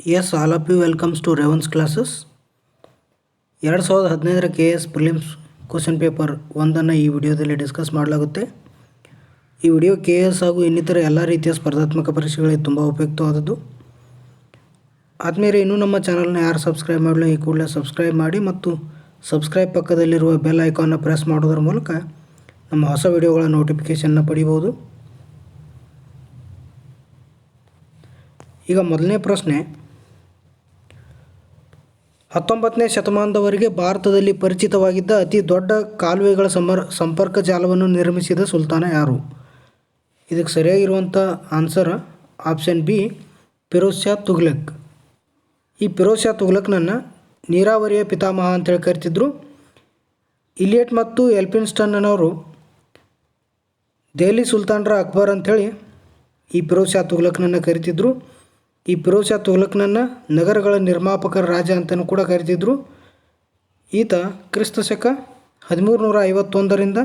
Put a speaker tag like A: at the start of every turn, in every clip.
A: Yes, all of you welcomes to Ravens classes. 2015 KS prelims question paper ಒಂದನ್ನು ಈ ವಿಡಿಯೋದಲ್ಲಿ discuss ಮಾಡಲಾಗುತ್ತೆ. ಈ ವಿಡಿಯೋ KS ಹಾಗೂ ಇನ್ನಿತರ ಎಲ್ಲ ರೀತಿಯ ಸ್ಪರ್ಧಾತ್ಮಕ ಪರೀಕ್ಷೆಗಳಿಗೆ ತುಂಬ ಉಪಯುಕ್ತವಾದದ್ದು. ಆದಮೇಲೆ ಇನ್ನೂ ನಮ್ಮ ಚಾನಲ್ನ ಯಾರು ಸಬ್ಸ್ಕ್ರೈಬ್ ಮಾಡಲು ಈ ಕೂಡಲೇ ಸಬ್ಸ್ಕ್ರೈಬ್ ಮಾಡಿ ಮತ್ತು ಸಬ್ಸ್ಕ್ರೈಬ್ ಪಕ್ಕದಲ್ಲಿರುವ ಬೆಲ್ ಐಕಾನ್ನ ಪ್ರೆಸ್ ಮಾಡೋದರ ಮೂಲಕ ನಮ್ಮ ಹೊಸ ವಿಡಿಯೋಗಳ ನೋಟಿಫಿಕೇಷನ್ನ ಪಡಿಬೋದು. ಈಗ ಮೊದಲನೇ ಪ್ರಶ್ನೆ, 19ನೇ ಶತಮಾನದವರೆಗೆ ಭಾರತದಲ್ಲಿ ಪರಿಚಿತವಾಗಿದ್ದ ಅತಿ ದೊಡ್ಡ ಕಾಲುವೆಗಳ ಸಂಪರ್ಕ ಜಾಲವನ್ನು ನಿರ್ಮಿಸಿದ ಸುಲ್ತಾನ ಯಾರು? ಇದಕ್ಕೆ ಸರಿಯಾಗಿರುವಂಥ answer option B, Firoz Shah Tughlaq. ಈ ಫಿರೋಜ್ ಶಾ ತುಘಲಕ್ನನ್ನು ನೀರಾವರಿಯ ಪಿತಾಮಹ ಅಂತೇಳಿ ಕರಿತಿದ್ರು. ಇಲಿಯಟ್ ಮತ್ತು ಎಲ್ಫಿನ್ಸ್ಟನ್ನವರು ದೆಹಲಿ ಸುಲ್ತಾನರ ಅಕ್ಬರ್ ಅಂಥೇಳಿ ಈ ಫಿರೋಜ್ ಶಾ ತುಘಲಕ್ನನ್ನು ಕರಿತಿದ್ರು. ಈ ಫಿರೋಜ್ ಶಾ ತುಘಲಕ್ನನ್ನು ನಗರಗಳ ನಿರ್ಮಾಪಕರ ರಾಜ ಅಂತಲೂ ಕೂಡ ಕರಿತಿದ್ರು. ಈತ ಕ್ರಿಸ್ತ ಶಕ 1351ರಿಂದ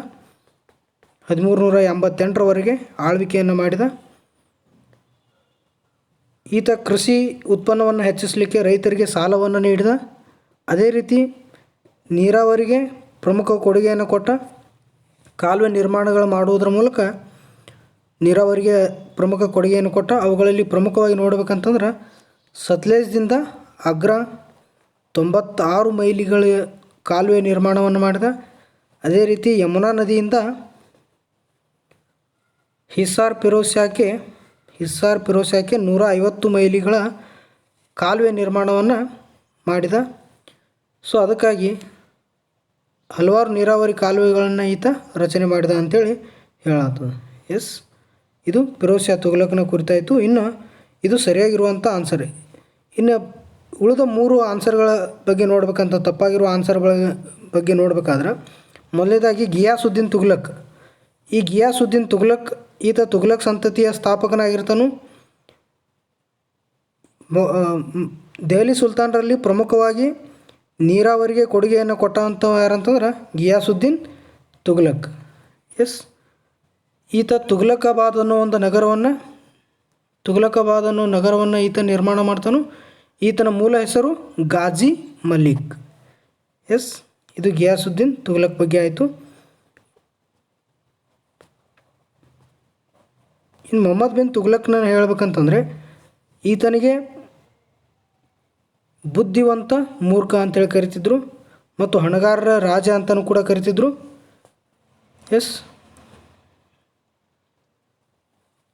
A: 1388ರವರೆಗೆ ಆಳ್ವಿಕೆಯನ್ನು ಮಾಡಿದ. ಈತ ಕೃಷಿ ಉತ್ಪನ್ನವನ್ನು ಹೆಚ್ಚಿಸಲಿಕ್ಕೆ ರೈತರಿಗೆ ಸಾಲವನ್ನು ನೀಡಿದ. ಅದೇ ರೀತಿ ನೀರಾವರಿಗೆ ಪ್ರಮುಖ ಕೊಡುಗೆಯನ್ನು ಕೊಟ್ಟ. ಕಾಲುವೆ ನಿರ್ಮಾಣಗಳು ಮಾಡುವುದರ ಮೂಲಕ ನೀರಾವರಿಗೆ ಪ್ರಮುಖ ಕೊಡುಗೆಯನ್ನು ಕೊಟ್ಟ. ಅವುಗಳಲ್ಲಿ ಪ್ರಮುಖವಾಗಿ ನೋಡಬೇಕಂತಂದ್ರೆ ಸತ್ಲೇಜ್ದಿಂದ ಆಗ್ರಾ 96 ಮೈಲಿಗಳ ಕಾಲುವೆ ನಿರ್ಮಾಣವನ್ನು ಮಾಡಿದ. ಅದೇ ರೀತಿ ಯಮುನಾ ನದಿಯಿಂದ ಹಿಸಾರ್ ಫಿರೋಜ್ ಶಾಕ್ಕೆ 150 ಮೈಲಿಗಳ ಕಾಲುವೆ ನಿರ್ಮಾಣವನ್ನು ಮಾಡಿದ. ಸೊ ಅದಕ್ಕಾಗಿ ಹಲವಾರು ನೀರಾವರಿ ಕಾಲುವೆಗಳನ್ನು ಈತ ರಚನೆ ಮಾಡಿದ ಅಂಥೇಳಿ ಹೇಳತ್ತದ. ಎಸ್, ಇದು ಫಿರೋಜ್ ಶಾ ತುಘಲಕ್ನ ಕುರಿತಾಯಿತು. ಇನ್ನು ಇದು ಸರಿಯಾಗಿರುವಂಥ ಆನ್ಸರ್. ಇನ್ನು ಉಳಿದ 3 ಆನ್ಸರ್ಗಳ ಬಗ್ಗೆ ನೋಡ್ಬೇಕಂತ, ತಪ್ಪಾಗಿರುವ ಆನ್ಸರ್ಗಳ ಬಗ್ಗೆ ನೋಡಬೇಕಾದ್ರೆ, ಮೊದಲನೇದಾಗಿ ಗಿಯಾಸುದ್ದೀನ್ ತುಘಲಕ್. ಈ ಗಿಯಾಸುದ್ದೀನ್ ತುಘಲಕ್ ಈತ ತುಘಲಕ್ ಸಂತತಿಯ ಸ್ಥಾಪಕನಾಗಿರ್ತಾನು. ದೆಹಲಿ ಸುಲ್ತಾನರಲ್ಲಿ ಪ್ರಮುಖವಾಗಿ ನೀರಾವರಿಗೆ ಕೊಡುಗೆಯನ್ನು ಕೊಟ್ಟಂಥವು ಯಾರಂತಂದ್ರೆ ಗಿಯಾಸುದ್ದೀನ್ ತುಘಲಕ್. ಎಸ್, ಈತ ತುಘಲಕಾಬಾದ್ ಅನ್ನೋ ನಗರವನ್ನು ಈತ ನಿರ್ಮಾಣ ಮಾಡ್ತಾನು. ಈತನ ಮೂಲ ಹೆಸರು ಗಾಜಿ ಮಲಿಕ್. ಎಸ್, ಇದು ಗಿಯಾಸುದ್ದೀನ್ ತುಘಲಕ್ ಬಗ್ಗೆ ಆಯಿತು. ಇನ್ನು ಮೊಹಮ್ಮದ್ ಬಿನ್ ತುಘಲಕ್ನ ಹೇಳ್ಬೇಕಂತಂದರೆ ಈತನಿಗೆ ಬುದ್ಧಿವಂತ ಮೂರ್ಖ ಅಂತೇಳಿ ಕರಿತಿದ್ರು ಮತ್ತು ಹಣಗಾರರ ರಾಜ ಅಂತಲೂ ಕೂಡ ಕರಿತಿದ್ರು. ಎಸ್,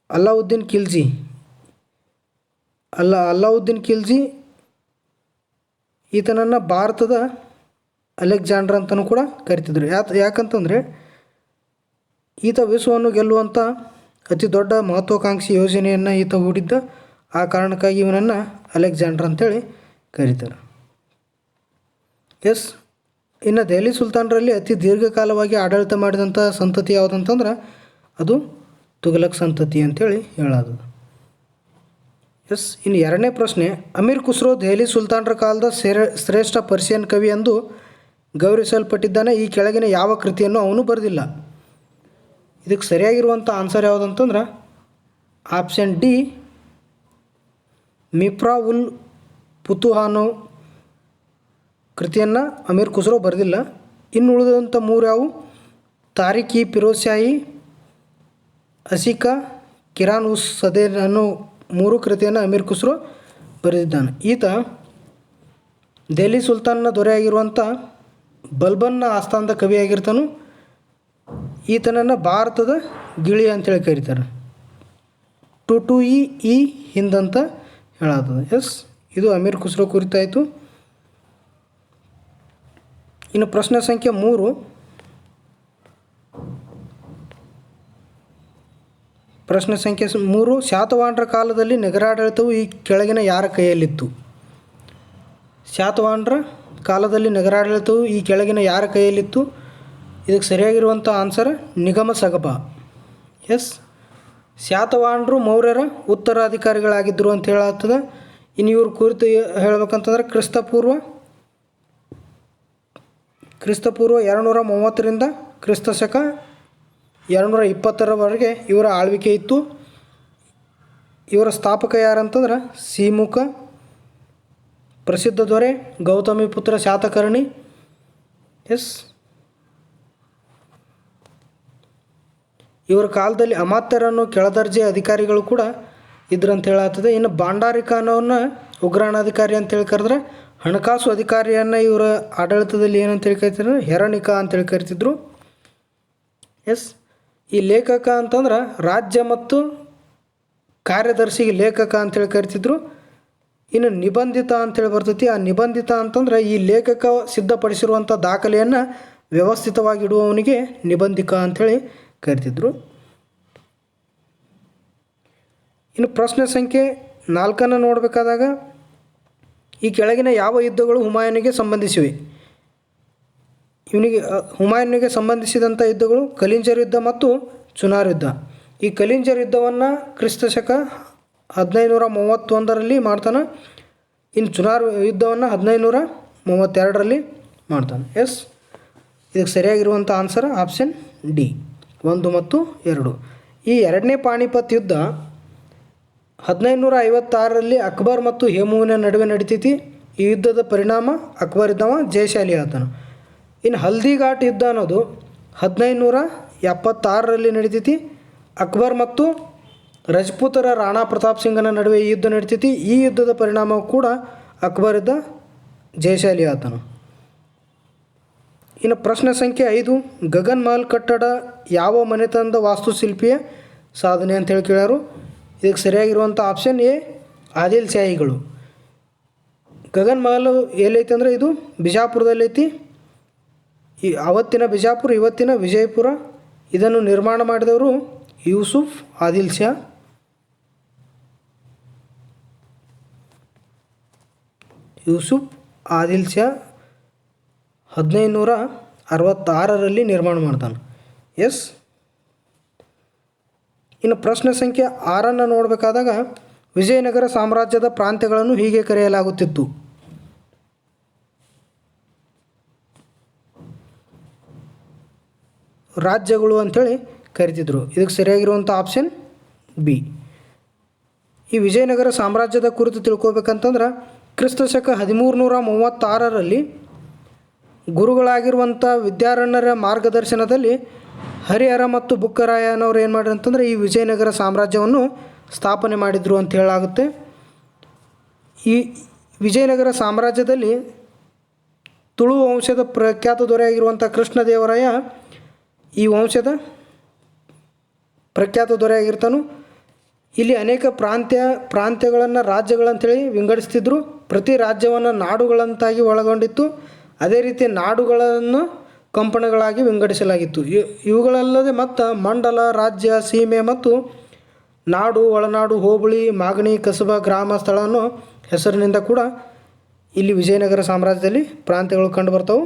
A: ಅಲ್ಲಾವುದ್ದೀನ್ ಖಿಲ್ಜಿ ಈತನನ್ನು ಭಾರತದ ಅಲೆಕ್ಸಾಂಡರ್ ಅಂತಲೂ ಕೂಡ ಕರಿತಿದ್ರು. ಯಾಕಂತಂದರೆ ಈತ ವಿಶ್ವವನ್ನು ಗೆಲ್ಲುವಂಥ ಅತಿ ದೊಡ್ಡ ಮಹತ್ವಾಕಾಂಕ್ಷಿ ಯೋಜನೆಯನ್ನು ಈತ ಹೂಡಿದ್ದ. ಆ ಕಾರಣಕ್ಕಾಗಿ ಇವನನ್ನು ಅಲೆಕ್ಸಾಂಡರ್ ಅಂತೇಳಿ ಕರೀತಾರೆ. ಎಸ್, ಇನ್ನು ದೆಹಲಿ ಸುಲ್ತಾನರಲ್ಲಿ ಅತಿ ದೀರ್ಘಕಾಲವಾಗಿ ಆಡಳಿತ ಮಾಡಿದಂಥ ಸಂತತಿ ಯಾವುದಂತಂದ್ರೆ ಅದು ತುಘಲಕ್ ಸಂತತಿ ಅಂತೇಳಿ ಹೇಳೋದು. ಎಸ್, ಇನ್ನು ಎರಡನೇ ಪ್ರಶ್ನೆ, ಅಮೀರ್ ಖುಸ್ರೋ ದೆಹಲಿ ಸುಲ್ತಾನರ ಕಾಲದ ಶ್ರೇಷ್ಠ ಪರ್ಷಿಯನ್ ಕವಿ ಎಂದು ಗೌರವಿಸಲ್ಪಟ್ಟಿದ್ದಾನೆ. ಈ ಕೆಳಗಿನ ಯಾವ ಕೃತಿಯನ್ನು ಅವನು ಬರೆದಿಲ್ಲ? ಇದಕ್ಕೆ ಸರಿಯಾಗಿರುವಂಥ ಆನ್ಸರ್ ಯಾವುದಂತಂದ್ರೆ ಆಪ್ಷನ್ ಡಿ, ಮಿಫ್ರಾ ಉಲ್ ಫುತುಹಾನೋ ಕೃತಿಯನ್ನು ಅಮೀರ್ ಖುಸ್ರೋ ಬರೆದಿಲ್ಲ. ಇನ್ನು ಉಳಿದಂಥ 3 ಯಾವುವು? ತಾರಿಕ್ ಇ ಫಿರೋಜ್ ಶಾಹಿ, ಅಸಿಕಾ, ಕಿರಾನ್ ಉಸ್ ಸದೇರ್ ಅನ್ನೋ 3 ಕೃತಿಯನ್ನು ಅಮೀರ್ ಖುಸ್ರೋ ಬರೆದಿದ್ದಾನೆ. ಈತ ದೆಹಲಿ ಸುಲ್ತಾನ್ನ ದೊರೆಯಾಗಿರುವಂಥ ಬಲ್ಬನ್ನ ಆಸ್ಥಾನದ ಕವಿಯಾಗಿರ್ತಾನು. ಈತನನ್ನು ಭಾರತದ ಗಿಳಿ ಅಂತೇಳಿ ಕರೀತಾರೆ. ಟು ಈ ಹಿಂದಂತ ಹೇಳತ್ತದ. ಎಸ್, ಇದು ಅಮೀರ್ ಖುಸ್ರೋ ಕುರಿತಾಯಿತು. ಇನ್ನು ಪ್ರಶ್ನೆ ಸಂಖ್ಯೆ 3, ಶಾತವಾಹನರ ಕಾಲದಲ್ಲಿ ನಗರಾಡಳಿತವು ಈ ಕೆಳಗಿನ ಯಾರ ಕೈಯಲ್ಲಿತ್ತು? ಶಾತವಾಹನರ ಕಾಲದಲ್ಲಿ ನಗರಾಡಳಿತವು ಈ ಕೆಳಗಿನ ಯಾರ ಕೈಯಲ್ಲಿತ್ತು? ಇದಕ್ಕೆ ಸರಿಯಾಗಿರುವಂಥ ಆನ್ಸರ್ ನಿಗಮ ಸಗಬ. ಎಸ್, ಶಾತವಾಹನರು ಮೌರ್ಯರ ಉತ್ತರಾಧಿಕಾರಿಗಳಾಗಿದ್ದರು ಅಂತ ಹೇಳತ್ತದ. ಇನ್ನು ಇವ್ರ ಕುರಿತು ಹೇಳ್ಬೇಕಂತಂದ್ರೆ ಕ್ರಿಸ್ತಪೂರ್ವ 230ರಿಂದ ಕ್ರಿಸ್ತ ಶಕ 220ರವರೆಗೆ ಇವರ ಆಳ್ವಿಕೆ ಇತ್ತು. ಇವರ ಸ್ಥಾಪಕ ಯಾರಂತಂದ್ರೆ ಸಿಮುಖ ಪ್ರಸಿದ್ಧ ದೊರೆ ಗೌತಮಿ ಪುತ್ರ ಶಾತಕರ್ಣಿ. ಎಸ್, ಇವರ ಕಾಲದಲ್ಲಿ ಅಮಾತ್ಯರನ್ನು ಕೆಳದರ್ಜೆ ಅಧಿಕಾರಿಗಳು ಕೂಡ ಇದ್ರಂತ ಹೇಳಾಗ್ತದೆ. ಇನ್ನು ಭಂಡಾರಿ ಖಾನವನ್ನು ಉಗ್ರಾಣಾಧಿಕಾರಿ ಅಂತೇಳಿ ಕರೆದ್ರೆ, ಹಣಕಾಸು ಅಧಿಕಾರಿಯನ್ನು ಇವರ ಆಡಳಿತದಲ್ಲಿ ಏನಂತೇಳಿ ಕರಿತಿದ್ರು, ಹೆರಣಿಕ ಅಂತೇಳಿ ಕರಿತಿದ್ರು. ಎಸ್, ಈ ಲೇಖಕ ಅಂತಂದ್ರೆ ರಾಜ್ಯ ಮತ್ತು ಕಾರ್ಯದರ್ಶಿಗೆ ಲೇಖಕ ಅಂತೇಳಿ ಕರಿತಿದ್ರು. ಇನ್ನು ನಿಬಂಧಿತ ಅಂತೇಳಿ ಬರ್ತೈತಿ. ಆ ನಿಬಂಧಿತ ಅಂತಂದ್ರೆ ಈ ಲೇಖಕ ಸಿದ್ಧಪಡಿಸಿರುವಂಥ ದಾಖಲೆಯನ್ನು ವ್ಯವಸ್ಥಿತವಾಗಿ ಇಡುವವನಿಗೆ ನಿಬಂಧಿಕ ಅಂಥೇಳಿ ಕರಿತಿದ್ರು. ಇನ್ನು ಪ್ರಶ್ನೆ ಸಂಖ್ಯೆ 4 ನೋಡಬೇಕಾದಾಗ, ಈ ಕೆಳಗಿನ ಯಾವ ಯುದ್ಧಗಳು ಹುಮಾಯೂನಿಗೆ ಸಂಬಂಧಿಸಿವೆ? ಹುಮಾಯೂನಿಗೆ ಸಂಬಂಧಿಸಿದಂಥ ಯುದ್ಧಗಳು ಕಲಿಂಜರ್ ಯುದ್ಧ ಮತ್ತು ಚುನಾರ್ ಯುದ್ಧ. ಈ ಕಲಿಂಜರ್ ಯುದ್ಧವನ್ನು ಕ್ರಿಸ್ತಶಕ 1531 ಮಾಡ್ತಾನೆ. ಇನ್ನು ಚುನಾರ್ ಯುದ್ಧವನ್ನು 1532 ಮಾಡ್ತಾನೆ. ಎಸ್, ಇದಕ್ಕೆ ಸರಿಯಾಗಿರುವಂಥ ಆನ್ಸರ್ ಆಪ್ಷನ್ ಡಿ 1 ಮತ್ತು 2. ಈ ಎರಡನೇ ಪಾಣಿಪತ್ ಯುದ್ಧ 1556 ಅಕ್ಬರ್ ಮತ್ತು ಹೇಮುವಿನ ನಡುವೆ ನಡೀತೈತಿ. ಈ ಯುದ್ಧದ ಪರಿಣಾಮ ಅಕ್ಬರ್ ಇದ್ದವ ಜಯಶಾಲಿ ಆತನು. ಇನ್ನು ಹಲ್ದಿಘಾಟ್ ಯುದ್ಧ ಅನ್ನೋದು 1576 ನಡೀತೈತಿ. ಅಕ್ಬರ್ ಮತ್ತು ರಜಪೂತರ ರಾಣಾ ಪ್ರತಾಪ್ ಸಿಂಗನ ನಡುವೆ ಈ ಯುದ್ಧ ನಡೀತೈತಿ. ಈ ಯುದ್ಧದ ಪರಿಣಾಮ ಕೂಡ ಅಕ್ಬರ್ ಇದ್ದ ಜಯಶಾಲಿ ಆತನು. ಇನ್ನು ಪ್ರಶ್ನೆ ಸಂಖ್ಯೆ 5, ಗಗನ್ ಮಹಲ್ ಕಟ್ಟಡ ಯಾವ ಮನೆತನದ ವಾಸ್ತುಶಿಲ್ಪಿಯ ಸಾಧನೆ ಅಂತೇಳಿ ಕೇಳ್ಯಾರು. ಇದಕ್ಕೆ ಸರಿಯಾಗಿರುವಂಥ ಆಪ್ಷನ್ ಎ ಆದಿಲ್ ಶಾಹಿಗಳು. ಗಗನ್ ಮಹಲ್ ಎಲ್ಲೈತಿ ಅಂದರೆ ಇದು ಬಿಜಾಪುರದಲ್ಲೈತಿ. ಈ ಅವತ್ತಿನ ಬಿಜಾಪುರ, ಇವತ್ತಿನ ವಿಜಯಪುರ. ಇದನ್ನು ನಿರ್ಮಾಣ ಮಾಡಿದವರು ಯೂಸುಫ್ ಆದಿಲ್ ಶಾ. ಯೂಸುಫ್ ಆದಿಲ್ ಶಾ 1566 ನಿರ್ಮಾಣ ಮಾಡ್ತಾನೆ. ಎಸ್, ಇನ್ನು ಪ್ರಶ್ನೆ ಸಂಖ್ಯೆ 6 ನೋಡಬೇಕಾದಾಗ, ವಿಜಯನಗರ ಸಾಮ್ರಾಜ್ಯದ ಪ್ರಾಂತ್ಯಗಳನ್ನು ಹೀಗೆ ಕರೆಯಲಾಗುತ್ತಿತ್ತು. ರಾಜ್ಯಗಳು ಅಂಥೇಳಿ ಕರಿತಿದ್ರು. ಇದಕ್ಕೆ ಸರಿಯಾಗಿರುವಂಥ ಆಪ್ಷನ್ ಬಿ. ಈ ವಿಜಯನಗರ ಸಾಮ್ರಾಜ್ಯದ ಕುರಿತು ತಿಳ್ಕೊಬೇಕಂತಂದ್ರೆ, ಕ್ರಿಸ್ತಶಕ 1336 ಗುರುಗಳಾಗಿರುವಂಥ ವಿದ್ಯಾರಣ್ಯರ ಮಾರ್ಗದರ್ಶನದಲ್ಲಿ ಹರಿಹರ ಮತ್ತು ಬುಕ್ಕರಾಯ ಅನ್ನೋರು ಏನು ಮಾಡ್ರಿ ಅಂತಂದರೆ ಈ ವಿಜಯನಗರ ಸಾಮ್ರಾಜ್ಯವನ್ನು ಸ್ಥಾಪನೆ ಮಾಡಿದರು ಅಂತ ಹೇಳಾಗುತ್ತೆ. ಈ ವಿಜಯನಗರ ಸಾಮ್ರಾಜ್ಯದಲ್ಲಿ ತುಳು ವಂಶದ ಪ್ರಖ್ಯಾತ ದೊರೆಯಾಗಿರುವಂಥ ಕೃಷ್ಣದೇವರಾಯ ಈ ವಂಶದ ಪ್ರಖ್ಯಾತ ದೊರೆಯಾಗಿರ್ತಾನು. ಇಲ್ಲಿ ಅನೇಕ ಪ್ರಾಂತ್ಯಗಳನ್ನು ರಾಜ್ಯಗಳಂತೇಳಿ ವಿಂಗಡಿಸ್ತಿದ್ರು. ಪ್ರತಿ ರಾಜ್ಯವನ್ನು ನಾಡುಗಳಂತಾಗಿ ಒಳಗೊಂಡಿತ್ತು. ಅದೇ ರೀತಿ ನಾಡುಗಳನ್ನು ಕಂಪನಿಗಳಾಗಿ ವಿಂಗಡಿಸಲಾಗಿತ್ತು. ಇವುಗಳಲ್ಲದೆ ಮತ್ತು ಮಂಡಲ, ರಾಜ್ಯ, ಸೀಮೆ ಮತ್ತು ನಾಡು, ಒಳನಾಡು, ಹೋಬಳಿ, ಮಾಗಣಿ, ಕಸಬಾ, ಗ್ರಾಮ, ಸ್ಥಳ ಅನ್ನೋ ಹೆಸರಿನಿಂದ ಕೂಡ ಇಲ್ಲಿ ವಿಜಯನಗರ ಸಾಮ್ರಾಜ್ಯದಲ್ಲಿ ಪ್ರಾಂತ್ಯಗಳು ಕಂಡುಬರ್ತವೆ.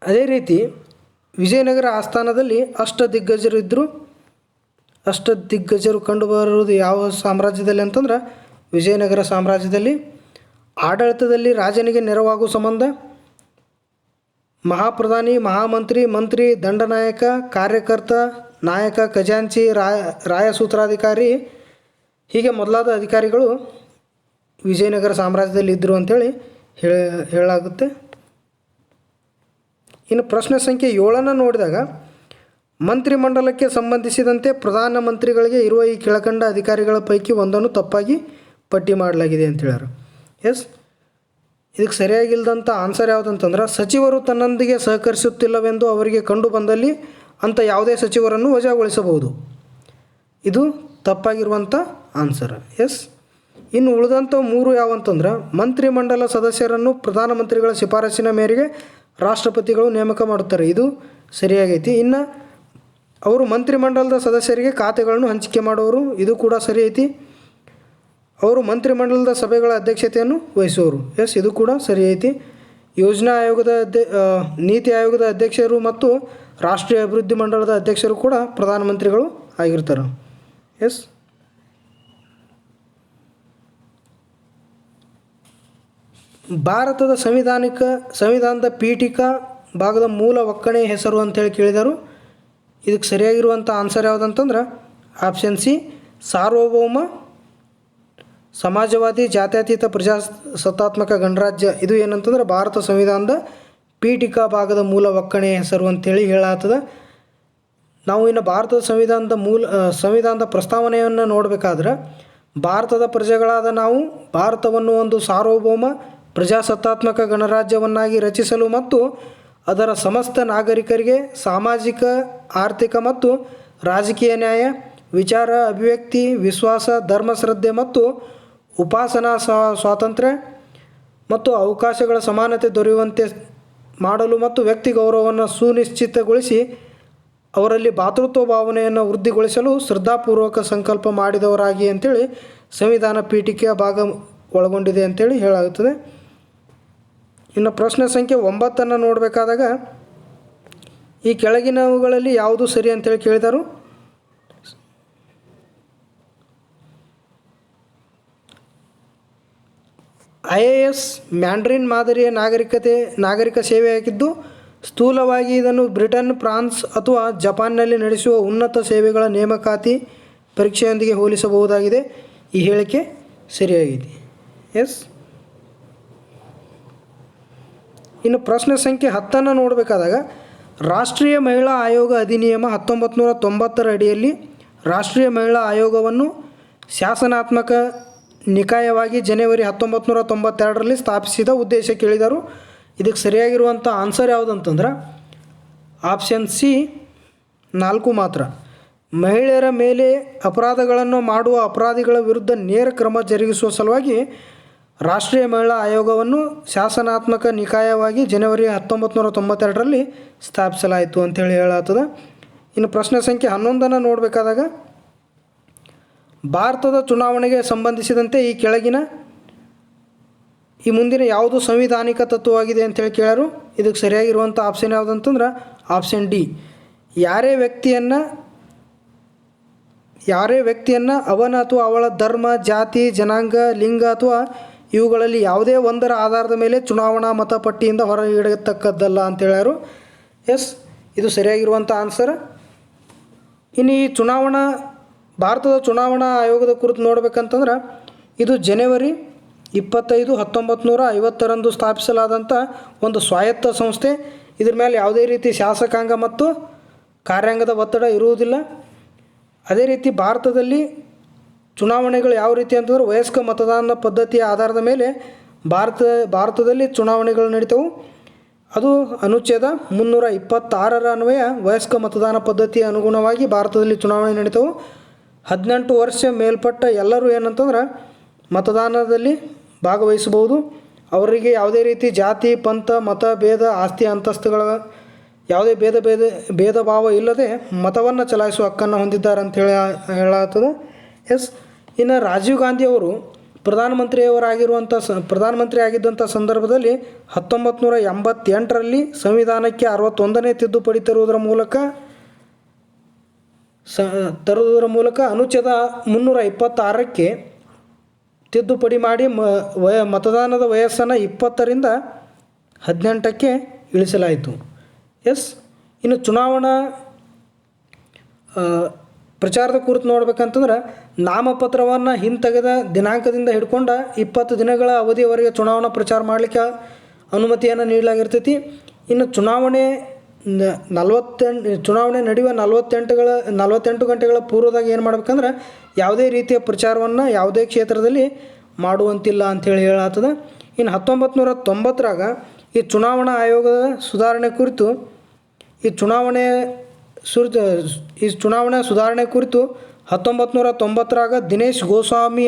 A: ಅದೇ ರೀತಿ ವಿಜಯನಗರ ಆಸ್ಥಾನದಲ್ಲಿ ಅಷ್ಟದಿಗ್ಗಜರು ಇದ್ದರು. ಅಷ್ಟದಿಗ್ಗಜರು ಕಂಡುಬರುವುದು ಯಾವ ಸಾಮ್ರಾಜ್ಯದಲ್ಲಿ ಅಂತಂದ್ರೆ ವಿಜಯನಗರ ಸಾಮ್ರಾಜ್ಯದಲ್ಲಿ. ಆಡಳಿತದಲ್ಲಿ ರಾಜನಿಗೆ ನೆರವಾಗುವ ಸಂಬಂಧ ಮಹಾಪ್ರಧಾನಿ, ಮಹಾಮಂತ್ರಿ, ಮಂತ್ರಿ, ದಂಡನಾಯಕ, ಕಾರ್ಯಕರ್ತ, ನಾಯಕ, ಖಜಾಂಚಿ, ರಾಯಸೂತ್ರಾಧಿಕಾರಿ ಹೀಗೆ ಮೊದಲಾದ ಅಧಿಕಾರಿಗಳು ವಿಜಯನಗರ ಸಾಮ್ರಾಜ್ಯದಲ್ಲಿ ಇದ್ದರು ಅಂಥೇಳಿ ಹೇಳಲಾಗುತ್ತೆ. ಇನ್ನು ಪ್ರಶ್ನೆ ಸಂಖ್ಯೆ 7 ನೋಡಿದಾಗ, ಮಂತ್ರಿಮಂಡಲಕ್ಕೆ ಸಂಬಂಧಿಸಿದಂತೆ ಪ್ರಧಾನಮಂತ್ರಿಗಳಿಗೆ ಇರುವ ಈ ಕೆಳಕಂಡ ಅಧಿಕಾರಿಗಳ ಪೈಕಿ ಒಂದನ್ನು ತಪ್ಪಾಗಿ ಪಟ್ಟಿ ಮಾಡಲಾಗಿದೆ ಅಂತ ಹೇಳ್ಯಾರ. ಎಸ್, ಇದಕ್ಕೆ ಸರಿಯಾಗಿಲ್ಲದಂಥ ಆನ್ಸರ್ ಯಾವುದಂತಂದ್ರೆ, ಸಚಿವರು ತನ್ನೊಂದಿಗೆ ಸಹಕರಿಸುತ್ತಿಲ್ಲವೆಂದು ಅವರಿಗೆ ಕಂಡು ಬಂದಲ್ಲಿ ಅಂಥ ಯಾವುದೇ ಸಚಿವರನ್ನು ವಜಾಗೊಳಿಸಬಹುದು. ಇದು ತಪ್ಪಾಗಿರುವಂಥ ಆನ್ಸರ್. ಎಸ್, ಇನ್ನು ಉಳಿದಂಥ 3 ಯಾವಂತಂದ್ರೆ, ಮಂತ್ರಿಮಂಡಲ ಸದಸ್ಯರನ್ನು ಪ್ರಧಾನಮಂತ್ರಿಗಳ ಶಿಫಾರಸಿನ ಮೇರೆಗೆ ರಾಷ್ಟ್ರಪತಿಗಳು ನೇಮಕ ಮಾಡುತ್ತಾರೆ. ಇದು ಸರಿಯಾಗೈತಿ. ಇನ್ನು ಅವರು ಮಂತ್ರಿಮಂಡಲದ ಸದಸ್ಯರಿಗೆ ಖಾತೆಗಳನ್ನು ಹಂಚಿಕೆ ಮಾಡೋರು. ಇದು ಕೂಡ ಸರಿ ಐತಿ. ಅವರು ಮಂತ್ರಿಮಂಡಲದ ಸಭೆಗಳ ಅಧ್ಯಕ್ಷತೆಯನ್ನು ವಹಿಸುವರು. ಎಸ್, ಇದು ಕೂಡ ಸರಿ ಐತಿ. ಯೋಜನಾ ಆಯೋಗದ ನೀತಿ ಆಯೋಗದ ಅಧ್ಯಕ್ಷರು ಮತ್ತು ರಾಷ್ಟ್ರೀಯ ಅಭಿವೃದ್ಧಿ ಮಂಡಳದ ಅಧ್ಯಕ್ಷರು ಕೂಡ ಪ್ರಧಾನಮಂತ್ರಿಗಳು ಆಗಿರ್ತಾರೆ. ಎಸ್, ಭಾರತದ ಸಂವಿಧಾನದ ಪೀಠಿಕಾ ಭಾಗದ ಮೂಲ ಒಕ್ಕಣೆ ಹೆಸರು ಅಂತೇಳಿ ಕೇಳಿದರು. ಇದಕ್ಕೆ ಸರಿಯಾಗಿರುವಂಥ ಆನ್ಸರ್ ಯಾವುದಂತಂದ್ರೆ ಆಪ್ಷನ್ ಸಿ, ಸಮಾಜವಾದಿ ಜಾತ್ಯತೀತ ಪ್ರಜಾಸತ್ತಾತ್ಮಕ ಗಣರಾಜ್ಯ ಇದು ಏನಂತಂದ್ರೆ ಭಾರತ ಸಂವಿಧಾನದ ಪೀಠಿಕಾ ಭಾಗದ ಮೂಲ ಒಕ್ಕಣೆಯ ಹೆಸರು ಅಂತೇಳಿ ಹೇಳಾಗ್ತದೆ. ನಾವು ಇನ್ನು ಭಾರತದ ಸಂವಿಧಾನದ ಪ್ರಸ್ತಾವನೆಯನ್ನು ನೋಡಬೇಕಾದ್ರೆ ಭಾರತದ ಪ್ರಜೆಗಳಾದ ನಾವು ಭಾರತವನ್ನು ಒಂದು ಸಾರ್ವಭೌಮ ಪ್ರಜಾಸತ್ತಾತ್ಮಕ ಗಣರಾಜ್ಯವನ್ನಾಗಿ ರಚಿಸಲು ಮತ್ತು ಅದರ ಸಮಸ್ತ ನಾಗರಿಕರಿಗೆ ಸಾಮಾಜಿಕ, ಆರ್ಥಿಕ ಮತ್ತು ರಾಜಕೀಯ ನ್ಯಾಯ, ವಿಚಾರ ಅಭಿವ್ಯಕ್ತಿ, ವಿಶ್ವಾಸ, ಧರ್ಮಶ್ರದ್ಧೆ ಮತ್ತು ಉಪಾಸನಾ ಸ್ವಾತಂತ್ರ್ಯ ಮತ್ತು ಅವಕಾಶಗಳ ಸಮಾನತೆ ದೊರೆಯುವಂತೆ ಮಾಡಲು ಮತ್ತು ವ್ಯಕ್ತಿ ಗೌರವವನ್ನು ಸುನಿಶ್ಚಿತಗೊಳಿಸಿ ಅವರಲ್ಲಿ ಭಾತೃತ್ವ ಭಾವನೆಯನ್ನು ವೃದ್ಧಿಗೊಳಿಸಲು ಶ್ರದ್ಧಾಪೂರ್ವಕ ಸಂಕಲ್ಪ ಮಾಡಿದವರಾಗಿ ಅಂತೇಳಿ ಸಂವಿಧಾನ ಪೀಠಿಕೆಯ ಭಾಗ ಒಳಗೊಂಡಿದೆ ಅಂತೇಳಿ ಹೇಳಾಗುತ್ತದೆ. ಇನ್ನು ಪ್ರಶ್ನೆ ಸಂಖ್ಯೆ 9 ನೋಡಬೇಕಾದಾಗ ಈ ಕೆಳಗಿನವುಗಳಲ್ಲಿ ಯಾವುದು ಸರಿ ಅಂತೇಳಿ ಕೇಳಿದರು. IAS ಮ್ಯಾಂಡ್ರಿನ್ ಮಾದರಿಯ ನಾಗರಿಕ ಸೇವೆಯಾಗಿದ್ದು ಸ್ಥೂಲವಾಗಿ ಇದನ್ನು ಬ್ರಿಟನ್, ಫ್ರಾನ್ಸ್ ಅಥವಾ ಜಪಾನ್ನಲ್ಲಿ ನಡೆಸುವ ಉನ್ನತ ಸೇವೆಗಳ ನೇಮಕಾತಿ ಪರೀಕ್ಷೆಯೊಂದಿಗೆ ಹೋಲಿಸಬಹುದಾಗಿದೆ. ಈ ಹೇಳಿಕೆ ಸರಿಯಾಗಿದೆ. ಎಸ್. ಇನ್ನು ಪ್ರಶ್ನೆ ಸಂಖ್ಯೆ 10 ನೋಡಬೇಕಾದಾಗ ರಾಷ್ಟ್ರೀಯ ಮಹಿಳಾ ಆಯೋಗ ಅಧಿನಿಯಮ 1990 ಅಡಿಯಲ್ಲಿ ರಾಷ್ಟ್ರೀಯ ಮಹಿಳಾ ಆಯೋಗವನ್ನು ಶಾಸನಾತ್ಮಕ ನಿಕಾಯವಾಗಿ ಜನವರಿ 1992ರಲ್ಲಿ ಸ್ಥಾಪಿಸಿದ ಉದ್ದೇಶ ಕೇಳಿದರು. ಇದಕ್ಕೆ ಸರಿಯಾಗಿರುವಂಥ ಆನ್ಸರ್ ಯಾವುದಂತಂದ್ರೆ ಆಪ್ಷನ್ ಸಿ 4 ಮಾತ್ರ. ಮಹಿಳೆಯರ ಮೇಲೆ ಅಪರಾಧಗಳನ್ನು ಮಾಡುವ ಅಪರಾಧಿಗಳ ವಿರುದ್ಧ ನೇರ ಕ್ರಮ ಜರುಗಿಸುವ ಸಲುವಾಗಿ ರಾಷ್ಟ್ರೀಯ ಮಹಿಳಾ ಆಯೋಗವನ್ನು ಶಾಸನಾತ್ಮಕ ನಿಕಾಯವಾಗಿ ಜನವರಿ 1992ರಲ್ಲಿ ಸ್ಥಾಪಿಸಲಾಯಿತು ಅಂಥೇಳಿ ಹೇಳಾಗ್ತದೆ. ಇನ್ನು ಪ್ರಶ್ನೆ ಸಂಖ್ಯೆ 11 ನೋಡಬೇಕಾದಾಗ ಭಾರತದ ಚುನಾವಣೆಗೆ ಸಂಬಂಧಿಸಿದಂತೆ ಈ ಮುಂದಿನ ಯಾವುದು ಸಂವಿಧಾನಿಕ ತತ್ವವಾಗಿದೆ ಅಂತೇಳಿ ಕೇಳರು. ಇದಕ್ಕೆ ಸರಿಯಾಗಿರುವಂಥ ಆಪ್ಷನ್ ಯಾವುದಂತಂದ್ರೆ ಆಪ್ಷನ್ ಡಿ. ಯಾರೇ ವ್ಯಕ್ತಿಯನ್ನು ಅವನ ಅಥವಾ ಅವಳ ಧರ್ಮ, ಜಾತಿ, ಜನಾಂಗ, ಲಿಂಗ ಅಥವಾ ಇವುಗಳಲ್ಲಿ ಯಾವುದೇ ಒಂದರ ಆಧಾರದ ಮೇಲೆ ಚುನಾವಣಾ ಮತಪಟ್ಟಿಯಿಂದ ಹೊರಗಿಡತಕ್ಕದ್ದಲ್ಲ ಅಂತೇಳ್ಯಾರು. ಎಸ್, ಇದು ಸರಿಯಾಗಿರುವಂಥ ಆನ್ಸರ್. ಇನ್ನು ಈ ಭಾರತದ ಚುನಾವಣಾ ಆಯೋಗದ ಕುರಿತು ನೋಡ್ಬೇಕಂತಂದ್ರೆ ಇದು ಜನವರಿ 25, 1950ರಂದು ಸ್ಥಾಪಿಸಲಾದಂಥ ಒಂದು ಸ್ವಾಯತ್ತ ಸಂಸ್ಥೆ. ಇದ್ರ ಮೇಲೆ ಯಾವುದೇ ರೀತಿ ಶಾಸಕಾಂಗ ಮತ್ತು ಕಾರ್ಯಾಂಗದ ಒತ್ತಡ ಇರುವುದಿಲ್ಲ. ಅದೇ ರೀತಿ ಭಾರತದಲ್ಲಿ ಚುನಾವಣೆಗಳು ಯಾವ ರೀತಿ ಅಂತಂದ್ರೆ ವಯಸ್ಕ ಮತದಾನ ಪದ್ಧತಿಯ ಆಧಾರದ ಮೇಲೆ ಭಾರತದಲ್ಲಿ ಚುನಾವಣೆಗಳು ನಡೀತವೆ. ಅದು ಅನುಚ್ಛೇದ 326ರ ಅನ್ವಯ ವಯಸ್ಕ ಮತದಾನ ಪದ್ಧತಿಯ ಅನುಗುಣವಾಗಿ ಭಾರತದಲ್ಲಿ ಚುನಾವಣೆ ನಡೀತವೆ. 18 ವರ್ಷ ಮೇಲ್ಪಟ್ಟ ಎಲ್ಲರೂ ಏನಂತಂದ್ರೆ ಮತದಾನದಲ್ಲಿ ಭಾಗವಹಿಸಬಹುದು. ಅವರಿಗೆ ಯಾವುದೇ ರೀತಿ ಜಾತಿ, ಪಂಥ, ಮತ, ಭೇದ, ಆಸ್ತಿ, ಅಂತಸ್ತುಗಳ ಯಾವುದೇ ಭೇದ ಭಾವ ಇಲ್ಲದೆ ಮತವನ್ನು ಚಲಾಯಿಸುವ ಹಕ್ಕನ್ನು ಹೊಂದಿದ್ದಾರೆ ಅಂತ ಹೇಳಾಗ್ತದೆ. ಎಸ್. ಇನ್ನು ರಾಜೀವ್ ಗಾಂಧಿಯವರು ಪ್ರಧಾನಮಂತ್ರಿ ಆಗಿದ್ದಂಥ ಸಂದರ್ಭದಲ್ಲಿ 1988ರಲ್ಲಿ ಸಂವಿಧಾನಕ್ಕೆ 61ನೇ ತಿದ್ದುಪಡಿ ತರುವುದರ ಮೂಲಕ ಅನುಚ್ಛೇದ 326ಕ್ಕೆ ತಿದ್ದುಪಡಿ ಮಾಡಿ ಮತದಾನದ ವಯಸ್ಸನ್ನು 20ರಿಂದ 18ಕ್ಕೆ ಇಳಿಸಲಾಯಿತು. ಎಸ್. ಇನ್ನು ಚುನಾವಣಾ ಪ್ರಚಾರದ ಕುರಿತು ನೋಡ್ಬೇಕಂತಂದ್ರೆ ನಾಮಪತ್ರವನ್ನು ಹಿಂತೆಗೆದ ದಿನಾಂಕದಿಂದ ಹಿಡ್ಕೊಂಡು 20 ದಿನಗಳ ಅವಧಿಯವರೆಗೆ ಚುನಾವಣಾ ಪ್ರಚಾರ ಮಾಡಲಿಕ್ಕೆ ಅನುಮತಿಯನ್ನು ನೀಡಲಾಗಿರ್ತೈತಿ. ಇನ್ನು ಚುನಾವಣೆ ನಡೆಯುವ 48 ಗಂಟೆಗಳ ಪೂರ್ವದಾಗ ಏನು ಮಾಡ್ಬೇಕಂದ್ರೆ ಯಾವುದೇ ರೀತಿಯ ಪ್ರಚಾರವನ್ನು ಯಾವುದೇ ಕ್ಷೇತ್ರದಲ್ಲಿ ಮಾಡುವಂತಿಲ್ಲ ಅಂಥೇಳಿ ಹೇಳಾಗ್ತದೆ. ಇನ್ನು 1990ರಾಗ ಈ ಚುನಾವಣಾ ಆಯೋಗದ ಸುಧಾರಣೆ ಕುರಿತು ಈ ಚುನಾವಣಾ ಸುಧಾರಣೆ ಕುರಿತು 1990ರಾಗ ದಿನೇಶ್ ಗೋಸ್ವಾಮಿ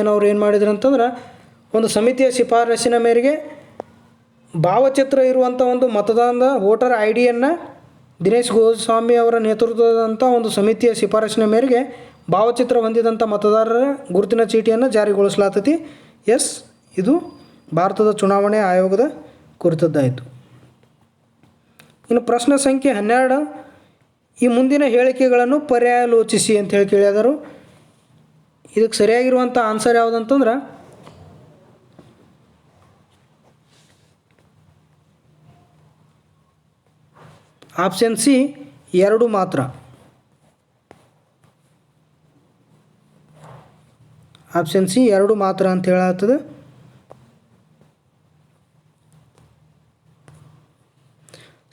A: ಅನ್ನೋರು ಏನು ಮಾಡಿದ್ರು ಅಂತಂದ್ರೆ ಒಂದು ಸಮಿತಿಯ ಶಿಫಾರಸಿನ ಮೇರೆಗೆ ಭಾವಚಿತ್ರ ಇರುವಂಥ ಒಂದು ಮತದಾನದ ವೋಟರ್ ID-ಯನ್ನು ದಿನೇಶ್ ಗೋಸ್ವಾಮಿ ಅವರ ನೇತೃತ್ವದಂಥ ಒಂದು ಸಮಿತಿಯ ಶಿಫಾರಸಿನ ಮೇರೆಗೆ ಭಾವಚಿತ್ರ ಹೊಂದಿದಂಥ ಮತದಾರರ ಗುರುತಿನ ಚೀಟಿಯನ್ನು ಜಾರಿಗೊಳಿಸಲಾಗ್ತೈತಿ. ಎಸ್, ಇದು ಭಾರತದ ಚುನಾವಣೆ ಆಯೋಗದ ಕುರಿತದ್ದಾಯಿತು. ಇನ್ನು ಪ್ರಶ್ನೆ ಸಂಖ್ಯೆ 12 ಈ ಮುಂದಿನ ಹೇಳಿಕೆಗಳನ್ನು ಪರ್ಯಾಲೋಚಿಸಿ ಅಂತ ಹೇಳಿ ಕೇಳಿದರು. ಇದಕ್ಕೆ ಸರಿಯಾಗಿರುವಂಥ ಆನ್ಸರ್ ಯಾವುದಂತಂದ್ರೆ ಆಪ್ಷನ್ ಸಿ 2 ಮಾತ್ರ. ಆಪ್ಷನ್ ಸಿ 2 ಮಾತ್ರ ಅಂತ ಹೇಳತ್ತದ.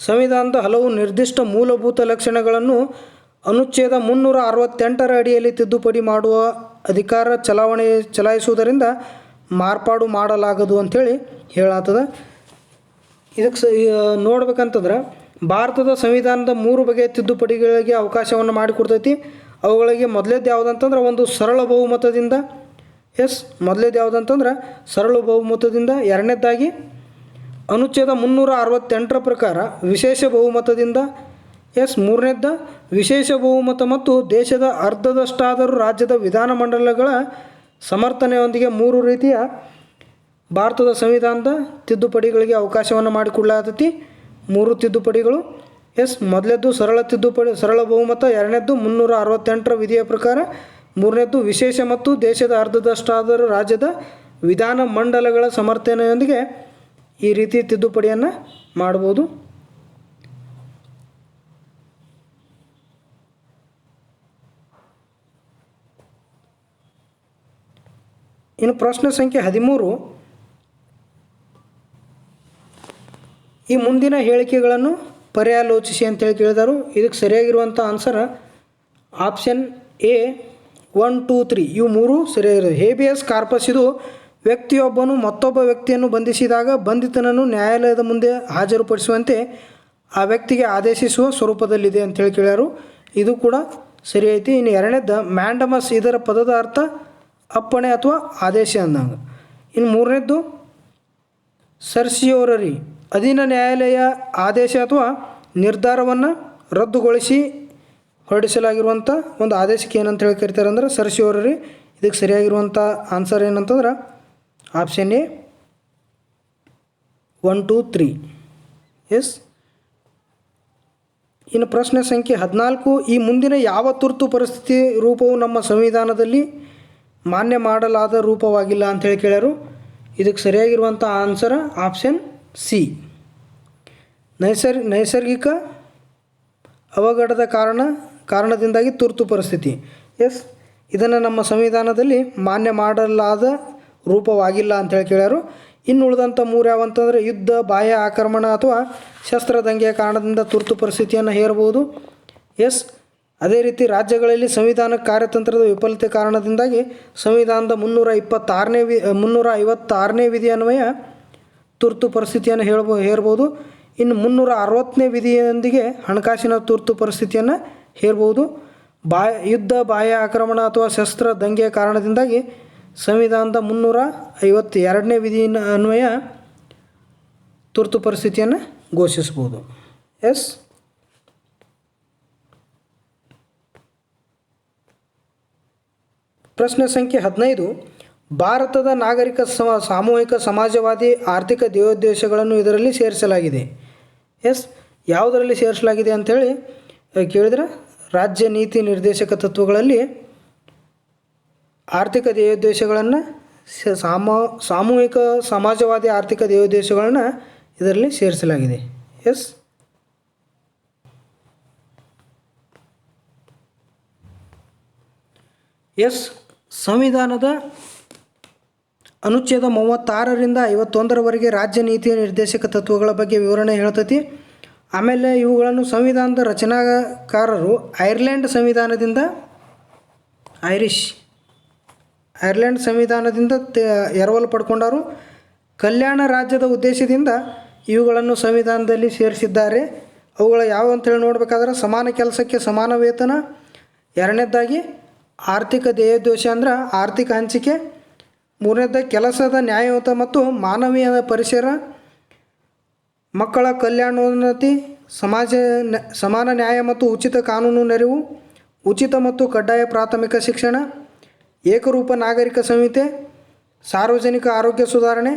A: ಸಂವಿಧಾನದ ಹಲವು ನಿರ್ದಿಷ್ಟ ಮೂಲಭೂತ ಲಕ್ಷಣಗಳನ್ನು ಅನುಚ್ಛೇದ 368ರ ಅಡಿಯಲ್ಲಿ ತಿದ್ದುಪಡಿ ಮಾಡುವ ಅಧಿಕಾರ ಚಲಾಯಿಸುವುದರಿಂದ ಮಾರ್ಪಾಡು ಮಾಡಲಾಗದು ಅಂಥೇಳಿ ಹೇಳತ್ತದ. ಇದಕ್ಕೆ ನೋಡ್ಬೇಕಂತಂದ್ರೆ ಭಾರತದ ಸಂವಿಧಾನದ 3 ಬಗೆಯ ತಿದ್ದುಪಡಿಗಳಿಗೆ ಅವಕಾಶವನ್ನು ಮಾಡಿಕೊಡ್ತೈತಿ. ಅವುಗಳಿಗೆ ಮೊದಲೇದು ಯಾವುದಂತಂದ್ರೆ ಒಂದು ಸರಳ ಬಹುಮತದಿಂದ. ಮೊದಲೇದು ಯಾವುದಂತಂದ್ರೆ ಸರಳ ಬಹುಮತದಿಂದ. ಎರಡನೇದಾಗಿ ಅನುಚ್ಛೇದ 368ರ ಪ್ರಕಾರ ವಿಶೇಷ ಬಹುಮತದಿಂದ. ಮೂರನೇದ್ದು ವಿಶೇಷ ಬಹುಮತ ಮತ್ತು ದೇಶದ ಅರ್ಧದಷ್ಟಾದರೂ ರಾಜ್ಯದ ವಿಧಾನಮಂಡಲಗಳ ಸಮರ್ಥನೆಯೊಂದಿಗೆ 3 ರೀತಿಯ ಭಾರತದ ಸಂವಿಧಾನದ ತಿದ್ದುಪಡಿಗಳಿಗೆ ಅವಕಾಶವನ್ನು ಮಾಡಿಕೊಡಲಾಗ್ತೈತಿ. 3 ತಿದ್ದುಪಡಿಗಳು. ಮೊದಲೇದ್ದು ಸರಳ ಬಹುಮತ. ಎರಡನೇದ್ದು 368ರ ವಿಧಿಯ ಪ್ರಕಾರ. ಮೂರನೇದ್ದು ವಿಶೇಷ ಮತ್ತು ದೇಶದ ಅರ್ಧದಷ್ಟಾದರೂ ರಾಜ್ಯದ ವಿಧಾನಮಂಡಲಗಳ ಸಮರ್ಥನೆಯೊಂದಿಗೆ ಈ ರೀತಿ ತಿದ್ದುಪಡಿಯನ್ನು ಮಾಡ್ಬೋದು. ಇನ್ನು ಪ್ರಶ್ನೆ ಸಂಖ್ಯೆ 13, ಈ ಮುಂದಿನ ಹೇಳಿಕೆಗಳನ್ನು ಪರ್ಯಾಲೋಚಿಸಿ ಅಂತೇಳಿ ಕೇಳಿದರು. ಇದಕ್ಕೆ ಸರಿಯಾಗಿರುವಂಥ ಆನ್ಸರ್ ಆಪ್ಷನ್ ಎ 1, 2, 3 ಇವು 3 ಸರಿಯಾಗಿರೋದು. ಹೇಬಿಯಸ್ ಕಾರ್ಪಸ್ ಇದು ವ್ಯಕ್ತಿಯೊಬ್ಬನು ಮತ್ತೊಬ್ಬ ವ್ಯಕ್ತಿಯನ್ನು ಬಂಧಿಸಿದಾಗ ಬಂಧಿತನನ್ನು ನ್ಯಾಯಾಲಯದ ಮುಂದೆ ಹಾಜರುಪಡಿಸುವಂತೆ ಆ ವ್ಯಕ್ತಿಗೆ ಆದೇಶಿಸುವ ಸ್ವರೂಪದಲ್ಲಿದೆ ಅಂತೇಳಿ ಕೇಳ್ಯಾರು. ಇದು ಕೂಡ ಸರಿ ಐತಿ. ಇನ್ನು ಎರಡನೇದ್ದು ಮ್ಯಾಂಡಮಸ್, ಇದರ ಪದದ ಅರ್ಥ ಅಪ್ಪಣೆ ಅಥವಾ ಆದೇಶ ಅಂದಂಗೆ. ಇನ್ನು ಮೂರನೇದ್ದು ಸರ್ಸಿಯೋರರಿ, ಅಧೀನ ನ್ಯಾಯಾಲಯ ಆದೇಶ ಅಥವಾ ನಿರ್ಧಾರವನ್ನು ರದ್ದುಗೊಳಿಸಿ ಹೊರಡಿಸಲಾಗಿರುವಂಥ ಒಂದು ಆದೇಶಕ್ಕೆ ಏನಂತ ಹೇಳಿ ಕರಿತಾರೆ ಅಂದ್ರೆ ಸರ್ಸಿಯೋರರಿ. ಇದಕ್ಕೆ ಸರಿಯಾಗಿರುವಂಥ ಆನ್ಸರ್ ಏನಂತಂದ್ರೆ ಆಪ್ಷನ್ ಎ 1, 2, 3. ಇನ್ನು ಪ್ರಶ್ನೆ ಸಂಖ್ಯೆ 14, ಈ ಮುಂದಿನ ಯಾವ ತುರ್ತು ಪರಿಸ್ಥಿತಿ ರೂಪವು ನಮ್ಮ ಸಂವಿಧಾನದಲ್ಲಿ ಮಾನ್ಯ ಮಾಡಲಾದ ರೂಪವಾಗಿಲ್ಲ ಅಂಥೇಳಿ ಕೇಳ್ಯಾರು. ಇದಕ್ಕೆ ಸರಿಯಾಗಿರುವಂಥ ಆನ್ಸರ್ ಆಪ್ಷನ್ ಸಿ, ನೈಸರ್ಗಿಕ ಅವಘಡದ ಕಾರಣದಿಂದಾಗಿ ತುರ್ತು ಪರಿಸ್ಥಿತಿ. ಇದನ್ನು ನಮ್ಮ ಸಂವಿಧಾನದಲ್ಲಿ ಮಾನ್ಯ ಮಾಡಲಾದ ರೂಪವಾಗಿಲ್ಲ ಅಂಥೇಳಿ ಕೇಳ್ಯಾರು. ಇನ್ನು ಉಳಿದಂಥ 3 ಯಾವಂತಂದರೆ ಯುದ್ಧ, ಬಾಹ್ಯ ಆಕ್ರಮಣ ಅಥವಾ ಶಸ್ತ್ರದಂಗೆಯ ಕಾರಣದಿಂದ ತುರ್ತು ಪರಿಸ್ಥಿತಿಯನ್ನು ಹೇರಬಹುದು. ಅದೇ ರೀತಿ ರಾಜ್ಯಗಳಲ್ಲಿ ಸಂವಿಧಾನ ಕಾರ್ಯತಂತ್ರದ ವಿಫಲತೆ ಕಾರಣದಿಂದಾಗಿ ಸಂವಿಧಾನದ 356ನೇ ವಿಧಿ ಅನ್ವಯ ತುರ್ತು ಪರಿಸ್ಥಿತಿಯನ್ನು ಹೇರಬಹುದು. ಇನ್ನು 360ನೇ ವಿಧಿಯೊಂದಿಗೆ ಹಣಕಾಸಿನ ತುರ್ತು ಪರಿಸ್ಥಿತಿಯನ್ನು ಹೇರಬಹುದು. ಯುದ್ಧ, ಬಾಹ್ಯ ಆಕ್ರಮಣ ಅಥವಾ ಶಸ್ತ್ರ ದಂಗೆಯ ಕಾರಣದಿಂದಾಗಿ ಸಂವಿಧಾನದ 352ನೇ ವಿಧಿ ಅನ್ವಯ ತುರ್ತು ಪರಿಸ್ಥಿತಿಯನ್ನು ಘೋಷಿಸ್ಬೋದು. ಪ್ರಶ್ನೆ ಸಂಖ್ಯೆ 15, ಭಾರತದ ನಾಗರಿಕ ಸಾಮೂಹಿಕ ಸಮಾಜವಾದಿ ಆರ್ಥಿಕ ಧ್ಯೇಯೋದ್ದೇಶಗಳನ್ನು ಇದರಲ್ಲಿ ಸೇರಿಸಲಾಗಿದೆ. ಯಾವುದರಲ್ಲಿ ಸೇರಿಸಲಾಗಿದೆ ಅಂಥೇಳಿ ಕೇಳಿದ್ರೆ ರಾಜ್ಯ ನೀತಿ ನಿರ್ದೇಶಕ ತತ್ವಗಳಲ್ಲಿ ಆರ್ಥಿಕ ಧ್ಯೇಯೋದ್ದೇಶಗಳನ್ನು ಸಾಮೂಹಿಕ ಸಮಾಜವಾದಿ ಆರ್ಥಿಕ ಧ್ಯೇಯೋದ್ದೇಶಗಳನ್ನು ಇದರಲ್ಲಿ ಸೇರಿಸಲಾಗಿದೆ. ಸಂವಿಧಾನದ ಅನುಚ್ಛೇದ 36ರಿಂದ 51ರವರೆಗೆ ರಾಜ್ಯ ನೀತಿ ನಿರ್ದೇಶಕ ತತ್ವಗಳ ಬಗ್ಗೆ ವಿವರಣೆ ಹೇಳ್ತೈತಿ. ಆಮೇಲೆ ಇವುಗಳನ್ನು ಸಂವಿಧಾನದ ರಚನಾಕಾರರು ಐರ್ಲೆಂಡ್ ಸಂವಿಧಾನದಿಂದ ಎರವಲು ಪಡ್ಕೊಂಡರು. ಕಲ್ಯಾಣ ರಾಜ್ಯದ ಉದ್ದೇಶದಿಂದ ಇವುಗಳನ್ನು ಸಂವಿಧಾನದಲ್ಲಿ ಸೇರಿಸಿದ್ದಾರೆ. ಅವುಗಳು ಯಾವ ಅಂತೇಳಿ ನೋಡಬೇಕಾದ್ರೆ ಸಮಾನ ಕೆಲಸಕ್ಕೆ ಸಮಾನ ವೇತನ. ಎರಡನೇದಾಗಿ ಆರ್ಥಿಕ ಧ್ಯೇಯೋದ್ದೇಶ ಅಂದ್ರೆ ಆರ್ಥಿಕ ಹಂಚಿಕೆ. ಮೂರನೇದಾಗಿ ಕೆಲಸದ ನ್ಯಾಯಯುತ ಮತ್ತು ಮಾನವೀಯ ಪರಿಸರ, ಮಕ್ಕಳ ಕಲ್ಯಾಣೋನ್ನತಿ, ಸಮಾನ ನ್ಯಾಯ ಮತ್ತು ಉಚಿತ ಕಾನೂನು ನೆರವು, ಉಚಿತ ಮತ್ತು ಕಡ್ಡಾಯ ಪ್ರಾಥಮಿಕ ಶಿಕ್ಷಣ, ಏಕರೂಪ ನಾಗರಿಕ ಸಂಹಿತೆ, ಸಾರ್ವಜನಿಕ ಆರೋಗ್ಯ ಸುಧಾರಣೆ,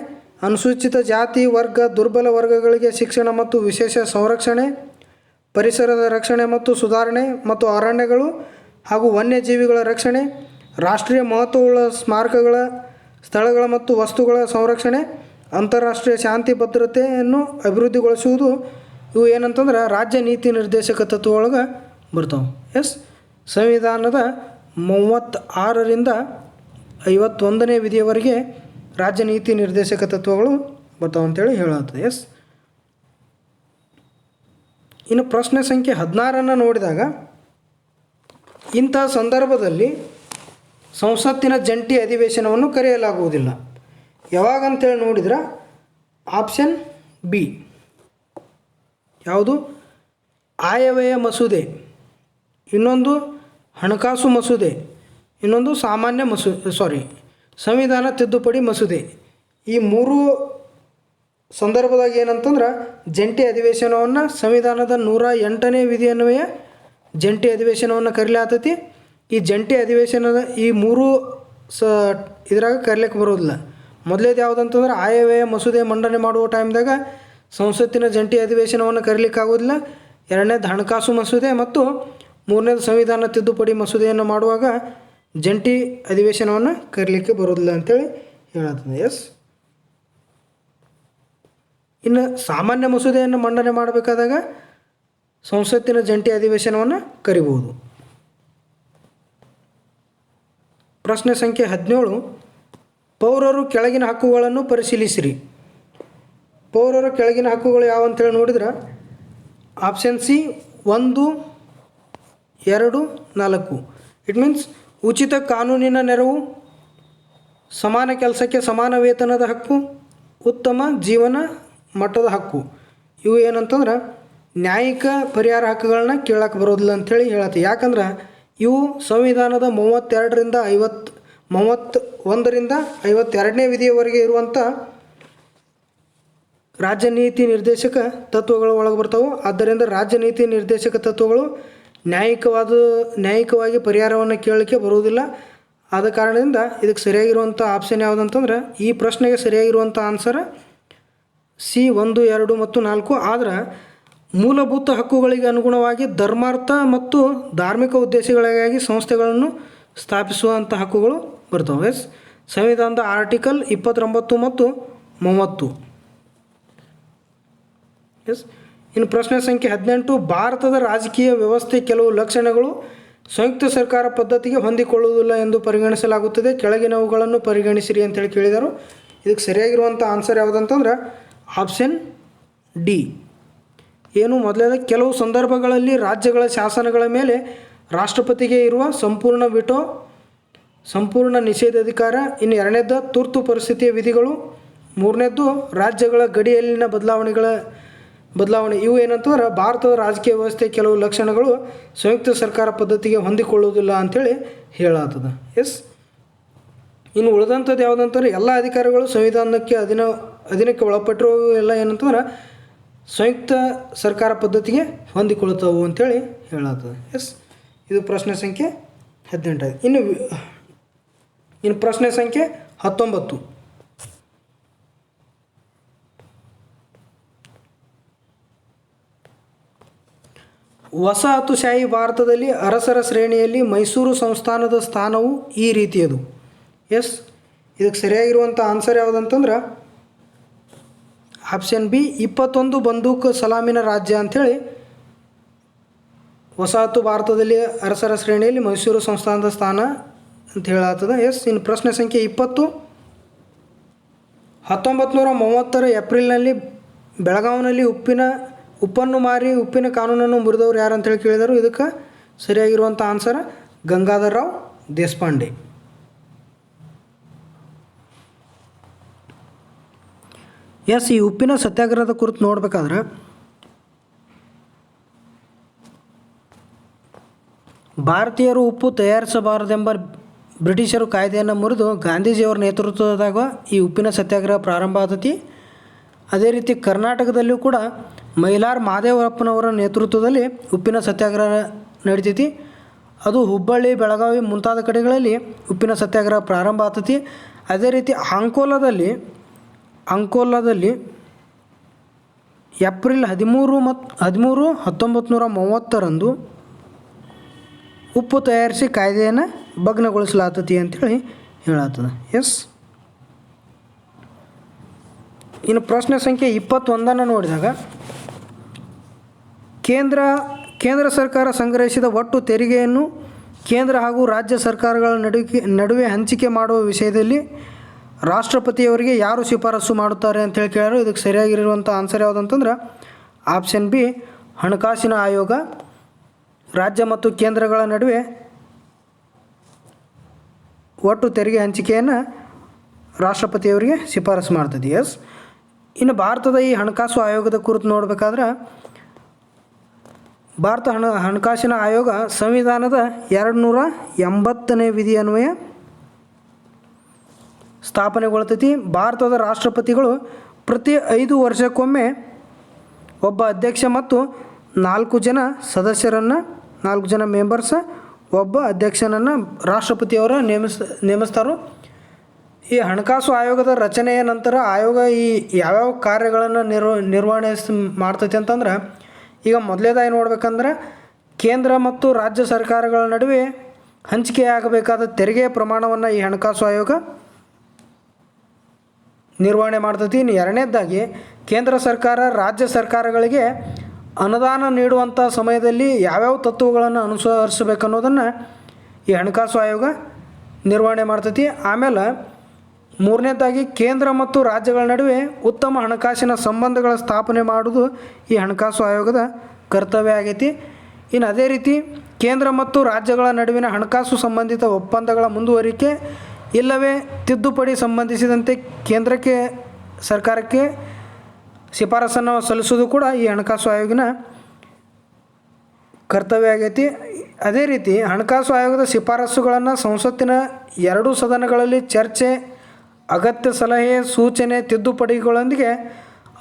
A: ಅನುಸೂಚಿತ ಜಾತಿ ವರ್ಗ ದುರ್ಬಲ ವರ್ಗಗಳಿಗೆ ಶಿಕ್ಷಣ ಮತ್ತು ವಿಶೇಷ ಸಂರಕ್ಷಣೆ, ಪರಿಸರದ ರಕ್ಷಣೆ ಮತ್ತು ಸುಧಾರಣೆ ಮತ್ತು ಅರಣ್ಯಗಳು ಹಾಗೂ ವನ್ಯಜೀವಿಗಳ ರಕ್ಷಣೆ, ರಾಷ್ಟ್ರೀಯ ಮಹತ್ವವುಳ್ಳ ಸ್ಮಾರಕಗಳ ಸ್ಥಳಗಳ ಮತ್ತು ವಸ್ತುಗಳ ಸಂರಕ್ಷಣೆ, ಅಂತಾರಾಷ್ಟ್ರೀಯ ಶಾಂತಿ ಭದ್ರತೆಯನ್ನು ಅಭಿವೃದ್ಧಿಗೊಳಿಸುವುದು. ಇವು ಏನಂತಂದ್ರೆ ರಾಜ್ಯ ನೀತಿ ನಿರ್ದೇಶಕ ತತ್ವ ಒಳಗೆ ಬರ್ತಾವೆ. ಸಂವಿಧಾನದ 36ರಿಂದ 51ನೇ ವಿಧಿಯವರೆಗೆ ರಾಜ್ಯ ನೀತಿ ನಿರ್ದೇಶಕ ತತ್ವಗಳು ಬರ್ತಾವೆ ಅಂತೇಳಿ ಹೇಳುತ್ತದೆ. ಎಸ್. ಇನ್ನು ಪ್ರಶ್ನೆ ಸಂಖ್ಯೆ 16 ನೋಡಿದಾಗ, ಇಂಥ ಸಂದರ್ಭದಲ್ಲಿ ಸಂಸತ್ತಿನ ಜಂಟಿ ಅಧಿವೇಶನವನ್ನು ಕರೆಯಲಾಗುವುದಿಲ್ಲ. ಯಾವಾಗಂತೇಳಿ ನೋಡಿದ್ರೆ ಆಪ್ಷನ್ ಬಿ ಯಾವುದು? ಆಯವ್ಯಯ ಮಸೂದೆ, ಇನ್ನೊಂದು ಹಣಕಾಸು ಮಸೂದೆ, ಇನ್ನೊಂದು ಸಂವಿಧಾನ ತಿದ್ದುಪಡಿ ಮಸೂದೆ. ಈ ಮೂರು ಸಂದರ್ಭದಾಗ ಏನಂತಂದ್ರೆ ಜಂಟಿ ಅಧಿವೇಶನವನ್ನು ಸಂವಿಧಾನದ 108ನೇ ವಿಧಿ ಅನ್ವಯ ಜಂಟಿ ಅಧಿವೇಶನವನ್ನು ಕರೀಲಾತೈತಿ. ಈ ಜಂಟಿ ಅಧಿವೇಶನದ ಈ ಮೂರು ಇದ್ರಾಗ ಕರೀಲಿಕ್ಕೆ ಬರೋದಿಲ್ಲ. ಮೊದಲೇದು ಯಾವುದಂತಂದ್ರೆ ಆಯವ್ಯಯ ಮಸೂದೆ ಮಂಡನೆ ಮಾಡುವ ಟೈಮ್ದಾಗ ಸಂಸತ್ತಿನ ಜಂಟಿ ಅಧಿವೇಶನವನ್ನು ಕರೀಲಿಕ್ಕೆ ಆಗೋದಿಲ್ಲ. ಎರಡನೇದು ಹಣಕಾಸು ಮಸೂದೆ ಮತ್ತು ಮೂರನೇದು ಸಂವಿಧಾನ ತಿದ್ದುಪಡಿ ಮಸೂದೆಯನ್ನು ಮಾಡುವಾಗ ಜಂಟಿ ಅಧಿವೇಶನವನ್ನು ಕರೀಲಿಕ್ಕೆ ಬರೋದಿಲ್ಲ ಅಂತೇಳಿ ಹೇಳುತ್ತದೆ. ಎಸ್. ಇನ್ನು ಸಾಮಾನ್ಯ ಮಸೂದೆಯನ್ನು ಮಂಡನೆ ಮಾಡಬೇಕಾದಾಗ ಸಂಸತ್ತಿನ ಜಂಟಿ ಅಧಿವೇಶನವನ್ನು ಕರಿಬಹುದು. ಪ್ರಶ್ನೆ ಸಂಖ್ಯೆ 17, ಪೌರರು ಕೆಳಗಿನ ಹಕ್ಕುಗಳನ್ನು ಪರಿಶೀಲಿಸಿರಿ. ಪೌರರ ಕೆಳಗಿನ ಹಕ್ಕುಗಳು ಯಾವ ಅಂತೇಳಿ ನೋಡಿದ್ರೆ ಆಪ್ಷನ್ ಸಿ 1, 2, 4. ಇಟ್ ಮೀನ್ಸ್ ಉಚಿತ ಕಾನೂನಿನ ನೆರವು, ಸಮಾನ ಕೆಲಸಕ್ಕೆ ಸಮಾನ ವೇತನದ ಹಕ್ಕು, ಉತ್ತಮ ಜೀವನ ಮಟ್ಟದ ಹಕ್ಕು. ಇವು ಏನಂತಂದ್ರೆ ನ್ಯಾಯಿಕ ಪರಿಹಾರ ಹಕ್ಕುಗಳನ್ನ ಕೇಳಕ್ಕೆ ಬರೋದಿಲ್ಲ ಅಂಥೇಳಿ ಹೇಳತ್ತೆ. ಯಾಕಂದ್ರೆ ಇವು ಸಂವಿಧಾನದ 31ರಿಂದ 52ನೇ ವಿಧಿಯವರೆಗೆ ಇರುವಂಥ ರಾಜ್ಯ ನೀತಿ ನಿರ್ದೇಶಕ ತತ್ವಗಳ ಒಳಗೆ ಬರ್ತಾವೆ. ಆದ್ದರಿಂದ ರಾಜ್ಯ ನೀತಿ ನಿರ್ದೇಶಕ ತತ್ವಗಳು ನ್ಯಾಯಿಕವಾಗಿ ಪರಿಹಾರವನ್ನು ಕೇಳಲಿಕ್ಕೆ ಬರುವುದಿಲ್ಲ. ಆದ ಕಾರಣದಿಂದ ಇದಕ್ಕೆ ಸರಿಯಾಗಿರುವಂಥ ಆಪ್ಷನ್ ಯಾವುದಂತಂದ್ರೆ ಈ ಪ್ರಶ್ನೆಗೆ ಸರಿಯಾಗಿರುವಂಥ ಆನ್ಸರ್ ಸಿ 1, 2 ಮತ್ತು 4. ಆದ್ರೆ ಮೂಲಭೂತ ಹಕ್ಕುಗಳಿಗೆ ಅನುಗುಣವಾಗಿ ಧರ್ಮಾರ್ಥ ಮತ್ತು ಧಾರ್ಮಿಕ ಉದ್ದೇಶಗಳಿಗಾಗಿ ಸಂಸ್ಥೆಗಳನ್ನು ಸ್ಥಾಪಿಸುವಂಥ ಹಕ್ಕುಗಳು ಬರ್ತವೆ. ಸಂವಿಧಾನದ ಆರ್ಟಿಕಲ್ 29 ಮತ್ತು 30. ಎಸ್. ಇನ್ನು ಪ್ರಶ್ನೆ ಸಂಖ್ಯೆ 18, ಭಾರತದ ರಾಜಕೀಯ ವ್ಯವಸ್ಥೆ ಕೆಲವು ಲಕ್ಷಣಗಳು ಸಂಯುಕ್ತ ಸರ್ಕಾರ ಪದ್ಧತಿಗೆ ಹೊಂದಿಕೊಳ್ಳುವುದಿಲ್ಲ ಎಂದು ಪರಿಗಣಿಸಲಾಗುತ್ತದೆ. ಕೆಳಗಿನವುಗಳನ್ನು ಪರಿಗಣಿಸಿರಿ ಅಂತೇಳಿ ಕೇಳಿದರು. ಇದಕ್ಕೆ ಸರಿಯಾಗಿರುವಂಥ ಆನ್ಸರ್ ಯಾವುದಂತಂದ್ರೆ ಆಪ್ಷನ್ ಡಿ. ಏನು? ಮೊದಲನೇದು, ಕೆಲವು ಸಂದರ್ಭಗಳಲ್ಲಿ ರಾಜ್ಯಗಳ ಶಾಸನಗಳ ಮೇಲೆ ರಾಷ್ಟ್ರಪತಿಗೆ ಇರುವ ಸಂಪೂರ್ಣ ನಿಷೇಧಾಧಿಕಾರ. ಇನ್ನು ಎರಡನೇದ್ದು ತುರ್ತು ಪರಿಸ್ಥಿತಿಯ ವಿಧಿಗಳು. ಮೂರನೇದ್ದು ರಾಜ್ಯಗಳ ಗಡಿಯಲ್ಲಿನ ಬದಲಾವಣೆ. ಇವು ಏನಂತಂದ್ರೆ ಭಾರತದ ರಾಜಕೀಯ ವ್ಯವಸ್ಥೆ ಕೆಲವು ಲಕ್ಷಣಗಳು ಸಂಯುಕ್ತ ಸರ್ಕಾರ ಪದ್ಧತಿಗೆ ಹೊಂದಿಕೊಳ್ಳುವುದಿಲ್ಲ ಅಂಥೇಳಿ ಹೇಳತ್ತದ. ಎಸ್. ಇನ್ನು ಉಳಿದಂಥದ್ದು ಯಾವುದಂತಂದ್ರೆ ಎಲ್ಲ ಅಧಿಕಾರಿಗಳು ಸಂವಿಧಾನಕ್ಕೆ ಅಧೀನಕ್ಕೆ ಒಳಪಟ್ಟಿರೋ ಎಲ್ಲ ಏನಂತಂದ್ರೆ ಸಂಯುಕ್ತ ಸರ್ಕಾರ ಪದ್ಧತಿಗೆ ಹೊಂದಿಕೊಳ್ಳುತ್ತವು ಅಂಥೇಳಿ ಹೇಳತ್ತದ. ಎಸ್. ಇದು ಪ್ರಶ್ನೆ ಸಂಖ್ಯೆ 18. ಇನ್ನು ಪ್ರಶ್ನೆ ಸಂಖ್ಯೆ 19, ವಸಾಹತುಶಾಹಿ ಭಾರತದಲ್ಲಿ ಅರಸರ ಶ್ರೇಣಿಯಲ್ಲಿ ಮೈಸೂರು ಸಂಸ್ಥಾನದ ಸ್ಥಾನವು ಈ ರೀತಿಯದು. ಎಸ್. ಇದಕ್ಕೆ ಸರಿಯಾಗಿರುವಂಥ ಆನ್ಸರ್ ಯಾವುದಂತಂದ್ರೆ ಆಪ್ಷನ್ ಬಿ 21 ಬಂದೂಕು ಸಲಾಮಿನ ರಾಜ್ಯ ಅಂಥೇಳಿ ವಸಾಹತು ಭಾರತದಲ್ಲಿ ಅರಸರ ಶ್ರೇಣಿಯಲ್ಲಿ ಮೈಸೂರು ಸಂಸ್ಥಾನದ ಸ್ಥಾನ ಅಂತ ಹೇಳತ್ತದ. ಎಸ್. ಇನ್ನು ಪ್ರಶ್ನೆ ಸಂಖ್ಯೆ 20, 1930 ಏಪ್ರಿಲ್ನಲ್ಲಿ ಬೆಳಗಾವಿನಲ್ಲಿ ಉಪ್ಪನ್ನು ಮಾರಿ ಉಪ್ಪಿನ ಕಾನೂನನ್ನು ಮುರಿದವರು ಯಾರು ಅಂತೇಳಿ ಕೇಳಿದರು. ಇದಕ್ಕೆ ಸರಿಯಾಗಿರುವಂಥ ಆನ್ಸರ್ ಗಂಗಾಧರ್ ರಾವ್ ದೇಶಪಾಂಡೆ. ಎಸ್. ಈ ಉಪ್ಪಿನ ಸತ್ಯಾಗ್ರಹದ ಕುರಿತು ನೋಡಬೇಕಾದ್ರೆ ಭಾರತೀಯರು ಉಪ್ಪು ತಯಾರಿಸಬಾರದೆಂಬ ಬ್ರಿಟಿಷರು ಕಾಯ್ದೆಯನ್ನು ಮುರಿದು ಗಾಂಧೀಜಿಯವರ ನೇತೃತ್ವದಾಗ ಈ ಉಪ್ಪಿನ ಸತ್ಯಾಗ್ರಹ ಪ್ರಾರಂಭ ಆದತಿ. ಅದೇ ರೀತಿ ಕರ್ನಾಟಕದಲ್ಲೂ ಕೂಡ ಮೈಲಾರ ಮಹದೇವಪ್ಪನವರ ನೇತೃತ್ವದಲ್ಲಿ ಉಪ್ಪಿನ ಸತ್ಯಾಗ್ರಹ ನಡೀತೈತಿ. ಅದು ಹುಬ್ಬಳ್ಳಿ, ಬೆಳಗಾವಿ ಮುಂತಾದ ಕಡೆಗಳಲ್ಲಿ ಉಪ್ಪಿನ ಸತ್ಯಾಗ್ರಹ ಪ್ರಾರಂಭ ಆಗ್ತೈತಿ. ಅದೇ ರೀತಿ ಅಂಕೋಲಾದಲ್ಲಿ ಏಪ್ರಿಲ್ 13, 1930 ಉಪ್ಪು ತಯಾರಿಸಿ ಕಾಯ್ದೆಯನ್ನು ಭಗ್ನಗೊಳಿಸಲಾಗ್ತತಿ ಅಂಥೇಳಿ ಹೇಳತ್ತದ. ಎಸ್. ಇನ್ನು ಪ್ರಶ್ನೆ ಸಂಖ್ಯೆ 21 ನೋಡಿದಾಗ ಕೇಂದ್ರ ಸರ್ಕಾರ ಸಂಗ್ರಹಿಸಿದ ಒಟ್ಟು ತೆರಿಗೆಯನ್ನು ಕೇಂದ್ರ ಹಾಗೂ ರಾಜ್ಯ ಸರ್ಕಾರಗಳ ನಡುವೆ ಹಂಚಿಕೆ ಮಾಡುವ ವಿಷಯದಲ್ಲಿ ರಾಷ್ಟ್ರಪತಿಯವರಿಗೆ ಯಾರು ಶಿಫಾರಸು ಮಾಡುತ್ತಾರೆ ಅಂತೇಳಿ ಕೇಳೋರು. ಇದಕ್ಕೆ ಸರಿಯಾಗಿರುವಂಥ ಆನ್ಸರ್ ಯಾವುದಂತಂದ್ರೆ ಆಪ್ಷನ್ ಬಿ, ಹಣಕಾಸಿನ ಆಯೋಗ ರಾಜ್ಯ ಮತ್ತು ಕೇಂದ್ರಗಳ ನಡುವೆ ಒಟ್ಟು ತೆರಿಗೆ ಹಂಚಿಕೆಯನ್ನು ರಾಷ್ಟ್ರಪತಿಯವರಿಗೆ ಶಿಫಾರಸು ಮಾಡ್ತದೆ. ಎಸ್. ಇನ್ನು ಭಾರತದ ಈ ಹಣಕಾಸು ಆಯೋಗದ ಕುರಿತು ನೋಡಬೇಕಾದ್ರೆ ಭಾರತ ಹಣಕಾಸಿನ ಆಯೋಗ ಸಂವಿಧಾನದ 280ನೇ ವಿಧಿ ಅನ್ವಯ ಸ್ಥಾಪನೆಗೊಳ್ತೈತಿ. ಭಾರತದ ರಾಷ್ಟ್ರಪತಿಗಳು ಪ್ರತಿ 5 ವರ್ಷಕ್ಕೊಮ್ಮೆ ಒಬ್ಬ ಅಧ್ಯಕ್ಷ ಮತ್ತು 4 ಜನ ಸದಸ್ಯರನ್ನು, 4 ಜನ ಮೆಂಬರ್ಸ್, ಒಬ್ಬ ಅಧ್ಯಕ್ಷನನ್ನು ರಾಷ್ಟ್ರಪತಿಯವರ ನೇಮಿಸ್ತಾರೆ. ಈ ಹಣಕಾಸು ಆಯೋಗದ ರಚನೆಯ ನಂತರ ಆಯೋಗ ಈ ಯಾವ್ಯಾವ ಕಾರ್ಯಗಳನ್ನು ನಿರ್ವಹಣೆ ಮಾಡ್ತೈತಿ ಅಂತಂದ್ರೆ, ಈಗ ಮೊದಲೇದಾಗಿ ನೋಡ್ಬೇಕಂದ್ರೆ ಕೇಂದ್ರ ಮತ್ತು ರಾಜ್ಯ ಸರ್ಕಾರಗಳ ನಡುವೆ ಹಂಚಿಕೆಯಾಗಬೇಕಾದ ತೆರಿಗೆಯ ಪ್ರಮಾಣವನ್ನು ಈ ಹಣಕಾಸು ಆಯೋಗ ನಿರ್ವಹಣೆ ಮಾಡ್ತೈತಿ. ಇನ್ನು ಎರಡನೇದಾಗಿ ಕೇಂದ್ರ ಸರ್ಕಾರ ರಾಜ್ಯ ಸರ್ಕಾರಗಳಿಗೆ ಅನುದಾನ ನೀಡುವಂಥ ಸಮಯದಲ್ಲಿ ಯಾವ್ಯಾವ ತತ್ವಗಳನ್ನು ಅನುಸರಿಸಬೇಕು ಅನ್ನೋದನ್ನು ಈ ಹಣಕಾಸು ಆಯೋಗ ನಿರ್ವಹಣೆ ಮಾಡ್ತೈತಿ. ಆಮೇಲೆ ಮೂರನೇದಾಗಿ ಕೇಂದ್ರ ಮತ್ತು ರಾಜ್ಯಗಳ ನಡುವೆ ಉತ್ತಮ ಹಣಕಾಸಿನ ಸಂಬಂಧಗಳ ಸ್ಥಾಪನೆ ಮಾಡೋದು ಈ ಹಣಕಾಸು ಆಯೋಗದ ಕರ್ತವ್ಯ ಆಗೈತಿ. ಇನ್ನು ಅದೇ ರೀತಿ ಕೇಂದ್ರ ಮತ್ತು ರಾಜ್ಯಗಳ ನಡುವಿನ ಹಣಕಾಸು ಸಂಬಂಧಿತ ಒಪ್ಪಂದಗಳ ಮುಂದುವರಿಕೆ ಇಲ್ಲವೇ ತಿದ್ದುಪಡಿ ಸಂಬಂಧಿಸಿದಂತೆ ಕೇಂದ್ರಕ್ಕೆ ಸರ್ಕಾರಕ್ಕೆ ಶಿಫಾರಸನ್ನು ಸಲ್ಲಿಸೋದು ಕೂಡ ಈ ಹಣಕಾಸು ಆಯೋಗನ ಕರ್ತವ್ಯ ಆಗೈತಿ. ಅದೇ ರೀತಿ ಹಣಕಾಸು ಆಯೋಗದ ಶಿಫಾರಸುಗಳನ್ನು ಸಂಸತ್ತಿನ 2 ಸದನಗಳಲ್ಲಿ ಚರ್ಚೆ, ಅಗತ್ಯ ಸಲಹೆ, ಸೂಚನೆ, ತಿದ್ದುಪಡಿಗಳೊಂದಿಗೆ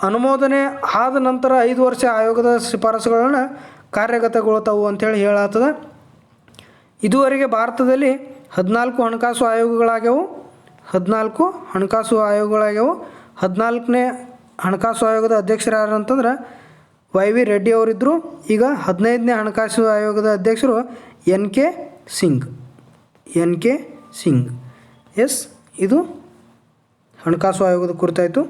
A: ಅನುಮೋದನೆ ಆದ ನಂತರ 5 ವರ್ಷ ಆಯೋಗದ ಶಿಫಾರಸುಗಳನ್ನು ಕಾರ್ಯಗತಗೊಳ್ತಾವು ಅಂಥೇಳಿ ಹೇಳತ್ತದ. ಇದುವರೆಗೆ ಭಾರತದಲ್ಲಿ 14 ಹಣಕಾಸು ಆಯೋಗಗಳಾಗ್ಯವು. 14ನೇ ಹಣಕಾಸು ಆಯೋಗದ ಅಧ್ಯಕ್ಷರು ಯಾರು ಅಂತಂದ್ರೆ YV ರೆಡ್ಡಿ ಅವರಿದ್ದರು. ಈಗ 15ನೇ ಹಣಕಾಸು ಆಯೋಗದ ಅಧ್ಯಕ್ಷರು NK ಸಿಂಗ್. ಎಸ್, ಇದು ಹಣಕಾಸು ಆಯೋಗದ ಕುರಿತಾಯಿತು.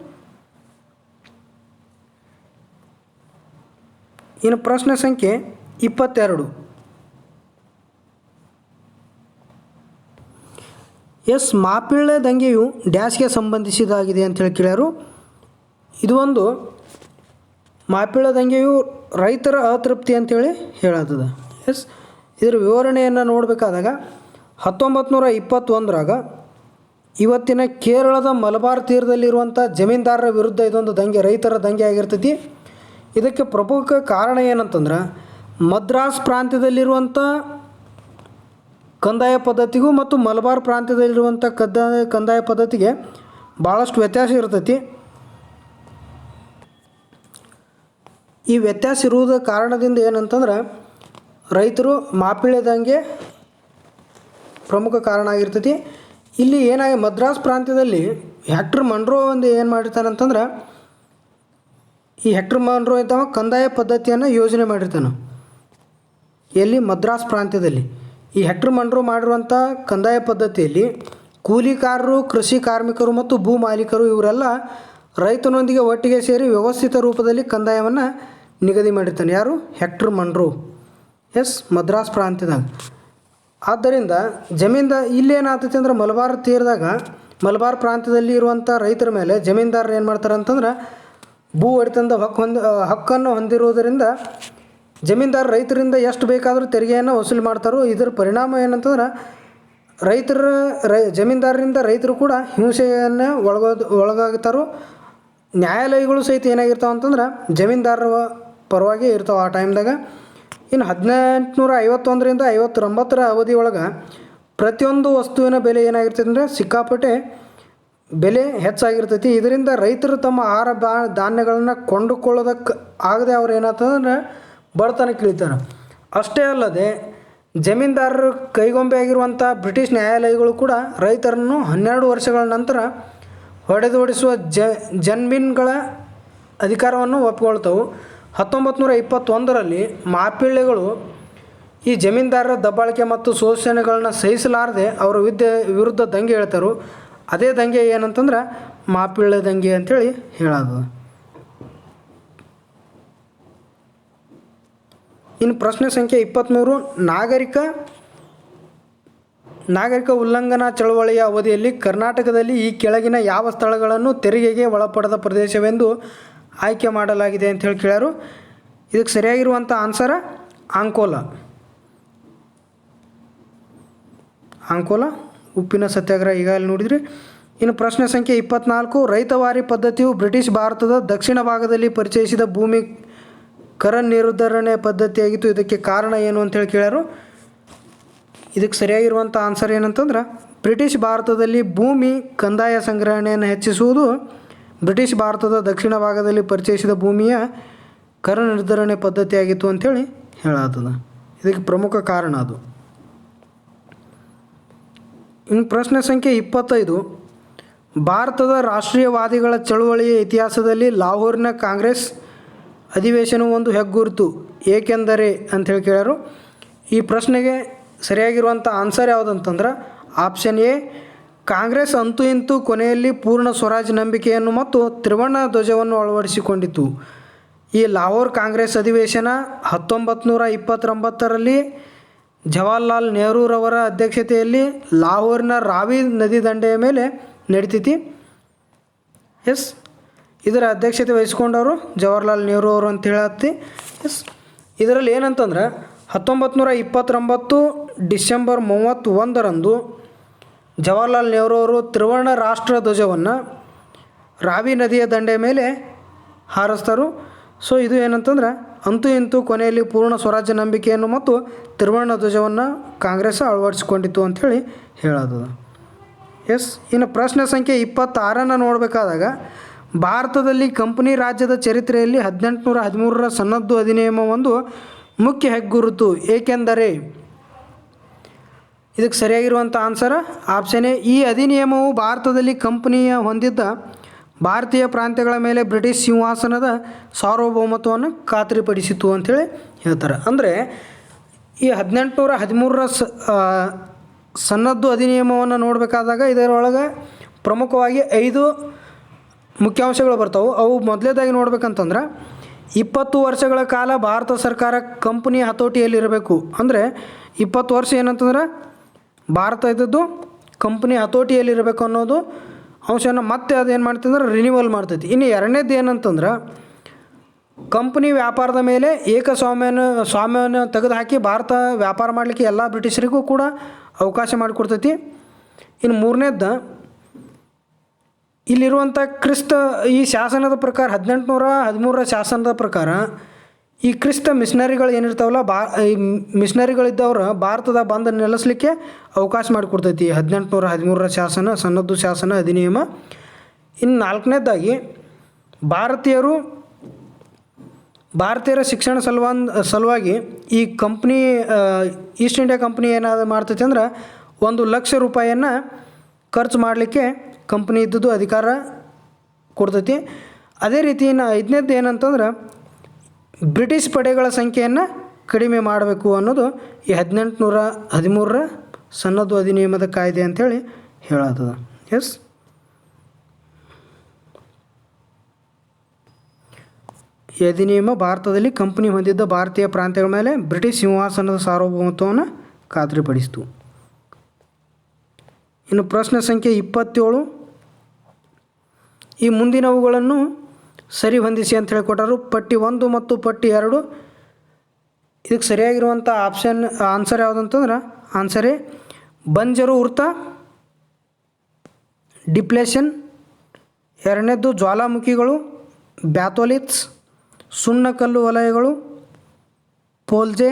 A: ಇನ್ನು ಪ್ರಶ್ನೆ ಸಂಖ್ಯೆ 22. ಎಸ್, ಮಾಪಿಳ್ಳೆ ದಂಗೆಯು ಡ್ಯಾಶ್ಗೆ ಸಂಬಂಧಿಸಿದಾಗಿದೆ ಅಂತೇಳಿ ಕೇಳ್ಯಾರು. ಇದು ಒಂದು ಮಾಪಿಳ್ಳೆ ದಂಗೆಯು ರೈತರ ಅತೃಪ್ತಿ ಅಂಥೇಳಿ ಹೇಳತ್ತದ. ಎಸ್, ಇದರ ವಿವರಣೆಯನ್ನು ನೋಡಬೇಕಾದಾಗ 1921ರಾಗ ಇವತ್ತಿನ ಕೇರಳದ ಮಲಬಾರ್ ತೀರದಲ್ಲಿರುವಂಥ ಜಮೀನ್ದಾರರ ವಿರುದ್ಧ ಇದೊಂದು ದಂಗೆ, ರೈತರ ದಂಗೆ ಆಗಿರ್ತೈತಿ. ಇದಕ್ಕೆ ಪ್ರಮುಖ ಕಾರಣ ಏನಂತಂದ್ರೆ ಮದ್ರಾಸ್ ಪ್ರಾಂತ್ಯದಲ್ಲಿರುವಂಥ ಕಂದಾಯ ಪದ್ಧತಿಗೂ ಮತ್ತು ಮಲಬಾರ್ ಪ್ರಾಂತ್ಯದಲ್ಲಿರುವಂಥ ಕಂದಾಯ ಪದ್ಧತಿಗೆ ಭಾಳಷ್ಟು ವ್ಯತ್ಯಾಸ ಇರ್ತೈತಿ. ಈ ವ್ಯತ್ಯಾಸ ಇರುವುದ ಕಾರಣದಿಂದ ಏನಂತಂದ್ರೆ ರೈತರು ಮಾಪಿಳ್ಳೆ ದಂಗೆ ಪ್ರಮುಖ ಕಾರಣ ಆಗಿರ್ತೈತಿ. ಇಲ್ಲಿ ಏನಾಗಿ ಮದ್ರಾಸ್ ಪ್ರಾಂತ್ಯದಲ್ಲಿ ಹೆಕ್ಟರ್ ಮನ್ರೋ ಒಂದು ಏನು ಮಾಡಿರ್ತಾನೆ ಅಂತಂದ್ರೆ, ಈ ಹೆಕ್ಟರ್ ಮನ್ರೋ ಇದ್ದಾವ ಕಂದಾಯ ಪದ್ಧತಿಯನ್ನು ಯೋಜನೆ ಮಾಡಿರ್ತಾನೆ. ಎಲ್ಲಿ? ಮದ್ರಾಸ್ ಪ್ರಾಂತ್ಯದಲ್ಲಿ. ಈ ಹೆಕ್ಟರ್ ಮನ್ರೋ ಮಾಡಿರುವಂಥ ಕಂದಾಯ ಪದ್ಧತಿಯಲ್ಲಿ ಕೂಲಿಕಾರರು, ಕೃಷಿ ಕಾರ್ಮಿಕರು ಮತ್ತು ಭೂ ಮಾಲೀಕರು ಇವರೆಲ್ಲ ರೈತನೊಂದಿಗೆ ಒಟ್ಟಿಗೆ ಸೇರಿ ವ್ಯವಸ್ಥಿತ ರೂಪದಲ್ಲಿ ಕಂದಾಯವನ್ನು ನಿಗದಿ ಮಾಡಿರ್ತಾನೆ. ಯಾರು? Hectare Munro. ಎಸ್, ಮದ್ರಾಸ್ ಪ್ರಾಂತ್ಯದಾಗ. ಆದ್ದರಿಂದ ಇಲ್ಲೇನಾಗ್ತೈತಿ ಅಂದ್ರೆ ಮಲಬಾರ್ ತೀರದಾಗ, ಮಲಬಾರ್ ಪ್ರಾಂತ್ಯದಲ್ಲಿ ಇರುವಂಥ ರೈತರ ಮೇಲೆ ಜಮೀನ್ದಾರರು ಏನು ಮಾಡ್ತಾರೆ ಅಂತಂದ್ರೆ ಭೂ ಒಡೆತನದ ಹಕ್ಕನ್ನು ಹೊಂದಿರುವುದರಿಂದ ಜಮೀನ್ದಾರ ರೈತರಿಂದ ಎಷ್ಟು ಬೇಕಾದರೂ ತೆರಿಗೆಯನ್ನು ವಸೂಲಿ ಮಾಡ್ತಾರೋ. ಇದರ ಪರಿಣಾಮ ಏನಂತಂದ್ರೆ ಜಮೀನ್ದಾರರಿಂದ ರೈತರು ಕೂಡ ಹಿಂಸೆಯನ್ನು ಒಳಗಾಗ್ತಾರೋ. ನ್ಯಾಯಾಲಯಗಳು ಸಹಿತ ಏನಾಗಿರ್ತಾವೆ ಅಂತಂದ್ರೆ ಜಮೀನ್ದಾರರ ಪರವಾಗಿ ಇರ್ತಾವೆ ಆ ಟೈಮ್ದಾಗ. ಇನ್ನು 1851ರಿಂದ 1959ರ ಅವಧಿ ಒಳಗೆ ಪ್ರತಿಯೊಂದು ವಸ್ತುವಿನ ಬೆಲೆ ಏನಾಗಿರ್ತೈತೆ ಅಂದರೆ ಸಿಕ್ಕಾಪಟ್ಟೆ ಬೆಲೆ ಹೆಚ್ಚಾಗಿರ್ತೈತಿ. ಇದರಿಂದ ರೈತರು ತಮ್ಮ ಆಹಾರ ಧಾನ್ಯಗಳನ್ನು ಕೊಂಡುಕೊಳ್ಳೋದಕ್ಕೆ ಆಗದೆ ಅವ್ರು ಏನಾಗ್ತದಂದ್ರೆ ಬಡತನಕ್ಕೆ ಇಳಿತಾರೆ. ಅಷ್ಟೇ ಅಲ್ಲದೆ ಜಮೀನ್ದಾರರು ಕೈಗೊಂಬೆ ಆಗಿರುವಂಥ ಬ್ರಿಟಿಷ್ ನ್ಯಾಯಾಲಯಗಳು ಕೂಡ ರೈತರನ್ನು 12 ವರ್ಷಗಳ ನಂತರ ಹೊಡೆದೋಡಿಸುವ ಜನ್ಮಿನ್ಗಳ ಅಧಿಕಾರವನ್ನು ಒಪ್ಪಿಕೊಳ್ತವೆ. 1921ರಲ್ಲಿ ಮಾಪಿಳ್ಳೆಗಳು ಈ ಜಮೀನ್ದಾರರ ದಬ್ಬಾಳಿಕೆ ಮತ್ತು ಶೋಷಣೆಗಳನ್ನ ಸಹಿಸಲಾರದೆ ಅವರ ವಿರುದ್ಧ ದಂಗೆ ಹೇಳ್ತಾರೆ. ಅದೇ ದಂಗೆ ಏನಂತಂದ್ರೆ ಮಾಪಿಳ್ಳೆ ದಂಗೆ ಅಂಥೇಳಿ ಹೇಳೋದು. ಇನ್ನು ಪ್ರಶ್ನೆ ಸಂಖ್ಯೆ 23. ನಾಗರಿಕ ನಾಗರಿಕ ಉಲ್ಲಂಘನಾ ಚಳವಳಿಯ ಅವಧಿಯಲ್ಲಿ ಕರ್ನಾಟಕದಲ್ಲಿ ಈ ಕೆಳಗಿನ ಯಾವ ಸ್ಥಳಗಳನ್ನು ತೆರಿಗೆಗೆ ಒಳಪಡದ ಪ್ರದೇಶವೆಂದು ಆಯ್ಕೆ ಮಾಡಲಾಗಿದೆ ಅಂತ ಹೇಳಿ ಕೇಳ್ಯಾರು. ಇದಕ್ಕೆ ಸರಿಯಾಗಿರುವಂಥ ಆನ್ಸರ ಅಂಕೋಲ ಉಪ್ಪಿನ ಸತ್ಯಾಗ್ರಹ ಈಗಾಗಲೇ ನೋಡಿದ್ರಿ. ಇನ್ನು ಪ್ರಶ್ನೆ ಸಂಖ್ಯೆ 24, ರೈತವಾರಿ ಪದ್ಧತಿಯು ಬ್ರಿಟಿಷ್ ಭಾರತದ ದಕ್ಷಿಣ ಭಾಗದಲ್ಲಿ ಪರಿಚಯಿಸಿದ ಭೂಮಿ ಕರ ನಿರ್ಧರಣೆ ಪದ್ಧತಿಯಾಗಿತ್ತು. ಇದಕ್ಕೆ ಕಾರಣ ಏನು ಅಂತೇಳಿ ಕೇಳ್ಯಾರು. ಇದಕ್ಕೆ ಸರಿಯಾಗಿರುವಂಥ ಆನ್ಸರ್ ಏನಂತಂದ್ರೆ ಬ್ರಿಟಿಷ್ ಭಾರತದಲ್ಲಿ ಭೂಮಿ ಕಂದಾಯ ಸಂಗ್ರಹಣೆಯನ್ನು ಹೆಚ್ಚಿಸುವುದು ಬ್ರಿಟಿಷ್ ಭಾರತದ ದಕ್ಷಿಣ ಭಾಗದಲ್ಲಿ ಪರಿಚಯಿಸಿದ ಭೂಮಿಯ ಕರ ನಿರ್ಧರಣೆ ಪದ್ಧತಿಯಾಗಿತ್ತು ಅಂಥೇಳಿ ಹೇಳತ್ತದ. ಇದಕ್ಕೆ ಪ್ರಮುಖ ಕಾರಣ ಅದು. ಇನ್ನು ಪ್ರಶ್ನೆ ಸಂಖ್ಯೆ 25, ಭಾರತದ ರಾಷ್ಟ್ರೀಯವಾದಿಗಳ ಚಳುವಳಿಯ ಇತಿಹಾಸದಲ್ಲಿ ಲಾಹೋರಿನ ಕಾಂಗ್ರೆಸ್ ಅಧಿವೇಶನವು ಒಂದು ಹೆಗ್ಗುರುತು ಏಕೆಂದರೆ ಅಂಥೇಳಿ ಕೇಳ್ಯಾರು. ಈ ಪ್ರಶ್ನೆಗೆ ಸರಿಯಾಗಿರುವಂಥ ಆನ್ಸರ್ ಯಾವುದಂತಂದ್ರೆ ಆಪ್ಷನ್ ಎ, ಕಾಂಗ್ರೆಸ್ ಅಂತೂ ಇಂತೂ ಕೊನೆಯಲ್ಲಿ ಪೂರ್ಣ ಸ್ವರಾಜ್ ನಂಬಿಕೆಯನ್ನು ಮತ್ತು ತ್ರಿವರ್ಣ ಧ್ವಜವನ್ನು ಅಳವಡಿಸಿಕೊಂಡಿತು. ಈ ಲಾಹೋರ್ ಕಾಂಗ್ರೆಸ್ ಅಧಿವೇಶನ 1929ರಲ್ಲಿ ಜವಾಹರ್ಲಾಲ್ ನೆಹರೂರವರ ಅಧ್ಯಕ್ಷತೆಯಲ್ಲಿ ಲಾಹೋರಿನ ರಾವಿ ನದಿ ದಂಡೆಯ ಮೇಲೆ ನಡೀತೈತಿ. ಇದರ ಅಧ್ಯಕ್ಷತೆ ವಹಿಸ್ಕೊಂಡವರು ಜವಾಹರ್ಲಾಲ್ ನೆಹರು ಅವರು ಅಂತ ಹೇಳತ್ತಿ. ಇದರಲ್ಲಿ ಏನಂತಂದ್ರೆ 1929 ಡಿಸೆಂಬರ್ 31ರಂದು ಜವಾಹರ್ಲಾಲ್ ನೆಹರು ಅವರು ತ್ರಿವರ್ಣ ರಾಷ್ಟ್ರ ಧ್ವಜವನ್ನು ರಾವಿ ನದಿಯ ದಂಡೆಯ ಮೇಲೆ ಹಾರಿಸ್ತಾರೆ. ಸೊ ಇದು ಏನಂತಂದ್ರೆ ಅಂತೂ ಇಂತೂ ಕೊನೆಯಲ್ಲಿ ಪೂರ್ಣ ಸ್ವರಾಜ್ಯ ನಂಬಿಕೆಯನ್ನು ಮತ್ತು ತ್ರಿವರ್ಣ ಧ್ವಜವನ್ನು ಕಾಂಗ್ರೆಸ್ ಅಳವಡಿಸಿಕೊಂಡಿತ್ತು ಅಂಥೇಳಿ ಹೇಳೋದು. ಇನ್ನು ಪ್ರಶ್ನೆ ಸಂಖ್ಯೆ 26 ನೋಡಬೇಕಾದಾಗ ಭಾರತದಲ್ಲಿ ಕಂಪನಿ ರಾಜ್ಯದ ಚರಿತ್ರೆಯಲ್ಲಿ 1813ರ ಸನ್ನದ್ದು ಅಧಿನಿಯಮ ಒಂದು ಮುಖ್ಯ ಹೆಗ್ಗುರುತು ಏಕೆಂದರೆ. ಇದಕ್ಕೆ ಸರಿಯಾಗಿರುವಂಥ ಆನ್ಸರ್ ಆಪ್ಷನ್ ಎ, ಈ ಅಧಿನಿಯಮವು ಭಾರತದಲ್ಲಿ ಕಂಪನಿಯ ಹೊಂದಿದ್ದ ಭಾರತೀಯ ಪ್ರಾಂತ್ಯಗಳ ಮೇಲೆ ಬ್ರಿಟಿಷ್ ಸಿಂಹಾಸನದ ಸಾರ್ವಭೌಮತ್ವವನ್ನು ಖಾತ್ರಿಪಡಿಸಿತು ಅಂಥೇಳಿ ಹೇಳ್ತಾರೆ. ಅಂದರೆ ಈ 1813ರ ಸನ್ನದ್ದು ಅಧಿನಿಯಮವನ್ನು ನೋಡಬೇಕಾದಾಗ ಇದರೊಳಗೆ ಪ್ರಮುಖವಾಗಿ 5 ಮುಖ್ಯಾಂಶಗಳು ಬರ್ತಾವೆ. ಅವು ಮೊದಲೇದಾಗಿ ನೋಡ್ಬೇಕಂತಂದ್ರೆ 20 ವರ್ಷಗಳ ಕಾಲ ಭಾರತ ಸರ್ಕಾರ ಕಂಪನಿಯ ಹತೋಟಿಯಲ್ಲಿರಬೇಕು. ಅಂದರೆ 20 ವರ್ಷ ಏನಂತಂದ್ರೆ ಭಾರತ ಇದ್ದದ್ದು ಕಂಪ್ನಿ ಹತೋಟಿಯಲ್ಲಿರಬೇಕು ಅನ್ನೋದು ಅಂಶನ ಮತ್ತೆ ಅದೇನು ಮಾಡ್ತಂದ್ರೆ ರಿನ್ಯೂವಲ್ ಮಾಡ್ತೈತಿ. ಇನ್ನು ಎರಡನೇದು ಏನಂತಂದ್ರೆ ಕಂಪ್ನಿ ವ್ಯಾಪಾರದ ಮೇಲೆ ಸ್ವಾಮ್ಯವನ್ನು ತೆಗೆದುಹಾಕಿ ಭಾರತ ವ್ಯಾಪಾರ ಮಾಡಲಿಕ್ಕೆ ಎಲ್ಲ ಬ್ರಿಟಿಷರಿಗೂ ಕೂಡ ಅವಕಾಶ ಮಾಡಿಕೊಡ್ತೈತಿ. ಇನ್ನು ಮೂರನೇದ್ದು ಇಲ್ಲಿರುವಂಥ ಈ ಶಾಸನದ ಪ್ರಕಾರ 1813ರ ಶಾಸನದ ಪ್ರಕಾರ ಈ ಕ್ರಿಸ್ತ ಮಿಷನರಿಗಳು ಏನಿರ್ತಾವಲ್ಲ ಈ ಮಿಷನರಿಗಳಿದ್ದವ್ರು ಭಾರತದ ಬಂದು ನೆಲೆಸಲಿಕ್ಕೆ ಅವಕಾಶ ಮಾಡಿಕೊಡ್ತೈತಿ 1813ರ ಸನ್ನದ್ದು ಶಾಸನ ಅಧಿನಿಯಮ. ಇನ್ನು ನಾಲ್ಕನೇದಾಗಿ ಭಾರತೀಯರ ಶಿಕ್ಷಣ ಸಲುವಾಗಿ ಈ ಕಂಪ್ನಿ ಈಸ್ಟ್ ಇಂಡಿಯಾ ಕಂಪ್ನಿ ಏನಾದ್ರು ಮಾಡ್ತೈತಿ ಅಂದ್ರೆ 1,00,000 ರೂಪಾಯಿಯನ್ನು ಖರ್ಚು ಮಾಡಲಿಕ್ಕೆ ಕಂಪ್ನಿ ಇದ್ದದ್ದು ಅಧಿಕಾರ ಕೊಡ್ತೈತಿ. ಅದೇ ರೀತಿ ಇನ್ನು ಐದನೇದ್ದು ಏನಂತಂದ್ರೆ ಬ್ರಿಟಿಷ್ ಪಡೆಗಳ ಸಂಖ್ಯೆಯನ್ನು ಕಡಿಮೆ ಮಾಡಬೇಕು ಅನ್ನೋದು ಈ 1813ರ ಸನ್ನದ್ದು ಅಧಿನಿಯಮದ ಕಾಯ್ದೆ ಅಂಥೇಳಿ ಹೇಳತ್ತದ. ಈ ಅಧಿನಿಯಮ ಭಾರತದಲ್ಲಿ ಕಂಪನಿ ಹೊಂದಿದ್ದ ಭಾರತೀಯ ಪ್ರಾಂತ್ಯಗಳ ಮೇಲೆ ಬ್ರಿಟಿಷ್ ಸಿಂಹಾಸನದ ಸಾರ್ವಭೌಮತ್ವವನ್ನು ಖಾತ್ರಿಪಡಿಸಿತು. ಇನ್ನು ಪ್ರಶ್ನೆ ಸಂಖ್ಯೆ 27, ಈ ಮುಂದಿನವುಗಳನ್ನು ಸರಿ ಹೊಂದಿಸಿ ಅಂತ ಹೇಳಿಕೊಟ್ಟರು. ಪಟ್ಟಿ 1 ಮತ್ತು ಪಟ್ಟಿ 2 ಇದಕ್ಕೆ ಸರಿಯಾಗಿರುವಂಥ ಆನ್ಸರ್ ಯಾವುದಂತಂದ್ರೆ ಆನ್ಸರೇ ಬಂಜರು ವೃತ್ತ, ಡಿಪ್ಲೇಷನ್. ಎರಡನೇದ್ದು ಜ್ವಾಲಾಮುಖಿಗಳು, ಬ್ಯಾಥೋಲಿತ್ಸ್, ಸುಣ್ಣಕಲ್ಲು ವಲಯಗಳು, ಪೋಲ್ಜೆ,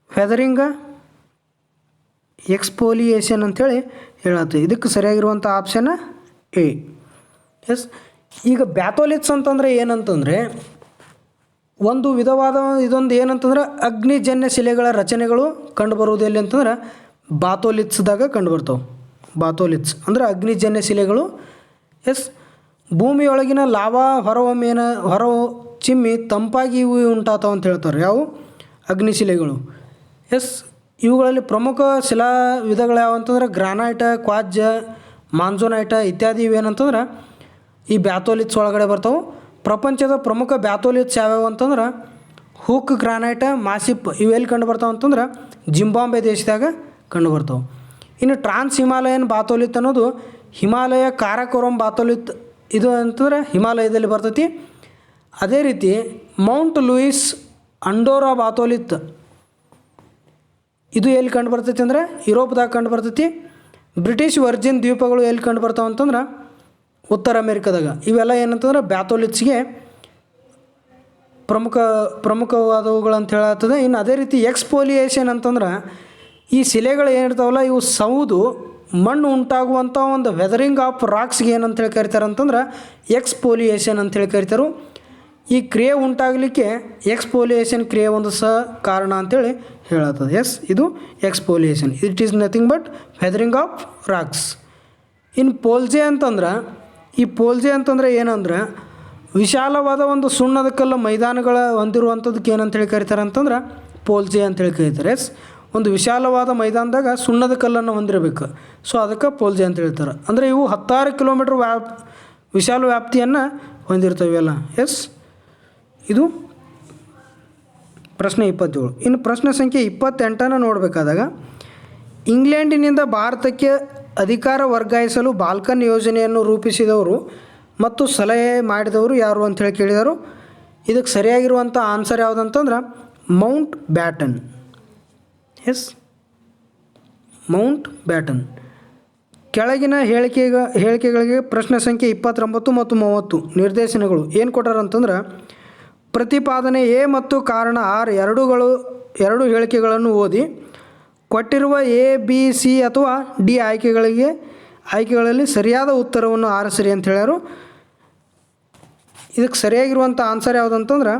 A: ಫೆದರಿಂಗ, ಎಕ್ಸ್ಫೋಲಿಯೇಷನ್ ಅಂಥೇಳಿ ಹೇಳತ್ತೆ. ಇದಕ್ಕೆ ಸರಿಯಾಗಿರುವಂಥ ಆಪ್ಷನ್ ಎ. ಈಗ ಬ್ಯಾಥೋಲಿತ್ಸ್ ಅಂತಂದರೆ ಏನಂತಂದರೆ ಒಂದು ವಿಧವಾದ ಇದೊಂದು ಏನಂತಂದ್ರೆ ಅಗ್ನಿಜನ್ಯ ಶಿಲೆಗಳ ರಚನೆಗಳು ಕಂಡುಬರುವುದು ಎಲ್ಲಿ ಅಂತಂದ್ರೆ ಬಾಥೋಲಿತ್ಸ್ದಾಗ ಕಂಡುಬರ್ತಾವೆ. ಬಾಥೋಲಿತ್ಸ್ ಅಂದರೆ ಅಗ್ನಿಜನ್ಯ ಶಿಲೆಗಳು. ಭೂಮಿಯೊಳಗಿನ ಲಾವಾ ಹೊರ ಚಿಮ್ಮಿ ತಂಪಾಗಿ ಇವು ಉಂಟಾತಾವ ಅಂತ ಹೇಳ್ತಾರೆ. ಯಾವು ಅಗ್ನಿಶಿಲೆಗಳು. ಇವುಗಳಲ್ಲಿ ಪ್ರಮುಖ ಶಿಲಾ ವಿಧಗಳು ಯಾವ ಅಂತಂದ್ರೆ ಗ್ರಾನೈಟ, ಕ್ವಾರ್ಟ್ಜ್, ಮಾನ್ಜೋನೈಟ ಇತ್ಯಾದಿ ಇವೇನಂತಂದ್ರೆ ಈ ಬ್ಯಾಥೋಲಿತ್ಸ್ ಒಳಗಡೆ ಬರ್ತಾವೆ. ಪ್ರಪಂಚದ ಪ್ರಮುಖ ಬ್ಯಾಥೋಲಿತ್ಸ್ ಯಾವ್ಯಾವ ಅಂತಂದ್ರೆ ಹೂಕ್ ಗ್ರಾನೈಟ, ಮಾಸಿಪ್ ಇವೆಲ್ಲಿ ಕಂಡು ಬರ್ತಾವೆ ಅಂತಂದ್ರೆ ಜಿಂಬಾಬ್ವೆ ದೇಶದಾಗ ಕಂಡುಬರ್ತಾವೆ. ಇನ್ನು ಟ್ರಾನ್ಸ್ ಹಿಮಾಲಯನ್ ಬಾತೋಲಿತ್ ಅನ್ನೋದು ಹಿಮಾಲಯ ಕಾರಾಕೋರಂ ಬಾತೋಲಿತ್ ಇದು ಅಂತಂದ್ರೆ ಹಿಮಾಲಯದಲ್ಲಿ ಬರ್ತೈತಿ. ಅದೇ ರೀತಿ ಮೌಂಟ್ ಲೂಯಿಸ್ ಅಂಡೋರಾ ಬಾತೋಲಿತ್ ಇದು ಎಲ್ಲಿ ಕಂಡು ಬರ್ತೈತಿ ಅಂದ್ರೆ ಯುರೋಪ್ದಾಗ ಕಂಡು ಬರ್ತೈತಿ. ಬ್ರಿಟಿಷ್ ವರ್ಜಿನ್ ದ್ವೀಪಗಳು ಎಲ್ಲಿ ಕಂಡು ಬರ್ತಾವೆ ಅಂತಂದ್ರೆ ಉತ್ತರ ಅಮೇರಿಕಾದಾಗ. ಇವೆಲ್ಲ ಏನಂತಂದ್ರೆ ಬ್ಯಾತೋಲಿತ್ಸ್ಗೆ ಪ್ರಮುಖವಾದವುಗಳು ಅಂತ ಹೇಳತ್ತದ. ಇನ್ನು ಅದೇ ರೀತಿ ಎಕ್ಸ್ಪೋಲಿಯೇಷನ್ ಅಂತಂದ್ರೆ ಈ ಶಿಲೆಗಳು ಏನಿರ್ತಾವಲ್ಲ ಇವು ಸೌದು ಮಣ್ಣು ಉಂಟಾಗುವಂಥ ಒಂದು ವೆದರಿಂಗ್ ಆಫ್ ರಾಕ್ಸ್ಗೆ ಏನಂತೇಳಿ ಕರಿತಾರೆ ಅಂತಂದ್ರೆ ಎಕ್ಸ್ಪೋಲಿಯೇಷನ್ ಅಂತೇಳಿ ಕರಿತಾರೆ. ಈ ಕ್ರಿಯೆ ಉಂಟಾಗಲಿಕ್ಕೆ ಎಕ್ಸ್ಪೋಲಿಯೇಷನ್ ಕ್ರಿಯೆ ಒಂದು ಕಾರಣ ಅಂತೇಳಿ ಹೇಳತ್ತದ. ಎಸ್, ಇದು exfoliation. It is nothing but weathering of rocks. ಇನ್ನು ಪೋಲ್ಜೆ ಅಂತಂದ್ರೆ ಈ ಪೋಲ್ಜೆ ಅಂತಂದ್ರೆ ಏನಂದ್ರೆ ವಿಶಾಲವಾದ ಒಂದು ಸುಣ್ಣದ ಕಲ್ಲು ಮೈದಾನಗಳ ಹೊಂದಿರುವಂಥದ್ದಕ್ಕೆ ಏನಂತೇಳಿ ಕರಿತಾರೆ ಅಂತಂದ್ರೆ ಪೋಲ್ಜೆ ಅಂತೇಳಿ ಕರೀತಾರೆ. ಎಸ್, ಒಂದು ವಿಶಾಲವಾದ ಮೈದಾನದಾಗ ಸುಣ್ಣದ ಕಲ್ಲನ್ನು ಹೊಂದಿರಬೇಕು. ಸೊ ಅದಕ್ಕೆ ಪೋಲ್ಜೆ ಅಂತ ಹೇಳ್ತಾರೆ. ಅಂದರೆ ಇವು 16 ಕಿಲೋಮೀಟ್ರ್ ವಿಶಾಲ ವ್ಯಾಪ್ತಿಯನ್ನು ಹೊಂದಿರ್ತವೆ ಎಲ್ಲ. ಎಸ್, ಇದು ಪ್ರಶ್ನೆ 27. ಇನ್ನು ಪ್ರಶ್ನೆ ಸಂಖ್ಯೆ 28 ನೋಡಬೇಕಾದಾಗ ಇಂಗ್ಲೆಂಡಿನಿಂದ ಭಾರತಕ್ಕೆ ಅಧಿಕಾರ ವರ್ಗಾಯಿಸಲು ಬಾಲ್ಕನ್ ಯೋಜನೆಯನ್ನು ರೂಪಿಸಿದವರು ಮತ್ತು ಸಲಹೆ ಮಾಡಿದವರು ಯಾರು ಅಂಥೇಳಿ ಕೇಳಿದರು. ಇದಕ್ಕೆ ಸರಿಯಾಗಿರುವಂಥ ಆನ್ಸರ್ ಯಾವುದಂತಂದ್ರೆ Mountbatten. Yes, Mountbatten. ಕೆಳಗಿನ ಹೇಳಿಕೆಗಳಿಗೆ ಪ್ರಶ್ನೆ ಸಂಖ್ಯೆ 29 ಮತ್ತು 30 ನಿರ್ದೇಶನಗಳು ಏನು ಕೊಟ್ಟಾರಂತಂದ್ರೆ ಪ್ರತಿಪಾದನೆ ಎ ಮತ್ತು ಕಾರಣ ಆರ್ ಎರಡು ಹೇಳಿಕೆಗಳನ್ನು ಓದಿ ಕೊಟ್ಟಿರುವ ಎ ಬಿ ಸಿ ಅಥವಾ ಡಿ ಆಯ್ಕೆಗಳಲ್ಲಿ ಸರಿಯಾದ ಉತ್ತರವನ್ನು ಆರಿಸಿರಿ ಅಂತ ಹೇಳ್ಯಾರು. ಇದಕ್ಕೆ ಸರಿಯಾಗಿರುವಂಥ ಆನ್ಸರ್ ಯಾವುದಂತಂದ್ರೆ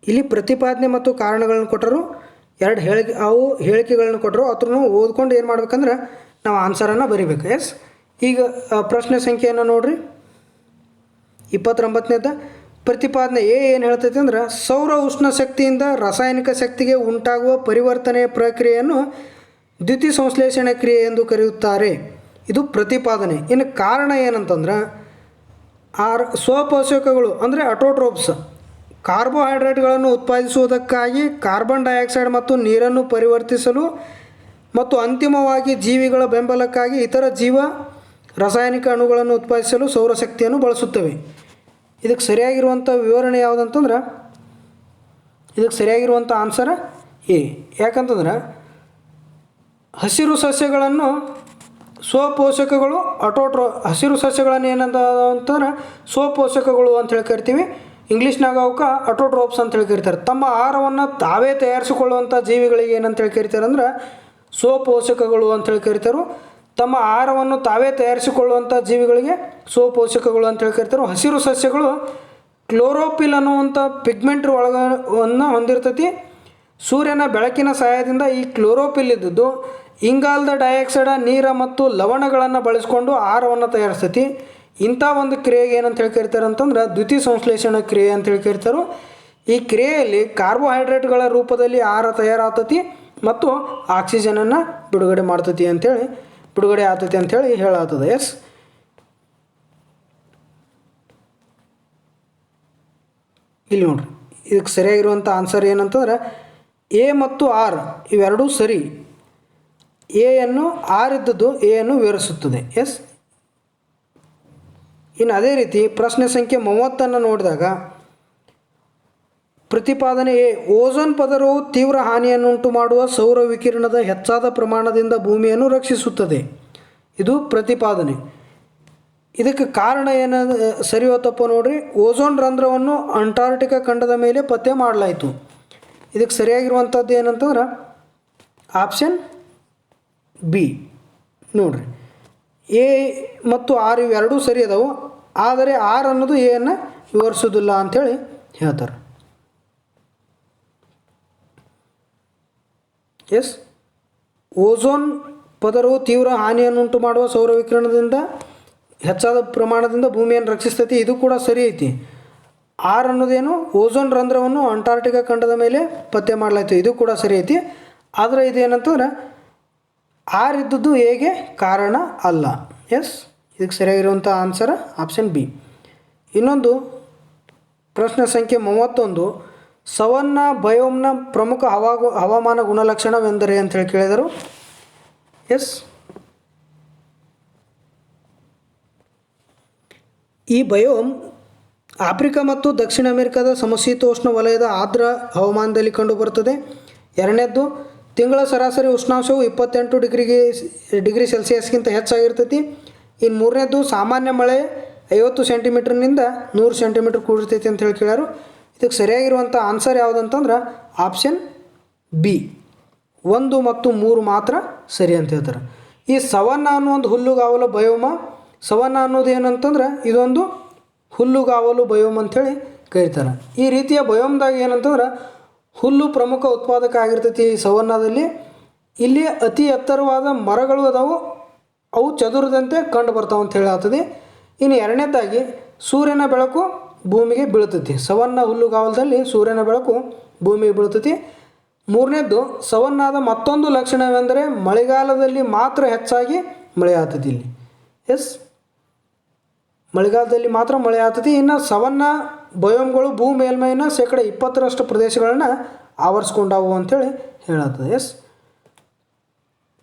A: ಇಲ್ಲಿ ಪ್ರತಿಪಾದನೆ ಮತ್ತು ಕಾರಣಗಳನ್ನು ಕೊಟ್ಟರು. ಹೇಳಿಕೆಗಳನ್ನು ಕೊಟ್ಟರು. ಅದ್ರೂ ಓದ್ಕೊಂಡು ಏನು ಮಾಡ್ಬೇಕಂದ್ರೆ ನಾವು ಆನ್ಸರನ್ನು ಬರಿಬೇಕು. ಎಸ್, ಈಗ ಪ್ರಶ್ನೆ ಸಂಖ್ಯೆಯನ್ನು ನೋಡಿರಿ 29ನೇದ ಪ್ರತಿಪಾದನೆ ಎ ಏನು ಹೇಳ್ತೈತೆ ಅಂದ್ರೆ ಸೌರ ಉಷ್ಣ ಶಕ್ತಿಯಿಂದ ರಾಸಾಯನಿಕ ಶಕ್ತಿಗೆ ಉಂಟಾಗುವ ಪರಿವರ್ತನೆಯ ಪ್ರಕ್ರಿಯೆಯನ್ನು ದ್ಯುತಿ ಸಂಶ್ಲೇಷಣೆ ಕ್ರಿಯೆ ಎಂದು ಕರೆಯುತ್ತಾರೆ. ಇದು ಪ್ರತಿಪಾದನೆ. ಇನ್ನು ಕಾರಣ ಏನಂತಂದ್ರೆ ಸ್ವಪೋಷಕಗಳು ಅಂದರೆ ಅಟೋಟ್ರೋಪ್ಸ್ ಕಾರ್ಬೋಹೈಡ್ರೇಟ್ಗಳನ್ನು ಉತ್ಪಾದಿಸುವುದಕ್ಕಾಗಿ ಕಾರ್ಬನ್ ಡೈಆಕ್ಸೈಡ್ ಮತ್ತು ನೀರನ್ನು ಪರಿವರ್ತಿಸಲು ಮತ್ತು ಅಂತಿಮವಾಗಿ ಜೀವಿಗಳ ಬೆಂಬಲಕ್ಕಾಗಿ ಇತರ ರಾಸಾಯನಿಕ ಅಣುಗಳನ್ನು ಉತ್ಪಾದಿಸಲು ಸೌರಶಕ್ತಿಯನ್ನು ಬಳಸುತ್ತವೆ. ಇದಕ್ಕೆ ಸರಿಯಾಗಿರುವಂಥ ವಿವರಣೆ ಯಾವುದಂತಂದ್ರೆ ಇದಕ್ಕೆ ಸರಿಯಾಗಿರುವಂಥ ಆನ್ಸರ ಎ. ಯಾಕಂತಂದ್ರೆ ಹಸಿರು ಸಸ್ಯಗಳನ್ನು ಸ್ವಪೋಷಕಗಳು ಹಸಿರು ಸಸ್ಯಗಳನ್ನು ಅಂತಂದ್ರೆ ಸ್ವಪೋಷಕಗಳು ಅಂತೇಳಿ ಕರಿತೀವಿ. ಇಂಗ್ಲೀಷ್ನಾಗ ಅವಕ್ಕೆ ಅಟೋಟ್ರೋಪ್ಸ್ ಅಂತೇಳಿ ಕರಿತಾರೆ. ತಮ್ಮ ಆಹಾರವನ್ನು ತಾವೇ ತಯಾರಿಸಿಕೊಳ್ಳುವಂಥ ಜೀವಿಗಳಿಗೆ ಏನಂತೇಳಿ ಕರಿತಾರೆ ಅಂದ್ರೆ ಸ್ವಪೋಷಕಗಳು ಅಂಥೇಳಿ ಕರಿತಾರೆ. ತಮ್ಮ ಆಹಾರವನ್ನು ತಾವೇ ತಯಾರಿಸಿಕೊಳ್ಳುವಂಥ ಜೀವಿಗಳಿಗೆ ಸ್ವಪೋಷಕಗಳು ಅಂತೇಳಿ ಕರಿತಾರೆ. ಹಸಿರು ಸಸ್ಯಗಳು ಕ್ಲೋರೋಪಿಲ್ ಅನ್ನುವಂಥ ಪಿಗ್ಮೆಂಟ್ ಒಳಗನ್ನು ಹೊಂದಿರ್ತೈತಿ. ಸೂರ್ಯನ ಬೆಳಕಿನ ಸಹಾಯದಿಂದ ಈ ಕ್ಲೋರೋಪಿಲ್ ಇದ್ದದ್ದು ಇಂಗಾಲದ ಡೈಆಕ್ಸೈಡ್, ನೀರು ಮತ್ತು ಲವಣಗಳನ್ನು ಬಳಸಿಕೊಂಡು ಆಹಾರವನ್ನು ತಯಾರಿಸ್ತೈತಿ. ಇಂಥ ಒಂದು ಕ್ರಿಯೆಗೆ ಏನಂತೇಳಿ ಕರಿತಾರೆ ಅಂತಂದ್ರೆ ದ್ಯುತಿ ಸಂಶ್ಲೇಷಣ ಕ್ರಿಯೆ ಅಂತೇಳಿ ಕರಿತಾರೆ. ಈ ಕ್ರಿಯೆಯಲ್ಲಿ ಕಾರ್ಬೋಹೈಡ್ರೇಟ್ಗಳ ರೂಪದಲ್ಲಿ ಆಹಾರ ತಯಾರಾಗ್ತತಿ ಮತ್ತು ಆಕ್ಸಿಜನನ್ನು ಬಿಡುಗಡೆ ಆಗ್ತೈತಿ ಅಂಥೇಳಿ ಹೇಳಾಗ್ತದೆ. ಎಸ್, ಇಲ್ಲಿ ನೋಡ್ರಿ ಇದಕ್ಕೆ ಸರಿಯಾಗಿರುವಂಥ ಆನ್ಸರ್ ಏನಂತಂದ್ರೆ ಎ ಮತ್ತು ಆರ್ ಇವೆರಡೂ ಸರಿ. ಎಯನ್ನು ಆರ್ ಇದ್ದದ್ದು ಎಯನ್ನು ವಿವರಿಸುತ್ತದೆ. ಎಸ್, ಇನ್ನು ಅದೇ ರೀತಿ ಪ್ರಶ್ನೆ ಸಂಖ್ಯೆ 30 ನೋಡಿದಾಗ ಪ್ರತಿಪಾದನೆ ಎ ಓಝೋನ್ ಪದರವು ತೀವ್ರ ಹಾನಿಯನ್ನುಂಟು ಮಾಡುವ ಸೌರ ವಿಕಿರಣದ ಹೆಚ್ಚಾದ ಪ್ರಮಾಣದಿಂದ ಭೂಮಿಯನ್ನು ರಕ್ಷಿಸುತ್ತದೆ. ಇದು ಪ್ರತಿಪಾದನೆ. ಇದಕ್ಕೆ ಕಾರಣ ಸರಿಯೋ ತಪ್ಪೋ ನೋಡ್ರಿ. ಓಝೋನ್ ರಂಧ್ರವನ್ನು ಅಂಟಾರ್ಟಿಕಾ ಖಂಡದ ಮೇಲೆ ಪತ್ತೆ ಮಾಡಲಾಯಿತು. ಇದಕ್ಕೆ ಸರಿಯಾಗಿರುವಂಥದ್ದು ಏನಂತಂದ್ರೆ ಆಪ್ಷನ್ ಬಿ. ನೋಡ್ರಿ ಎ ಮತ್ತು ಆರ್ ಇವೆರಡೂ ಸರಿ ಅದಾವು. ಆದರೆ ಆರ್ ಅನ್ನೋದು ಎಯನ್ನು ವಿವರಿಸೋದಿಲ್ಲ ಅಂಥೇಳಿ ಹೇಳ್ತಾರೆ. ಎಸ್, ಓಝೋನ್ ಪದರವು ತೀವ್ರ ಹಾನಿಯನ್ನುಂಟು ಮಾಡುವ ಸೌರ ವಿಕಿರಣದಿಂದ ಹೆಚ್ಚಾದ ಪ್ರಮಾಣದಿಂದ ಭೂಮಿಯನ್ನು ರಕ್ಷಿಸ್ತೈತಿ. ಇದು ಕೂಡ ಸರಿ ಐತಿ. ಆರ್ ಅನ್ನೋದೇನು ಓಝೋನ್ ರಂಧ್ರವನ್ನು ಅಂಟಾರ್ಟಿಕಾ ಖಂಡದ ಮೇಲೆ ಪತ್ತೆ ಮಾಡಲಾಯಿತು. ಇದು ಕೂಡ ಸರಿ ಐತಿ. ಆದರೆ ಇದೇನಂತಂದ್ರೆ ಆರ್ ಇದ್ದದ್ದು ಹೇಗೆ ಕಾರಣ ಅಲ್ಲ. ಎಸ್, ಇದಕ್ಕೆ ಸರಿಯಾಗಿರುವಂಥ ಆನ್ಸರ್ ಆಪ್ಷನ್ ಬಿ. ಇನ್ನೊಂದು ಪ್ರಶ್ನೆ ಸಂಖ್ಯೆ 31 ಸವನ್ನ ಬಯೋಮ್ನ ಪ್ರಮುಖ ಹವಾಮಾನ ಗುಣಲಕ್ಷಣವೆಂದರೆ ಅಂತೇಳಿ ಕೇಳಿದರು. ಎಸ್, ಈ ಬಯೋಮ್ ಆಫ್ರಿಕಾ ಮತ್ತು ದಕ್ಷಿಣ ಅಮೆರಿಕದ ಸಮಶೀತೋಷ್ಣ ವಲಯದ ಆರ್ದ್ರ ಹವಾಮಾನದಲ್ಲಿ ಕಂಡುಬರುತ್ತದೆ. ಎರಡನೇದ್ದು, ತಿಂಗಳ ಸರಾಸರಿ ಉಷ್ಣಾಂಶವು 28 ಡಿಗ್ರಿ ಸೆಲ್ಸಿಯಸ್ಗಿಂತ ಹೆಚ್ಚಾಗಿರ್ತೈತಿ. ಇನ್ನು ಮೂರನೇದ್ದು, ಸಾಮಾನ್ಯ ಮಳೆ 50 ಸೆಂಟಿಮೀಟ್ರ್ನಿಂದ 100 ಸೆಂಟಿಮೀಟ್ರ್ ಕೂಡಿರ್ತೈತಿ ಅಂತ ಹೇಳಿ ಕೇಳ್ಯಾರು. ಇದಕ್ಕೆ ಸರಿಯಾಗಿರುವಂಥ ಆನ್ಸರ್ ಯಾವುದಂತಂದ್ರೆ ಆಪ್ಷನ್ ಬಿ, 1 ಮತ್ತು 3 ಮಾತ್ರ ಸರಿ ಅಂತ ಹೇಳ್ತಾರೆ. ಈ ಸವನ್ನ ಅನ್ನೋ ಒಂದು ಹುಲ್ಲುಗಾವಲು ಬಯೋಮ, ಸವನ್ನ ಅನ್ನೋದು ಏನಂತಂದ್ರೆ ಇದೊಂದು ಹುಲ್ಲುಗಾವಲು ಬಯೋಮ್ ಅಂಥೇಳಿ ಕರೀತಾರೆ. ಈ ರೀತಿಯ ಬಯೋಮ್ದಾಗ ಏನಂತಂದ್ರೆ ಹುಲ್ಲು ಪ್ರಮುಖ ಉತ್ಪಾದಕ ಆಗಿರ್ತೈತಿ ಈ ಸವನ್ನದಲ್ಲಿ. ಇಲ್ಲಿ ಅತಿ ಎತ್ತರವಾದ ಮರಗಳು ಅದಾವು, ಅವು ಚದುರದಂತೆ ಕಂಡು ಬರ್ತಾವೆ ಅಂತ ಹೇಳಾಗ್ತದೆ. ಇನ್ನು ಎರಡನೇದಾಗಿ ಸೂರ್ಯನ ಬೆಳಕು ಭೂಮಿಗೆ ಬೀಳ್ತೈತಿ. ಸವನ್ನ ಹುಲ್ಲುಗಾವಲದಲ್ಲಿ ಸೂರ್ಯನ ಬೆಳಕು ಭೂಮಿಗೆ ಬೀಳ್ತೈತಿ. ಮೂರನೇದ್ದು, ಸವನ್ನಾದ ಮತ್ತೊಂದು ಲಕ್ಷಣವೆಂದರೆ ಮಳೆಗಾಲದಲ್ಲಿ ಮಾತ್ರ ಹೆಚ್ಚಾಗಿ ಮಳೆ ಆಗ್ತೈತಿ ಇಲ್ಲಿ. ಎಸ್, ಮಳೆಗಾಲದಲ್ಲಿ ಮಾತ್ರ ಮಳೆ ಆಗ್ತೈತಿ. ಇನ್ನು ಸವನ್ನ ಬಯೋಮ್ಗಳು ಭೂ ಮೇಲ್ಮೈನ 20% ಪ್ರದೇಶಗಳನ್ನು ಆವರಿಸ್ಕೊಂಡಾವು ಅಂಥೇಳಿ ಹೇಳತ್ತದ. ಎಸ್,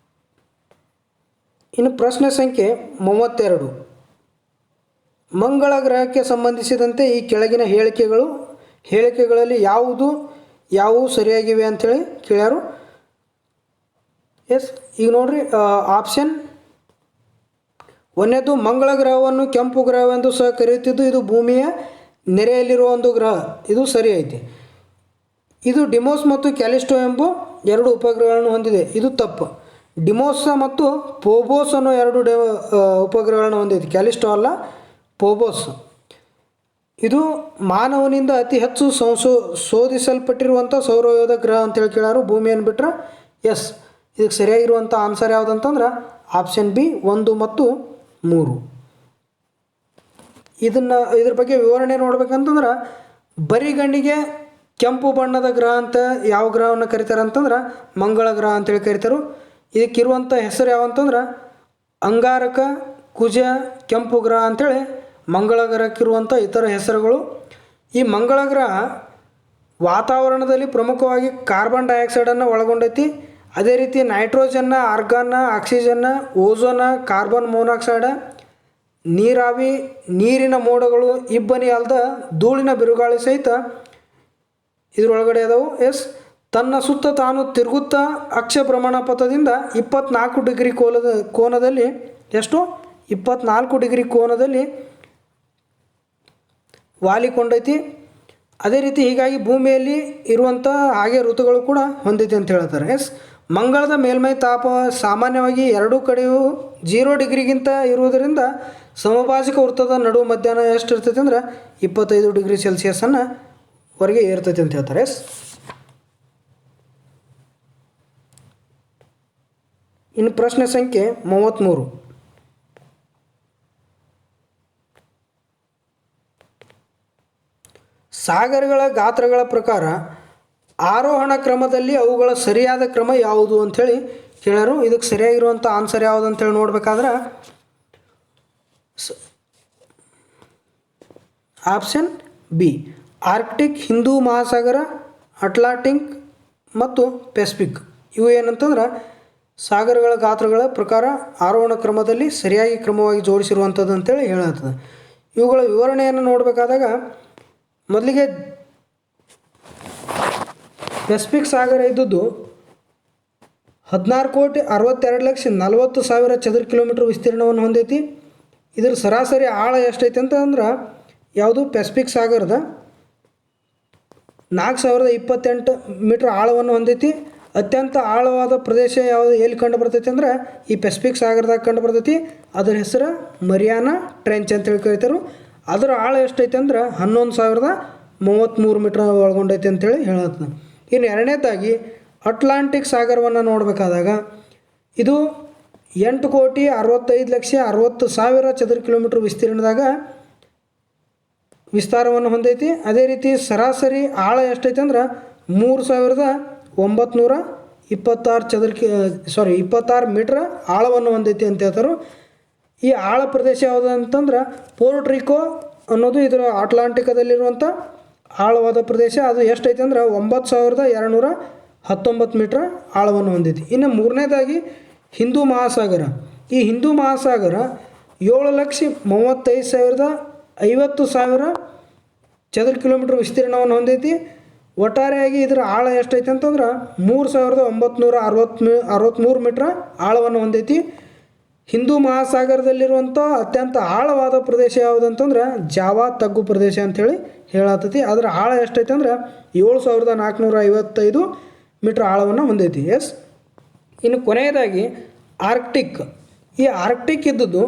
A: ಇನ್ನು ಪ್ರಶ್ನೆ ಸಂಖ್ಯೆ 32. ಮಂಗಳ ಗ್ರಹಕ್ಕೆ ಸಂಬಂಧಿಸಿದಂತೆ ಈ ಕೆಳಗಿನ ಹೇಳಿಕೆಗಳಲ್ಲಿ ಯಾವುವು ಸರಿಯಾಗಿವೆ ಅಂಥೇಳಿ ಕೇಳ್ಯಾರು. ಎಸ್, ಈಗ ನೋಡ್ರಿ, ಆಪ್ಷನ್ ಒಂದನೇದು, ಮಂಗಳ ಗ್ರಹವನ್ನು ಕೆಂಪು ಗ್ರಹವೆಂದು ಸಹ ಕರೆಯುತ್ತಿದ್ದು ಇದು ಭೂಮಿಯ ನೆರೆಯಲ್ಲಿರುವ ಒಂದು ಗ್ರಹ. ಇದು ಸರಿ ಐತಿ. ಇದು ಡಿಮೋಸ್ ಮತ್ತು ಕ್ಯಾಲಿಸ್ಟೋ ಎಂಬ 2 ಉಪಗ್ರಹಗಳನ್ನು ಹೊಂದಿದೆ. ಇದು ತಪ್ಪು. ಡಿಮೋಸ್ ಮತ್ತು ಫೋಬೋಸ್ ಅನ್ನೋ 2 ಉಪಗ್ರಹಗಳನ್ನು ಹೊಂದಿದೆ. ಕ್ಯಾಲಿಸ್ಟೋ ಅಲ್ಲ, ಫೋಬೋಸ್. ಇದು ಮಾನವನಿಂದ ಅತಿ ಹೆಚ್ಚು ಶೋಧಿಸಲ್ಪಟ್ಟಿರುವಂಥ ಸೌರವ್ಯೂಹದ ಗ್ರಹ ಅಂತೇಳಿ ಕೇಳಾರು ಭೂಮಿಯನ್ನು ಬಿಟ್ಟರೆ. ಎಸ್, ಇದಕ್ಕೆ ಸರಿಯಾಗಿರುವಂಥ ಆನ್ಸರ್ ಯಾವುದಂತಂದ್ರೆ ಆಪ್ಷನ್ ಬಿ, 1 ಮತ್ತು 3. ಇದ್ರ ಬಗ್ಗೆ ವಿವರಣೆ ನೋಡ್ಬೇಕಂತಂದ್ರೆ, ಬರಿಗಣ್ಣಿಗೆ ಕೆಂಪು ಬಣ್ಣದ ಗ್ರಹ ಅಂತ ಯಾವ ಗ್ರಹವನ್ನು ಕರೀತಾರೆ ಅಂತಂದ್ರೆ ಮಂಗಳ ಗ್ರಹ ಅಂತೇಳಿ ಕರೀತಾರೆ. ಇದಕ್ಕಿರುವಂಥ ಹೆಸರು ಯಾವಂತಂದ್ರೆ ಅಂಗಾರಕ, ಕುಜ, ಕೆಂಪು ಗ್ರಹ ಅಂಥೇಳಿ ಮಂಗಳ ಗ್ರಹಕ್ಕಿರುವಂಥ ಇತರ ಹೆಸರುಗಳು. ಈ ಮಂಗಳ ಗ್ರಹ ವಾತಾವರಣದಲ್ಲಿ ಪ್ರಮುಖವಾಗಿ ಕಾರ್ಬನ್ ಡೈಆಕ್ಸೈಡನ್ನು ಒಳಗೊಂಡೈತಿ. ಅದೇ ರೀತಿ ನೈಟ್ರೋಜನ್ನ, ಆರ್ಗಾನ್ನ, ಆಕ್ಸಿಜನ್ನ, ಓಝೋನ, ಕಾರ್ಬನ್ ಮೊನಾಕ್ಸೈಡ, ನೀರಾವಿ, ನೀರಿನ ಮೋಡಗಳು, ಇಬ್ಬನಿ ಅಲ್ಲದ ಧೂಳಿನ ಬಿರುಗಾಳಿ ಸಹಿತ ಇದರೊಳಗಡೆ ಅದಾವು. ಎಸ್, ತನ್ನ ಸುತ್ತ ತಾನು ತಿರುಗುತ್ತಾ ಅಕ್ಷ ಭ್ರಮಣ ಪಥದಿಂದ 24 ಡಿಗ್ರಿ ಕೋನದಲ್ಲಿ 24 ಡಿಗ್ರಿ ಕೋನದಲ್ಲಿ ವಾಲಿಕೊಂಡೈತಿ. ಅದೇ ರೀತಿ ಹೀಗಾಗಿ ಭೂಮಿಯಲ್ಲಿ ಇರುವಂಥ ಹಾಗೆ ಋತುಗಳು ಕೂಡ ಹೊಂದೈತಿ ಅಂತ ಹೇಳ್ತಾರೆ. ಎಸ್, ಮಂಗಳದ ಮೇಲ್ಮೈ ತಾಪ ಸಾಮಾನ್ಯವಾಗಿ 2 ಕಡೆಯೂ 0 ಡಿಗ್ರಿಗಿಂತ ಇರುವುದರಿಂದ ಸಮಭಾಜಕ ವೃತ್ತದ ನಡುವೆ ಮಧ್ಯಾಹ್ನ ಎಷ್ಟು ಇರ್ತೈತೆ ಅಂದ್ರೆ 25 ಡಿಗ್ರಿ ಸೆಲ್ಸಿಯಸ್ಸನ್ನು ಹೊರಗೆ ಏರ್ತೈತೆ ಅಂತ ಹೇಳ್ತಾರೆ. ಎಸ್, ಇನ್ನು ಪ್ರಶ್ನೆ ಸಂಖ್ಯೆ 33. ಸಾಗರಗಳ ಗಾತ್ರಗಳ ಪ್ರಕಾರ ಆರೋಹಣ ಕ್ರಮದಲ್ಲಿ ಅವುಗಳ ಸರಿಯಾದ ಕ್ರಮ ಯಾವುದು ಅಂಥೇಳಿ ಕೇಳ್ಯಾರು. ಇದಕ್ಕೆ ಸರಿಯಾಗಿರುವಂಥ ಆನ್ಸರ್ ಯಾವುದು ಅಂತೇಳಿ ನೋಡ್ಬೇಕಾದ್ರೆ ಆಪ್ಷನ್ ಬಿ, ಆರ್ಕ್ಟಿಕ್, ಹಿಂದೂ ಮಹಾಸಾಗರ, ಅಟ್ಲಾಂಟಿಕ್ ಮತ್ತು ಪೆಸಿಫಿಕ್. ಇವು ಏನಂತಂದ್ರೆ ಸಾಗರಗಳ ಗಾತ್ರಗಳ ಪ್ರಕಾರ ಆರೋಹಣ ಕ್ರಮದಲ್ಲಿ ಸರಿಯಾಗಿ ಕ್ರಮವಾಗಿ ಜೋಡಿಸಿರುವಂಥದ್ದು ಅಂತೇಳಿ ಹೇಳತ್ತದ. ಇವುಗಳ ವಿವರಣೆಯನ್ನು ನೋಡಬೇಕಾದಾಗ ಮೊದಲಿಗೆ ಪೆಸಿಫಿಕ್ ಸಾಗರ ಇದ್ದದ್ದು 16,62,40,40,000 ಚದರ ಕಿಲೋಮೀಟ್ರ್ ವಿಸ್ತೀರ್ಣವನ್ನು ಹೊಂದೈತಿ. ಇದರ ಸರಾಸರಿ ಆಳ ಎಷ್ಟೈತೆ ಅಂತಂದ್ರೆ ಯಾವುದು ಪೆಸಿಫಿಕ್ ಸಾಗರದ 4,028 ಮೀಟ್ರ್ ಆಳವನ್ನು ಹೊಂದೈತಿ. ಅತ್ಯಂತ ಆಳವಾದ ಪ್ರದೇಶ ಯಾವುದು ಎಲ್ಲಿ ಕಂಡು ಬರ್ತೈತಿ ಅಂದ್ರೆ ಈ ಪೆಸಿಫಿಕ್ ಸಾಗರದಾಗ ಕಂಡು ಬರ್ತೈತಿ. ಅದರ ಹೆಸರು ಮರಿಯಾನಾ ಟ್ರೆಂಚ್ ಅಂತೇಳಿ ಕರೀತಾರೆ. ಅದರ ಆಳ ಎಷ್ಟೈತೆ ಅಂದ್ರೆ 11,033 ಮೀಟ್ರ್ ಒಳಗೊಂಡೈತಿ ಅಂತೇಳಿ ಹೇಳತ್ತದ. ಇನ್ನು ಎರಡನೇದಾಗಿ ಅಟ್ಲಾಂಟಿಕ್ ಸಾಗರವನ್ನು ನೋಡಬೇಕಾದಾಗ ಇದು 8,65,60,000 ಚದರ ಕಿಲೋಮೀಟ್ರ್ ವಿಸ್ತೀರ್ಣದಾಗ ವಿಸ್ತಾರವನ್ನು ಹೊಂದೈತಿ. ಅದೇ ರೀತಿ ಸರಾಸರಿ ಆಳ ಎಷ್ಟೈತೆ ಅಂದ್ರೆ 3,926 ಮೀಟ್ರ್ ಆಳವನ್ನು ಹೊಂದೈತಿ ಅಂತ ಹೇಳ್ತಾರೆ. ಈ ಆಳ ಪ್ರದೇಶ ಯಾವುದು ಅಂತಂದ್ರೆ ಪೋರ್ಟ್ ರಿಕೋ ಅನ್ನೋದು ಇದರ ಅಟ್ಲಾಂಟಿಕದಲ್ಲಿರುವಂಥ ಆಳವಾದ ಪ್ರದೇಶ. ಅದು ಎಷ್ಟೈತೆ ಅಂದ್ರೆ 9,219 ಮೀಟ್ರ್ ಆಳವನ್ನು ಹೊಂದೈತಿ. ಇನ್ನು ಮೂರನೇದಾಗಿ ಹಿಂದೂ ಮಹಾಸಾಗರ. ಈ ಹಿಂದೂ ಮಹಾಸಾಗರ 7,35,50,000 ಚದರ ಕಿಲೋಮೀಟ್ರ್ ವಿಸ್ತೀರ್ಣವನ್ನು ಹೊಂದೈತಿ. ಒಟ್ಟಾರೆಯಾಗಿ ಇದರ ಆಳ ಎಷ್ಟೈತೆ ಅಂತಂದ್ರೆ 3,963 ಮೀಟ್ರ್ ಆಳವನ್ನು ಹೊಂದೈತಿ. ಹಿಂದೂ ಮಹಾಸಾಗರದಲ್ಲಿರುವಂಥ ಅತ್ಯಂತ ಆಳವಾದ ಪ್ರದೇಶ ಯಾವುದಂತಂದ್ರೆ ಜಾವಾ ತಗ್ಗು ಪ್ರದೇಶ ಅಂಥೇಳಿ ಹೇಳತ್ತೈತಿ. ಅದರ ಆಳ ಎಷ್ಟೈತೆ ಅಂದ್ರೆ 7,455 ಮೀಟ್ರ್ ಆಳವನ್ನು ಹೊಂದೈತಿ. ಎಸ್. ಇನ್ನು ಕೊನೆಯದಾಗಿ ಆರ್ಕ್ಟಿಕ್. ಈ ಆರ್ಕ್ಟಿಕ್ ಇದ್ದದ್ದು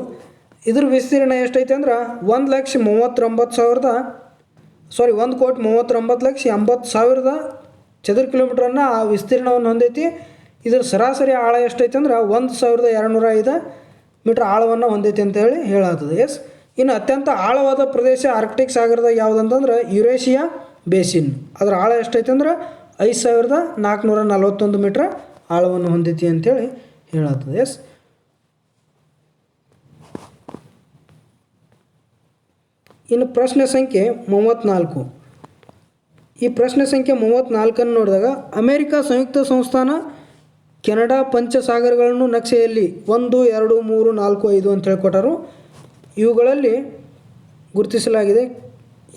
A: ಇದ್ರ ವಿಸ್ತೀರ್ಣ ಎಷ್ಟೈತೆ ಅಂದ್ರೆ 1,39,80,000 ಚದರ ಕಿಲೋಮೀಟ್ರನ್ನು ಆ ವಿಸ್ತೀರ್ಣವನ್ನು ಹೊಂದೈತಿ. ಇದರ ಸರಾಸರಿ ಆಳ ಎಷ್ಟೈತೆ ಅಂದ್ರೆ 1,205 ಮೀಟ್ರ್ ಆಳವನ್ನು ಹೊಂದೈತಿ ಅಂತೇಳಿ ಹೇಳತ್ತದ. ಎಸ್. ಇನ್ನು ಅತ್ಯಂತ ಆಳವಾದ ಪ್ರದೇಶ ಆರ್ಕ್ಟಿಕ್ ಸಾಗರದಾಗ ಯಾವುದಂತಂದ್ರೆ ಯುರೇಷಿಯಾ ಬೇಸಿನ್. ಅದರ ಆಳ ಎಷ್ಟೈತೆ ಅಂದ್ರೆ 5,441 ಮೀಟ್ರ್ ಆಳವನ್ನು ಹೊಂದೈತಿ ಅಂತೇಳಿ ಹೇಳತ್ತದ. ಎಸ್. ಇನ್ನು ಪ್ರಶ್ನೆ ಸಂಖ್ಯೆ 34. ಈ ಪ್ರಶ್ನೆ ಸಂಖ್ಯೆ 34 ನೋಡಿದಾಗ ಅಮೇರಿಕಾ ಸಂಯುಕ್ತ ಸಂಸ್ಥಾನ ಕೆನಡಾ ಪಂಚಸಾಗರಗಳನ್ನು ನಕ್ಷೆಯಲ್ಲಿ 1, 2, 3, 4, 5 ಅಂತೇಳಿ ಕೊಟ್ಟರು. ಇವುಗಳಲ್ಲಿ ಗುರುತಿಸಲಾಗಿದೆ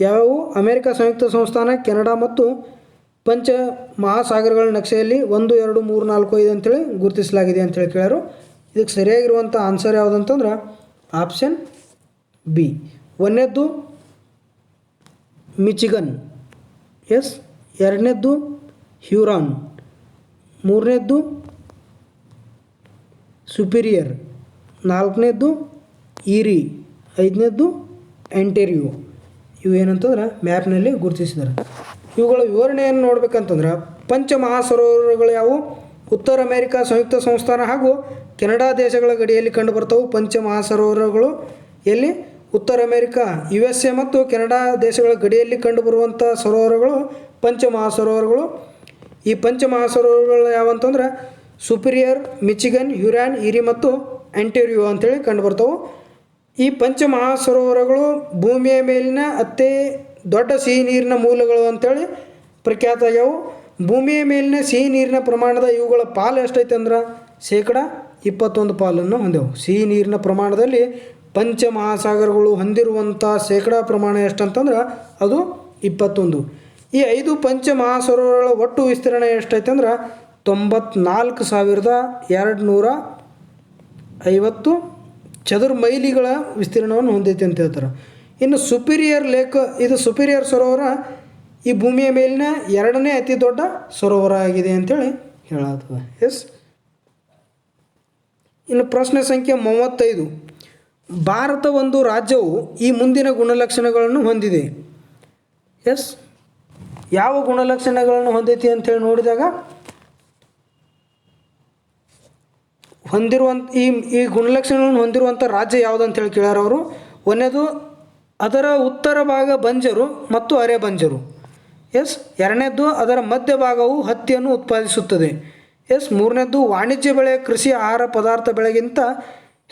A: ಯಾವುವು? ಅಮೇರಿಕಾ ಸಂಯುಕ್ತ ಸಂಸ್ಥಾನ, ಕೆನಡಾ ಮತ್ತು ಪಂಚ ಮಹಾಸಾಗರಗಳ ನಕ್ಷೆಯಲ್ಲಿ 1, 2, 3, 4, 5 ಅಂತೇಳಿ ಗುರುತಿಸಲಾಗಿದೆ ಅಂತೇಳಿ ಕೇಳರು. ಇದಕ್ಕೆ ಸರಿಯಾಗಿರುವಂಥ ಆನ್ಸರ್ ಯಾವುದಂತಂದ್ರೆ ಆಪ್ಷನ್ ಬಿ. ಒಂದನೇದ್ದು ಮಿಚಿಗನ್. ಎಸ್. ಎರಡನೇದ್ದು ಹ್ಯೂರಾನ್. ಮೂರನೇದ್ದು ಸುಪೀರಿಯರ್. ನಾಲ್ಕನೇದ್ದು ಈರಿ. ಐದನೇದ್ದು ಆಂಟೇರಿಯೋ. ಇವು ಏನಂತಂದ್ರೆ ಮ್ಯಾಪ್ನಲ್ಲಿ ಗುರುತಿಸಿದ್ದಾರೆ. ಇವುಗಳ ವಿವರಣೆಯನ್ನು ನೋಡ್ಬೇಕಂತಂದ್ರೆ ಪಂಚ ಮಹಾಸರೋವರಗಳು ಯಾವುವು? ಉತ್ತರ ಅಮೇರಿಕಾ ಸಂಯುಕ್ತ ಸಂಸ್ಥಾನ ಹಾಗೂ ಕೆನಡಾ ದೇಶಗಳ ಗಡಿಯಲ್ಲಿ ಕಂಡುಬರ್ತವೆ. ಪಂಚ ಮಹಾಸರೋವರಗಳು ಎಲ್ಲಿ? ಉತ್ತರ ಅಮೇರಿಕಾ USA ಮತ್ತು ಕೆನಡಾ ದೇಶಗಳ ಗಡಿಯಲ್ಲಿ ಕಂಡುಬರುವಂಥ ಸರೋವರಗಳು ಪಂಚ ಮಹಾಸರೋವರಗಳು. ಈ ಪಂಚ ಮಹಾಸರೋವರಗಳು ಯಾವಂತಂದ್ರೆ ಸುಪೀರಿಯರ್, ಮಿಚಿಗನ್, ಹ್ಯೂರಾನ್, ಈರಿ ಮತ್ತು ಆಂಟೇರಿಯೋ ಅಂತೇಳಿ ಕಂಡುಬರ್ತವೆ. ಈ ಪಂಚ ಮಹಾಸರೋವರಗಳು ಭೂಮಿಯ ಮೇಲಿನ ಅತಿ ದೊಡ್ಡ ಸಿಹಿ ನೀರಿನ ಮೂಲಗಳು ಅಂತೇಳಿ ಪ್ರಖ್ಯಾತ ಆಗ್ಯಾವು. ಭೂಮಿಯ ಮೇಲಿನ ಸಿಹಿ ನೀರಿನ ಪ್ರಮಾಣದ ಇವುಗಳ ಪಾಲು ಎಷ್ಟೈತೆ ಅಂದ್ರೆ 21% ಪಾಲನ್ನು ಹೊಂದೆವು. ಸಿಹಿ ನೀರಿನ ಪ್ರಮಾಣದಲ್ಲಿ ಪಂಚ ಮಹಾಸಾಗರಗಳು ಹೊಂದಿರುವಂಥ ಶೇಕಡಾ ಪ್ರಮಾಣ ಎಷ್ಟಂತಂದ್ರೆ ಅದು 21. ಈ 5 ಪಂಚ ಮಹಾಸರೋವರಗಳ ಒಟ್ಟು ವಿಸ್ತೀರ್ಣ ಎಷ್ಟೈತೆ ಅಂದ್ರೆ 94,250 ಚದುರ ಮೈಲಿಗಳ ವಿಸ್ತೀರ್ಣವನ್ನು ಹೊಂದೈತಿ ಅಂತ ಹೇಳ್ತಾರೆ. ಇನ್ನು ಸುಪೀರಿಯರ್ ಲೇಕ್, ಇದು ಸುಪೀರಿಯರ್ ಸರೋವರ ಈ ಭೂಮಿಯ ಮೇಲಿನ 2ನೇ ಅತಿ ದೊಡ್ಡ ಸರೋವರ ಆಗಿದೆ ಅಂತೇಳಿ ಹೇಳತ್ತದ. ಎಸ್. ಇನ್ನು ಪ್ರಶ್ನೆ ಸಂಖ್ಯೆ 35. ಭಾರತ ಒಂದು ರಾಜ್ಯವು ಈ ಮುಂದಿನ ಗುಣಲಕ್ಷಣಗಳನ್ನು ಹೊಂದಿದೆ. ಎಸ್. ಯಾವ ಗುಣಲಕ್ಷಣಗಳನ್ನು ಹೊಂದೈತಿ ಅಂತೇಳಿ ನೋಡಿದಾಗ ಈ ಗುಣಲಕ್ಷಣಗಳನ್ನು ಹೊಂದಿರುವಂಥ ರಾಜ್ಯ ಯಾವುದು ಅಂತೇಳಿ ಕೇಳ್ಯಾರ ಅವರು. ಒಂದನೇದು ಅದರ ಉತ್ತರ ಭಾಗ ಬಂಜರು ಮತ್ತು ಅರೆ ಬಂಜರು. ಎಸ್. ಎರಡನೇದ್ದು ಅದರ ಮಧ್ಯಭಾಗವು ಹತ್ತಿಯನ್ನು ಉತ್ಪಾದಿಸುತ್ತದೆ. ಎಸ್. ಮೂರನೇದ್ದು ವಾಣಿಜ್ಯ ಬೆಳೆ ಕೃಷಿ ಆಹಾರ ಪದಾರ್ಥ ಬೆಳೆಗಿಂತ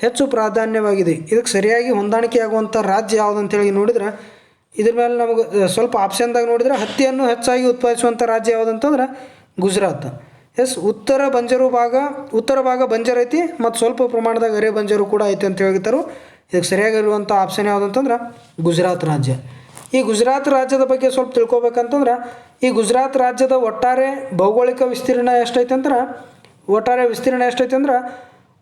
A: ಹೆಚ್ಚು ಪ್ರಾಧಾನ್ಯವಾಗಿದೆ. ಇದಕ್ಕೆ ಸರಿಯಾಗಿ ಹೊಂದಾಣಿಕೆಯಾಗುವಂಥ ರಾಜ್ಯ ಯಾವುದು ಅಂತೇಳಿ ನೋಡಿದ್ರೆ ಇದ್ರ ಮೇಲೆ ನಮಗೆ ಸ್ವಲ್ಪ ಆಪ್ಷನ್ದಾಗ ನೋಡಿದ್ರೆ ಹತ್ತಿಯನ್ನು ಹೆಚ್ಚಾಗಿ ಉತ್ಪಾದಿಸುವಂಥ ರಾಜ್ಯ ಯಾವುದಂತಂದ್ರೆ ಗುಜರಾತ್. ಎಸ್. ಉತ್ತರ ಭಾಗ ಬಂಜರ್ ಐತಿ ಮತ್ತು ಸ್ವಲ್ಪ ಪ್ರಮಾಣದಾಗ ಅರೆ ಬಂಜರು ಕೂಡ ಐತಿ ಅಂತ ಹೇಳ್ತಾರೆ. ಇದಕ್ಕೆ ಸರಿಯಾಗಿರುವಂಥ ಆಪ್ಷನ್ ಯಾವುದಂತಂದ್ರೆ ಗುಜರಾತ್ ರಾಜ್ಯ. ಈ ಗುಜರಾತ್ ರಾಜ್ಯದ ಬಗ್ಗೆ ಸ್ವಲ್ಪ ತಿಳ್ಕೊಬೇಕಂತಂದ್ರೆ ಈ ಗುಜರಾತ್ ರಾಜ್ಯದ ಒಟ್ಟಾರೆ ಭೌಗೋಳಿಕ ವಿಸ್ತೀರ್ಣ ಎಷ್ಟೈತೆ ಅಂದ್ರೆ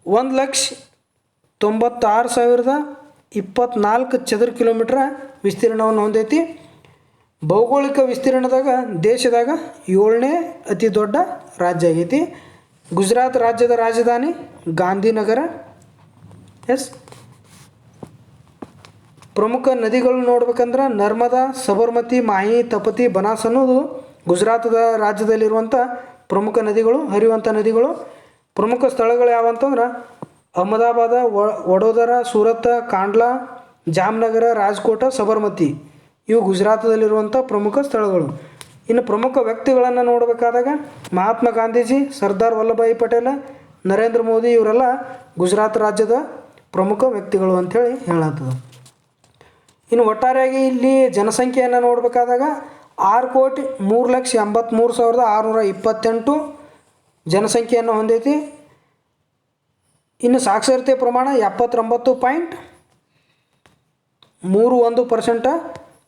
A: 1,96,024 ಚದರ ಕಿಲೋಮೀಟ್ರ್ ವಿಸ್ತೀರ್ಣವನ್ನು ಹೊಂದೈತಿ. ಭೌಗೋಳಿಕ ವಿಸ್ತೀರ್ಣದಾಗ ದೇಶದಾಗ 7ನೇ ಅತಿ ದೊಡ್ಡ ರಾಜ್ಯ ಆಗೈತಿ. ಗುಜರಾತ್ ರಾಜ್ಯದ ರಾಜಧಾನಿ ಗಾಂಧಿನಗರ. ಎಸ್. ಪ್ರಮುಖ ನದಿಗಳು ನೋಡ್ಬೇಕಂದ್ರೆ ನರ್ಮದಾ, ಸಬರ್ಮತಿ, ಮಾಹಿ, ತಪತಿ, ಬನಾಸ್ ಅನ್ನೋದು ಗುಜರಾತದ ರಾಜ್ಯದಲ್ಲಿರುವಂಥ ಪ್ರಮುಖ ನದಿಗಳು, ಹರಿಯುವಂಥ ನದಿಗಳು. ಪ್ರಮುಖ ಸ್ಥಳಗಳು ಯಾವಂತಂದ್ರೆ ಅಹಮದಾಬಾದ, ವಡೋದರ, ಸೂರತ್, ಕಾಂಡ್ಲಾ, ಜಾಮ್ನಗರ, ರಾಜ್ಕೋಟ, ಸಬರ್ಮತಿ. ಇವು ಗುಜರಾತದಲ್ಲಿರುವಂಥ ಪ್ರಮುಖ ಸ್ಥಳಗಳು. ಇನ್ನು ಪ್ರಮುಖ ವ್ಯಕ್ತಿಗಳನ್ನು ನೋಡಬೇಕಾದಾಗ ಮಹಾತ್ಮ ಗಾಂಧೀಜಿ, ಸರ್ದಾರ್ ವಲ್ಲಭಭಾಯಿ ಪಟೇಲ್, ನರೇಂದ್ರ ಮೋದಿ ಇವರೆಲ್ಲ ಗುಜರಾತ್ ರಾಜ್ಯದ ಪ್ರಮುಖ ವ್ಯಕ್ತಿಗಳು ಅಂಥೇಳಿ ಹೇಳತ್ತದ. ಇನ್ನು ಒಟ್ಟಾರೆಯಾಗಿ ಇಲ್ಲಿ ಜನಸಂಖ್ಯೆಯನ್ನು ನೋಡಬೇಕಾದಾಗ 6,383,628 ಜನಸಂಖ್ಯೆಯನ್ನು ಹೊಂದೈತಿ. ಇನ್ನು ಸಾಕ್ಷರತೆ ಪ್ರಮಾಣ 79.31%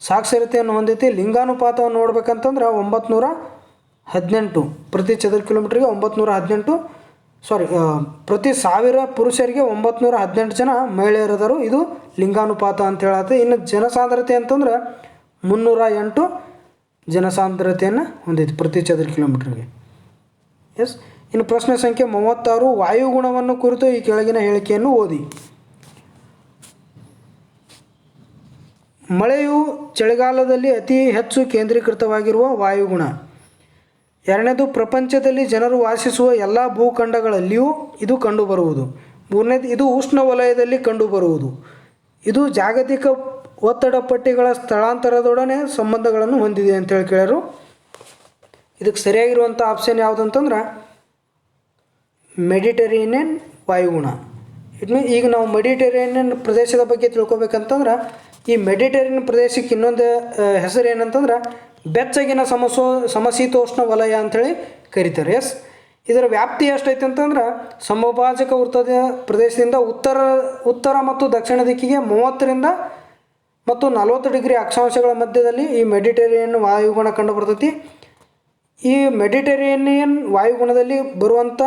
A: ಸಾಕ್ಷರತೆಯನ್ನು ಹೊಂದೈತಿ. ಲಿಂಗಾನುಪಾತವನ್ನು ನೋಡ್ಬೇಕಂತಂದ್ರೆ 918 ಪ್ರತಿ ಚದರ ಕಿಲೋಮೀಟ್ರಿಗೆ 918 ಪ್ರತಿ 1000 ಪುರುಷರಿಗೆ 918 ಜನ ಮಹಿಳೆಯರದರು. ಇದು ಲಿಂಗಾನುಪಾತ ಅಂತ ಹೇಳತ್ತೆ. ಇನ್ನು ಜನಸಾಂದ್ರತೆ ಅಂತಂದ್ರೆ 308 ಜನಸಾಂದ್ರತೆಯನ್ನು ಹೊಂದೈತಿ ಪ್ರತಿ ಚದರ ಕಿಲೋಮೀಟ್ರಿಗೆ. ಎಸ್. ಇನ್ನು ಪ್ರಶ್ನೆ ಸಂಖ್ಯೆ 36, ವಾಯುಗುಣವನ್ನು ಕುರಿತು ಈ ಕೆಳಗಿನ ಹೇಳಿಕೆಯನ್ನು ಓದಿ. ಮಳೆಯು ಚಳಿಗಾಲದಲ್ಲಿ ಅತಿ ಹೆಚ್ಚು ಕೇಂದ್ರೀಕೃತವಾಗಿರುವ ವಾಯುಗುಣ. ಎರಡನೇದು, ಪ್ರಪಂಚದಲ್ಲಿ ಜನರು ವಾಸಿಸುವ ಎಲ್ಲ ಭೂಖಂಡಗಳಲ್ಲಿಯೂ ಇದು ಕಂಡುಬರುವುದು. ಮೂರನೇದು, ಇದು ಉಷ್ಣವಲಯದಲ್ಲಿ ಕಂಡುಬರುವುದು. ಇದು ಜಾಗತಿಕ ಒತ್ತಡ ಪಟ್ಟಿಗಳ ಸ್ಥಳಾಂತರದೊಡನೆ ಸಂಬಂಧಗಳನ್ನು ಹೊಂದಿದೆ ಅಂತೇಳಿ ಕೇಳ್ಯಾರು. ಇದಕ್ಕೆ ಸರಿಯಾಗಿರುವಂಥ ಆಪ್ಷನ್ ಯಾವುದಂತಂದ್ರೆ ಮೆಡಿಟರೇನಿಯನ್ ವಾಯುಗುಣ. ಈಗ ನಾವು ಮೆಡಿಟರೇನಿಯನ್ ಪ್ರದೇಶದ ಬಗ್ಗೆ ತಿಳ್ಕೊಬೇಕಂತಂದ್ರೆ ಈ ಮೆಡಿಟರೇನಿಯನ್ ಪ್ರದೇಶಕ್ಕೆ ಇನ್ನೊಂದು ಹೆಸರು ಏನಂತಂದ್ರೆ ಬೆಚ್ಚಗಿನ ಸಮಶೀತೋಷ್ಣ ವಲಯ ಅಂಥೇಳಿ ಕರೀತಾರೆ. ಎಸ್. ಇದರ ವ್ಯಾಪ್ತಿ ಎಷ್ಟೈತೆ ಅಂತಂದ್ರೆ ಸಮಭಾಜಕ ವೃತ್ತದ ಪ್ರದೇಶದಿಂದ ಉತ್ತರ ಮತ್ತು ದಕ್ಷಿಣ ದಿಕ್ಕಿಗೆ 30ರಿಂದ ಮತ್ತು 40 ಡಿಗ್ರಿ ಅಕ್ಷಾಂಶಗಳ ಮಧ್ಯದಲ್ಲಿ ಈ ಮೆಡಿಟರೇನಿಯನ್ ವಾಯುಗುಣ ಕಂಡು ಬರ್ತೈತಿ. ಈ ಮೆಡಿಟರೇನಿಯನ್ ವಾಯುಗುಣದಲ್ಲಿ ಬರುವಂಥ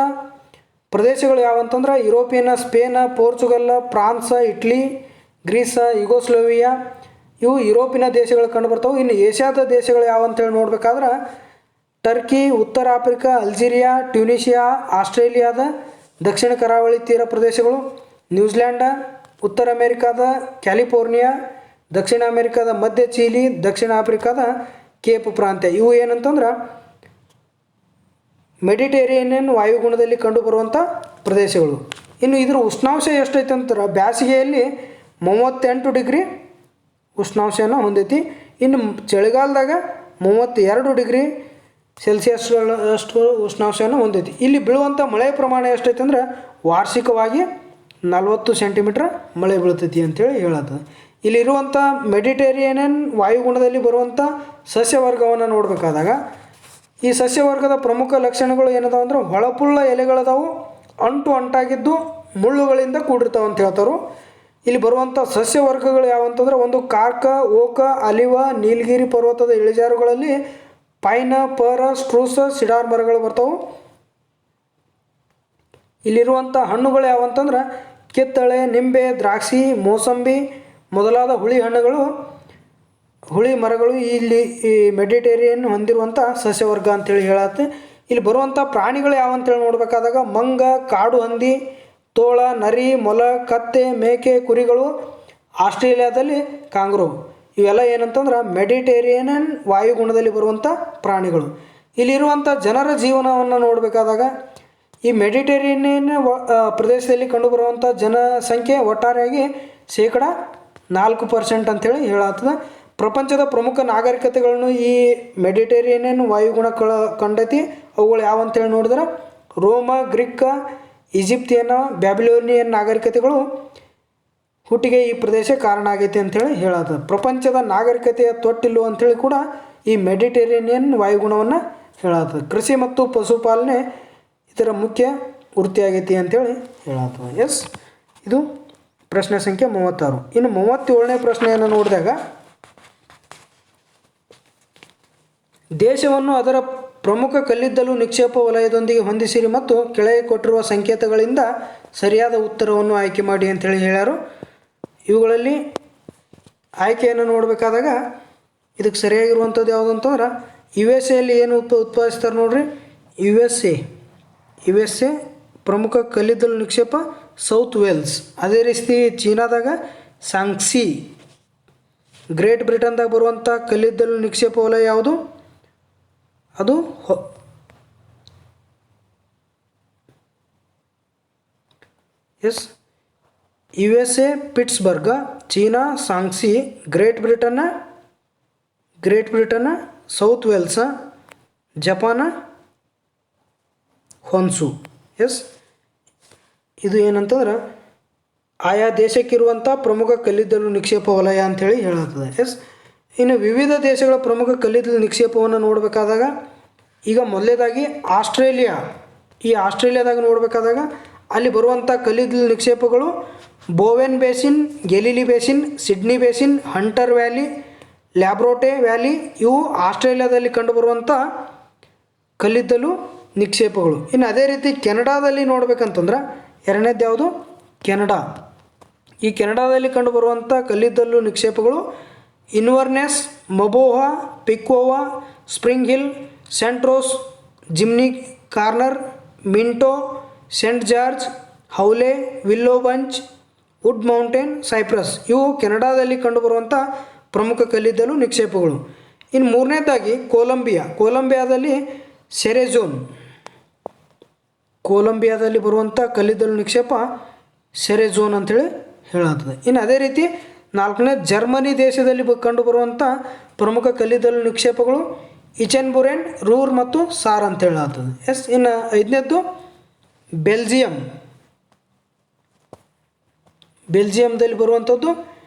A: ಪ್ರದೇಶಗಳು ಯಾವಂತಂದ್ರೆ European, Spain, Portugal, France, Italy, Greece, Yugoslavia ಇವು ಯುರೋಪಿನ ದೇಶಗಳು ಕಂಡು ಬರ್ತಾವೆ. ಇನ್ನು ಏಷ್ಯಾದ ದೇಶಗಳು ಯಾವಂತೇಳಿ ನೋಡ್ಬೇಕಾದ್ರೆ ಟರ್ಕಿ, ಉತ್ತರ ಆಫ್ರಿಕಾ, ಅಲ್ಜೀರಿಯಾ, ಟ್ಯುನೀಷಿಯಾ, ಆಸ್ಟ್ರೇಲಿಯಾದ ದಕ್ಷಿಣ ಕರಾವಳಿ ತೀರ ಪ್ರದೇಶಗಳು, ನ್ಯೂಜಿಲ್ಯಾಂಡ್, ಉತ್ತರ ಅಮೇರಿಕಾದ ಕ್ಯಾಲಿಫೋರ್ನಿಯಾ, ದಕ್ಷಿಣ ಅಮೇರಿಕಾದ ಮಧ್ಯ ಚೀಲಿ, ದಕ್ಷಿಣ ಆಫ್ರಿಕಾದ ಕೇಪ್ ಪ್ರಾಂತ್ಯ ಇವು ಏನಂತಂದ್ರೆ ಮೆಡಿಟರೇನಿಯನ್ ವಾಯುಗುಣದಲ್ಲಿ ಕಂಡುಬರುವಂಥ ಪ್ರದೇಶಗಳು. ಇನ್ನು ಇದರ ಉಷ್ಣಾಂಶ ಎಷ್ಟೈತೆ ಅಂತಾರೆ ಬೇಸಿಗೆಯಲ್ಲಿ 38 ಡಿಗ್ರಿ ಉಷ್ಣಾಂಶನ ಹೊಂದೈತಿ. ಇನ್ನು ಚಳಿಗಾಲದಾಗ 32 ಡಿಗ್ರಿ ಸೆಲ್ಸಿಯಸ್ಗಳಷ್ಟು ಉಷ್ಣಾಂಶವನ್ನು ಹೊಂದೈತಿ. ಇಲ್ಲಿ ಬೀಳುವಂಥ ಮಳೆ ಪ್ರಮಾಣ ಎಷ್ಟೈತೆ ಅಂದ್ರೆ ವಾರ್ಷಿಕವಾಗಿ 40 ಸೆಂಟಿಮೀಟ್ರ್ ಮಳೆ ಬೀಳ್ತೈತಿ ಅಂತೇಳಿ ಹೇಳತ್ತದ. ಇಲ್ಲಿರುವಂಥ ಮೆಡಿಟರೇನಿಯನ್ ವಾಯುಗುಣದಲ್ಲಿ ಬರುವಂಥ ಸಸ್ಯವರ್ಗವನ್ನು ನೋಡಬೇಕಾದಾಗ ಈ ಸಸ್ಯವರ್ಗದ ಪ್ರಮುಖ ಲಕ್ಷಣಗಳು ಏನದಾವ ಅಂದ್ರೆ ಹೊಳಪುಳ್ಳ ಎಲೆಗಳದಾವು, ಅಂಟಾಗಿದ್ದು ಮುಳ್ಳುಗಳಿಂದ ಕೂಡಿರ್ತಾವೆ ಅಂತ ಹೇಳ್ತಾರೆ. ಇಲ್ಲಿ ಬರುವಂಥ ಸಸ್ಯವರ್ಗಗಳು ಯಾವಂತಂದ್ರೆ ಒಂದು ಕಾರ್ಕ, ಓಕ, ಅಲಿವ, ನೀಲಗಿರಿ ಪರ್ವತದ ಇಳಿಜಾರುಗಳಲ್ಲಿ ಪೈನ, ಪರ, ಸ್ಟ್ರೂಸ್, ಸಿಡಾರ್ ಮರಗಳು ಬರ್ತಾವೆ. ಇಲ್ಲಿರುವಂಥ ಹಣ್ಣುಗಳು ಯಾವಂತಂದ್ರೆ ಕಿತ್ತಳೆ, ನಿಂಬೆ, ದ್ರಾಕ್ಷಿ, ಮೋಸಂಬಿ ಮೊದಲಾದ ಹುಳಿ ಮರಗಳು ಇಲ್ಲಿ ಈ ಮೆಡಿಟರೇನಿಯನ್ ಹೊಂದಿರುವಂಥ ಸಸ್ಯವರ್ಗ ಅಂತೇಳಿ ಹೇಳತ್ತೆ. ಇಲ್ಲಿ ಬರುವಂಥ ಪ್ರಾಣಿಗಳು ಯಾವಂತೇಳಿ ನೋಡಬೇಕಾದಾಗ ಮಂಗ, ಕಾಡು ಹಂದಿ, ತೋಳ, ನರಿ, ಮೊಲ, ಕತ್ತೆ, ಮೇಕೆ, ಕುರಿಗಳು, ಆಸ್ಟ್ರೇಲಿಯಾದಲ್ಲಿ ಕಾಂಗ್ರೂ ಇವೆಲ್ಲ ಏನಂತಂದ್ರೆ ಮೆಡಿಟರೇನಿಯನ್ ವಾಯುಗುಣದಲ್ಲಿ ಬರುವಂಥ ಪ್ರಾಣಿಗಳು. ಇಲ್ಲಿರುವಂಥ ಜನರ ಜೀವನವನ್ನು ನೋಡಬೇಕಾದಾಗ ಈ ಮೆಡಿಟರೇನಿಯನ್ ಪ್ರದೇಶದಲ್ಲಿ ಕಂಡುಬರುವಂಥ ಜನಸಂಖ್ಯೆ ಒಟ್ಟಾರೆಯಾಗಿ 4% ಅಂಥೇಳಿ ಹೇಳತ್ತದ. ಪ್ರಪಂಚದ ಪ್ರಮುಖ ನಾಗರಿಕತೆಗಳನ್ನು ಈ ಮೆಡಿಟರೇನಿಯನ್ ವಾಯುಗುಣ ಕಂಡೈತಿ. ಅವುಗಳು ಯಾವಂತೇಳಿ ನೋಡಿದ್ರೆ ರೋಮ, ಗ್ರೀಕ್, ಈಜಿಪ್ತಿಯನ್, ಬ್ಯಾಬಿಲೋನಿಯನ್ ನಾಗರಿಕತೆಗಳು ಹುಟ್ಟಿಗೆ ಈ ಪ್ರದೇಶ ಕಾರಣ ಆಗೈತಿ ಅಂಥೇಳಿ ಹೇಳತ್ತದ. ಪ್ರಪಂಚದ ನಾಗರಿಕತೆಯ ತೊಟ್ಟಿಲು ಅಂಥೇಳಿ ಕೂಡ ಈ ಮೆಡಿಟರೇನಿಯನ್ ವಾಯುಗುಣವನ್ನು ಹೇಳತ್ತದ. ಕೃಷಿ ಮತ್ತು ಪಶುಪಾಲನೆ ಇದರ ಮುಖ್ಯ ವೃತ್ತಿಯಾಗೈತಿ ಅಂಥೇಳಿ ಹೇಳತ್ತದ. ಎಸ್. ಇದು ಪ್ರಶ್ನೆ ಸಂಖ್ಯೆ 36. ಇನ್ನು 37ನೇ ಪ್ರಶ್ನೆಯನ್ನು ನೋಡಿದಾಗ ದೇಶವನ್ನು ಅದರ ಪ್ರಮುಖ ಕಲ್ಲಿದ್ದಲು ನಿಕ್ಷೇಪ ವಲಯದೊಂದಿಗೆ ಹೊಂದಿಸಿರಿ ಮತ್ತು ಕೆಳಗೆ ಕೊಟ್ಟಿರುವ ಸಂಕೇತಗಳಿಂದ ಸರಿಯಾದ ಉತ್ತರವನ್ನು ಆಯ್ಕೆ ಮಾಡಿ ಅಂಥೇಳಿ ಹೇಳ್ಯಾರು. ಇವುಗಳಲ್ಲಿ ಆಯ್ಕೆಯನ್ನು ನೋಡಬೇಕಾದಾಗ ಇದಕ್ಕೆ ಸರಿಯಾಗಿರುವಂಥದ್ದು ಯಾವುದಂತಂದ್ರೆ USA ಏನು ಉತ್ಪಾದಿಸ್ತಾರೆ ನೋಡ್ರಿ. USA ಪ್ರಮುಖ ಕಲ್ಲಿದ್ದಲು ನಿಕ್ಷೇಪ ಸೌತ್ ವೇಲ್ಸ್. ಅದೇ ರೀತಿ ಚೀನಾದಾಗ ಸಾಂಗ್ಸಿ. ಗ್ರೇಟ್ ಬ್ರಿಟನ್ದಾಗ ಬರುವಂಥ ಕಲ್ಲಿದ್ದಲು ನಿಕ್ಷೇಪ ವಲಯ ಯಾವುದು? ಅದು USA ಪಿಟ್ಸ್ಬರ್ಗ್, ಚೀನಾ Shanxi, Great Britain South Wales, ಜಪಾನ ಹೊನ್ಸು. ಇದು ಏನಂತಂದ್ರೆ ಆಯಾ ದೇಶಕ್ಕಿರುವಂಥ ಪ್ರಮುಖ ಕಲ್ಲಿದ್ದಲು ನಿಕ್ಷೇಪ ವಲಯ ಅಂಥೇಳಿ ಹೇಳತ್ತದೆ. ಇನ್ನು ವಿವಿಧ ದೇಶಗಳ ಪ್ರಮುಖ ಕಲ್ಲಿದ್ದಲು ನಿಕ್ಷೇಪವನ್ನು ನೋಡಬೇಕಾದಾಗ ಈಗ ಮೊದಲೇದಾಗಿ ಆಸ್ಟ್ರೇಲಿಯಾದಾಗ ನೋಡಬೇಕಾದಾಗ ಅಲ್ಲಿ ಬರುವಂಥ ಕಲ್ಲಿದ್ದಲು ನಿಕ್ಷೇಪಗಳು Bowen Basin, Galilee Basin, Sydney Basin, Hunter Valley, Latrobe Valley ಇವು ಆಸ್ಟ್ರೇಲಿಯಾದಲ್ಲಿ ಕಂಡುಬರುವಂಥ ಕಲ್ಲಿದ್ದಲು ನಿಕ್ಷೇಪಗಳು. ಇನ್ನು ಅದೇ ರೀತಿ ಕೆನಡಾದಲ್ಲಿ ನೋಡ್ಬೇಕಂತಂದ್ರೆ ಎರಡನೇದು ಯಾವುದು? ಕೆನಡಾ. ಈ ಕೆನಡಾದಲ್ಲಿ ಕಂಡುಬರುವಂಥ ಕಲ್ಲಿದ್ದಲು ನಿಕ್ಷೇಪಗಳು ಇನ್ವರ್ನೆಸ್, ಮಬೋಹಾ, ಪಿಕ್ಕೋವಾ, ಸ್ಪ್ರಿಂಗ್ ಹಿಲ್, ಸೆಂಟ್ರೋಸ್, ಜಿಮ್ನಿ ಕಾರ್ನರ್, ಮಿಂಟೋ, ಸೆಂಟ್ ಜಾರ್ಜ್, ಹೌಲೆ, Willow Bunch, Wood Mountain, Cypress ಇವು ಕೆನಡಾದಲ್ಲಿ ಕಂಡುಬರುವಂಥ ಪ್ರಮುಖ ಕಲ್ಲಿದ್ದಲು ನಿಕ್ಷೇಪಗಳು. ಇನ್ನು ಮೂರನೇದಾಗಿ ಕೊಲಂಬಿಯಾದಲ್ಲಿ ಕೊಲಂಬಿಯಾದಲ್ಲಿ ಬರುವಂಥ ಕಲ್ಲಿದ್ದಲು ನಿಕ್ಷೇಪ ಸೆರೆಜೋನ್ ಅಂಥೇಳಿ ಹೇಳತ್ತದೆ. ಇನ್ನು ಅದೇ ರೀತಿ ನಾಲ್ಕನೇ ಜರ್ಮನಿ ದೇಶದಲ್ಲಿ ಕಂಡುಬರುವಂಥ ಪ್ರಮುಖ ಕಲ್ಲಿದ್ದಲು ನಿಕ್ಷೇಪಗಳು ಇಚೆನ್ಬುರೆನ್, ರೂರ್ ಮತ್ತು ಸಾರ್ ಅಂತ ಹೇಳತ್ತದೆ. ಇನ್ನು ಐದನೇದ್ದು ಬೆಲ್ಜಿಯಂದಲ್ಲಿ ಬರುವಂಥದ್ದು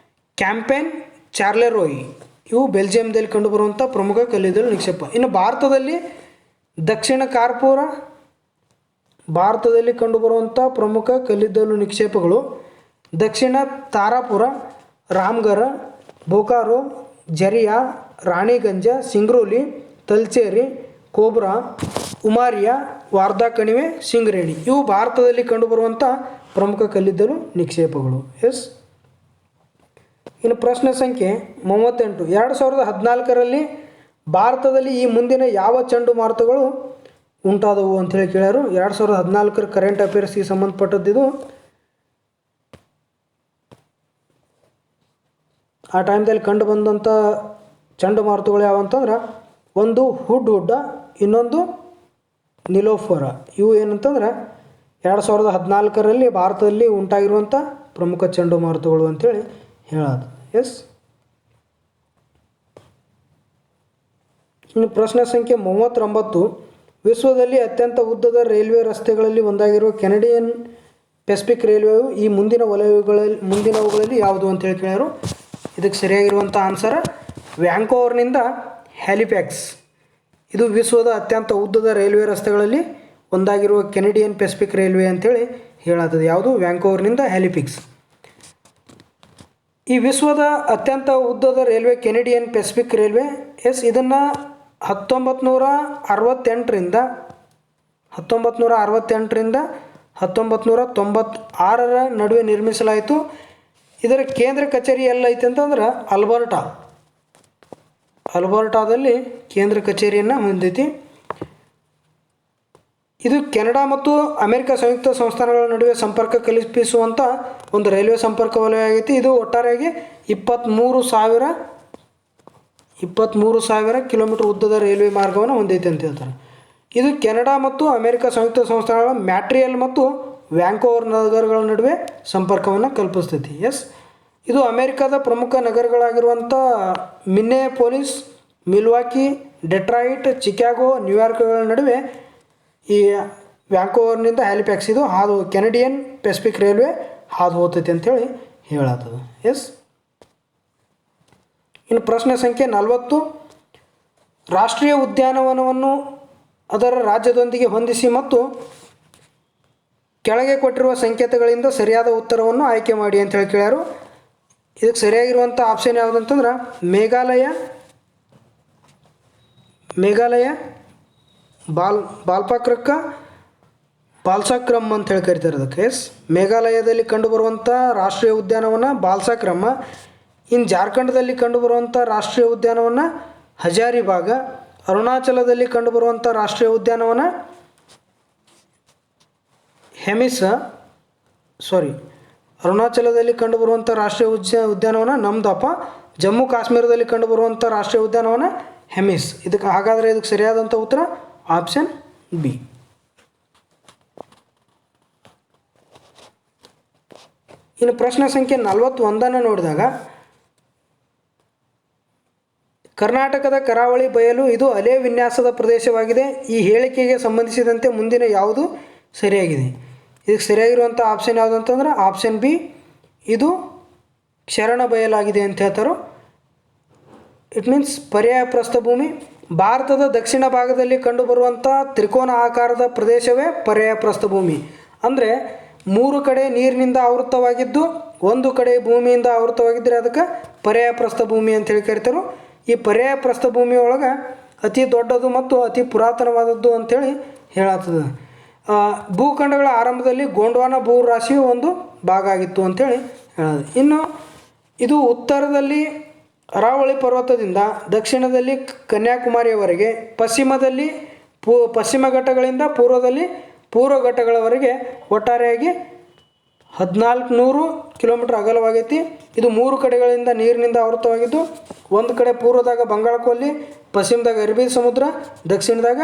A: ಕ್ಯಾಂಪೇನ್, ಚಾರ್ಲೆರೋಯ್ ಇವು ಬೆಲ್ಜಿಯಂದಲ್ಲಿ ಕಂಡುಬರುವಂಥ ಪ್ರಮುಖ ಕಲ್ಲಿದ್ದಲು ನಿಕ್ಷೇಪ. ಇನ್ನು ಭಾರತದಲ್ಲಿ ಕಂಡುಬರುವಂಥ ಪ್ರಮುಖ ಕಲ್ಲಿದ್ದಲು ನಿಕ್ಷೇಪಗಳು ದಕ್ಷಿಣ ತಾರಾಪುರ, ರಾಮ್ಗರ್, ಬೋಕಾರೋ, ಜರಿಯಾ, ರಾಣಿಗಂಜ, ಸಿಂಗ್ರೌಲಿ, ತಲ್ಚೇರಿ, ಕೋಬ್ರಾ, ಉಮಾರಿಯಾ, ವಾರ್ಧಾ ಕಣಿವೆ, ಸಿಂಗರೇಣಿ ಇವು ಭಾರತದಲ್ಲಿ ಕಂಡುಬರುವಂಥ ಪ್ರಮುಖ ಕಲ್ಲಿದ್ದಲು ನಿಕ್ಷೇಪಗಳು. ಇನ್ನು ಪ್ರಶ್ನೆ ಸಂಖ್ಯೆ 38. 2014ರಲ್ಲಿ ಭಾರತದಲ್ಲಿ ಈ ಮುಂದಿನ ಯಾವ ಚಂಡುಮಾರುತಗಳು ಉಂಟಾದವು ಅಂಥೇಳಿ ಕೇಳ್ಯಾರು. 2014 ಕರೆಂಟ್ ಅಫೇರ್ಸ್ಗೆ ಸಂಬಂಧಪಟ್ಟದ್ದಿದು. ಆ ಟೈಮ್ದಲ್ಲಿ ಕಂಡು ಬಂದಂಥ ಚಂಡುಮಾರುತಗಳು ಯಾವಂತಂದ್ರೆ ಒಂದು ಹುಡ್, ಇನ್ನೊಂದು ನಿಲೋಫರ. ಇವು ಏನಂತಂದ್ರೆ 2014ರಲ್ಲಿ ಭಾರತದಲ್ಲಿ ಉಂಟಾಗಿರುವಂಥ ಪ್ರಮುಖ ಚಂಡುಮಾರುತಗಳು ಅಂಥೇಳಿ ಹೇಳೋದು. ಇನ್ನು ಪ್ರಶ್ನೆ ಸಂಖ್ಯೆ 39. ವಿಶ್ವದಲ್ಲಿ ಅತ್ಯಂತ ಉದ್ದದ ರೈಲ್ವೆ ರಸ್ತೆಗಳಲ್ಲಿ ಒಂದಾಗಿರುವ ಕೆನಡಿಯನ್ ಪೆಸಿಫಿಕ್ ರೈಲ್ವೆಯು ಈ ಮುಂದಿನವುಗಳಲ್ಲಿ ಯಾವುದು ಅಂತೇಳಿ ಕೇಳ್ಯಾರು. ಇದಕ್ಕೆ ಸರಿಯಾಗಿರುವಂಥ ಆನ್ಸರ್ ವ್ಯಾಂಕೋವರ್ನಿಂದ ಹ್ಯಾಲಿಫ್ಯಾಕ್ಸ್. ಇದು ವಿಶ್ವದ ಅತ್ಯಂತ ಉದ್ದದ ರೈಲ್ವೆ ರಸ್ತೆಗಳಲ್ಲಿ ಒಂದಾಗಿರುವ ಕೆನಡಿಯನ್ ಪೆಸಿಫಿಕ್ ರೈಲ್ವೆ ಅಂಥೇಳಿ ಹೇಳತ್ತದೆ. ಯಾವುದು? ವ್ಯಾಂಕೋವರ್ನಿಂದ ಹ್ಯಾಲಿಫ್ಯಾಕ್ಸ್. ಈ ವಿಶ್ವದ ಅತ್ಯಂತ ಉದ್ದದ ರೈಲ್ವೆ ಕೆನಡಿಯನ್ ಪೆಸಿಫಿಕ್ ರೈಲ್ವೆ. ಇದನ್ನು 1968ರಿಂದ 1996ರ ನಡುವೆ ನಿರ್ಮಿಸಲಾಯಿತು. ಇದರ ಕೇಂದ್ರ ಕಚೇರಿ ಎಲ್ಲೈತೆ ಅಂತಂದ್ರೆ ಅಲ್ಬರ್ಟಾದಲ್ಲಿ ಕೇಂದ್ರ ಕಚೇರಿಯನ್ನು ಹೊಂದೈತಿ. ಇದು ಕೆನಡಾ ಮತ್ತು ಅಮೆರಿಕ ಸಂಯುಕ್ತ ಸಂಸ್ಥಾನಗಳ ನಡುವೆ ಸಂಪರ್ಕ ಕಲ್ಪಿಸುವಂಥ ಒಂದು ರೈಲ್ವೆ ಸಂಪರ್ಕ ವಲಯ ಆಗೈತಿ. ಇದು ಒಟ್ಟಾರೆಯಾಗಿ 23,000 ಕಿಲೋಮೀಟರ್ ಉದ್ದದ ರೈಲ್ವೆ ಮಾರ್ಗವನ್ನು ಹೊಂದೈತೆ ಅಂತ ಹೇಳ್ತಾರೆ. ಇದು ಕೆನಡಾ ಮತ್ತು ಅಮೆರಿಕ ಸಂಯುಕ್ತ ಸಂಸ್ಥಾನಗಳ ಮ್ಯಾಟ್ರಿಯಲ್ ಮತ್ತು ವ್ಯಾಂಕೋವರ್ ನಗರಗಳ ನಡುವೆ ಸಂಪರ್ಕವನ್ನು ಕಲ್ಪಿಸ್ತೈತಿ. ಇದು ಅಮೆರಿಕದ ಪ್ರಮುಖ ನಗರಗಳಾಗಿರುವಂಥ ಮಿನ್ನೆಯಾಪೋಲಿಸ್, ಮಿಲ್ವಾಕಿ, ಡೆಟ್ರಾಯಿಟ್, ಚಿಕಾಗೋ, ನ್ಯೂಯಾರ್ಕ್ಗಳ ನಡುವೆ ಈ ವ್ಯಾಂಕೋವರ್ನಿಂದ ಹ್ಯಾಲಿಫ್ಯಾಕ್ಸ್ ಇದು ಕೆನಡಿಯನ್ ಪೆಸಿಫಿಕ್ ರೈಲ್ವೆ ಹಾದು ಹೋಗ್ತೈತಿ ಅಂಥೇಳಿ ಹೇಳತ್ತದು. ಇನ್ನು ಪ್ರಶ್ನೆ ಸಂಖ್ಯೆ 40. ರಾಷ್ಟ್ರೀಯ ಉದ್ಯಾನವನವನ್ನು ಅದರ ರಾಜ್ಯದೊಂದಿಗೆ ಹೊಂದಿಸಿ ಮತ್ತು ಕೆಳಗೆ ಕೊಟ್ಟಿರುವ ಸಂಕೇತಗಳಿಂದ ಸರಿಯಾದ ಉತ್ತರವನ್ನು ಆಯ್ಕೆ ಮಾಡಿ ಅಂತ ಕೇಳ್ಯಾರು. ಇದಕ್ಕೆ ಸರಿಯಾಗಿರುವಂಥ ಆಪ್ಷನ್ ಯಾವುದಂತಂದ್ರೆ ಮೇಘಾಲಯ ಬಾಲ್ಸಾಕ್ರಮ್ ಅಂತ ಹೇಳಿ ಕರಿತಾರೆ ಅದಕ್ಕೆ. ಮೇಘಾಲಯದಲ್ಲಿ ಕಂಡುಬರುವಂಥ ರಾಷ್ಟ್ರೀಯ ಉದ್ಯಾನವನ ಬಾಲ್ಸಾಕ್ರಮ. ಇನ್ನು ಜಾರ್ಖಂಡದಲ್ಲಿ ಕಂಡುಬರುವಂಥ ರಾಷ್ಟ್ರೀಯ ಉದ್ಯಾನವನ ಹಜಾರಿಬಾಗ್. ಅರುಣಾಚಲದಲ್ಲಿ ಕಂಡುಬರುವಂಥ ರಾಷ್ಟ್ರೀಯ ಉದ್ಯಾನವನ ಅರುಣಾಚಲದಲ್ಲಿ ಕಂಡುಬರುವಂಥ ರಾಷ್ಟ್ರೀಯ ಉದ್ಯಾನವನ ನಮ್ದಪ. ಜಮ್ಮು ಕಾಶ್ಮೀರದಲ್ಲಿ ಕಂಡುಬರುವಂಥ ರಾಷ್ಟ್ರೀಯ ಉದ್ಯಾನವನ ಹೆಮಿಸ್. ಇದಕ್ಕೆ ಸರಿಯಾದಂಥ ಉತ್ತರ ಆಪ್ಷನ್ ಬಿ. ಇನ್ನು ಪ್ರಶ್ನೆ ಸಂಖ್ಯೆ 41 ನೋಡಿದಾಗ ಕರ್ನಾಟಕದ ಕರಾವಳಿ ಬಯಲು ಇದು ಅಲೆ ವಿನ್ಯಾಸದ ಪ್ರದೇಶವಾಗಿದೆ. ಈ ಹೇಳಿಕೆಗೆ ಸಂಬಂಧಿಸಿದಂತೆ ಮುಂದಿನ ಯಾವುದು ಸರಿಯಾಗಿದೆ? ಇದಕ್ಕೆ ಸರಿಯಾಗಿರುವಂಥ ಆಪ್ಷನ್ ಯಾವುದು ಅಂತಂದ್ರೆ ಆಪ್ಷನ್ ಬಿ. ಇದು ಕ್ಷರಣ ಬಯಲಾಗಿದೆ ಅಂತ ಹೇಳ್ತಾರೆ. ಇಟ್ ಮೀನ್ಸ್ ಪರ್ಯಾಯ ಪ್ರಸ್ಥಭೂಮಿ. ಭಾರತದ ದಕ್ಷಿಣ ಭಾಗದಲ್ಲಿ ಕಂಡುಬರುವಂಥ ತ್ರಿಕೋನ ಆಕಾರದ ಪ್ರದೇಶವೇ ಪರ್ಯಾಯ ಪ್ರಸ್ಥಭೂಮಿ. ಅಂದರೆ 3 ಕಡೆ ನೀರಿನಿಂದ ಆವೃತವಾಗಿದ್ದು ಒಂದು ಕಡೆ ಭೂಮಿಯಿಂದ ಆವೃತವಾಗಿದ್ದರೆ ಅದಕ್ಕೆ ಪರ್ಯಾಯ ಪ್ರಸ್ಥಭೂಮಿ ಅಂತೇಳಿ ಕರಿತಾರೆ. ಈ ಪರ್ಯಾಯ ಪ್ರಸ್ಥಭೂಮಿ ಒಳಗೆ ಅತಿ ದೊಡ್ಡದು ಮತ್ತು ಅತಿ ಪುರಾತನವಾದದ್ದು ಅಂಥೇಳಿ ಹೇಳತ್ತದ. ಭೂಖಂಡಗಳ ಆರಂಭದಲ್ಲಿ ಗೋಂಡ್ವಾನ ಭೂರಾಶಿಯು ಒಂದು ಭಾಗ ಆಗಿತ್ತು ಅಂಥೇಳಿ ಹೇಳೋದು. ಇನ್ನು ಇದು ಉತ್ತರದಲ್ಲಿ ಅರಾವಳಿ ಪರ್ವತದಿಂದ ದಕ್ಷಿಣದಲ್ಲಿ ಕನ್ಯಾಕುಮಾರಿಯವರೆಗೆ, ಪಶ್ಚಿಮದಲ್ಲಿ ಪಶ್ಚಿಮ ಘಟ್ಟಗಳಿಂದ ಪೂರ್ವದಲ್ಲಿ ಪೂರ್ವ ಘಟ್ಟಗಳವರೆಗೆ ಒಟ್ಟಾರೆಯಾಗಿ 1400 ಕಿಲೋಮೀಟ್ರ್ ಅಗಲವಾಗೈತಿ. ಇದು 3 ಕಡೆಗಳಿಂದ ನೀರಿನಿಂದ ಆವೃತವಾಗಿದ್ದು ಒಂದು ಕಡೆ ಪೂರ್ವದಾಗ ಬಂಗಾಳಕೊಲ್ಲಿ, ಪಶ್ಚಿಮದಾಗ ಅರಬ್ಬಿ ಸಮುದ್ರ, ದಕ್ಷಿಣದಾಗ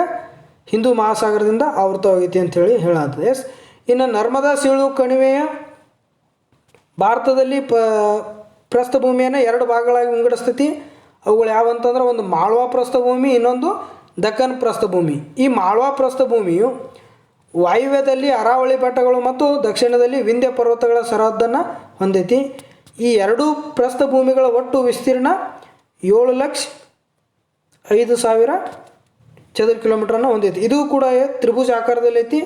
A: ಹಿಂದೂ ಮಹಾಸಾಗರದಿಂದ ಆವೃತವಾಗೈತಿ ಅಂಥೇಳಿ ಹೇಳಾಗ್ತದೆ. ಎಸ್. ಇನ್ನು ನರ್ಮದಾ ಸೀಳು ಕಣಿವೆಯ ಭಾರತದಲ್ಲಿ ಪ್ರಸ್ಥಭೂಮಿಯನ್ನು 2 ಭಾಗಗಳಾಗಿ ವಿಂಗಡಿಸ್ತೈತಿ. ಅವುಗಳು ಯಾವಂತಂದ್ರೆ ಒಂದು ಮಾಳ್ವಾ ಪ್ರಸ್ಥಭೂಮಿ, ಇನ್ನೊಂದು ದಕ್ಕನ್ ಪ್ರಸ್ಥಭೂಮಿ. ಈ ಮಾಳ್ವಾ ಪ್ರಸ್ಥಭೂಮಿಯು ವಾಯುವ್ಯದಲ್ಲಿ ಅರಾವಳಿ ಬೆಟ್ಟಗಳು ಮತ್ತು ದಕ್ಷಿಣದಲ್ಲಿ ವಿಂಧ್ಯ ಪರ್ವತಗಳ ಸರಹದ್ದನ್ನು ಹೊಂದೈತಿ. ಈ 2 ಪ್ರಸ್ಥಭೂಮಿಗಳ ಒಟ್ಟು ವಿಸ್ತೀರ್ಣ 7,05,000 ಚದರ ಕಿಲೋಮೀಟ್ರನ್ನು ಹೊಂದೈತಿ. ಇದು ಕೂಡ ತ್ರಿಭುಜ ಆಕಾರದಲ್ಲಿ ಐತಿ.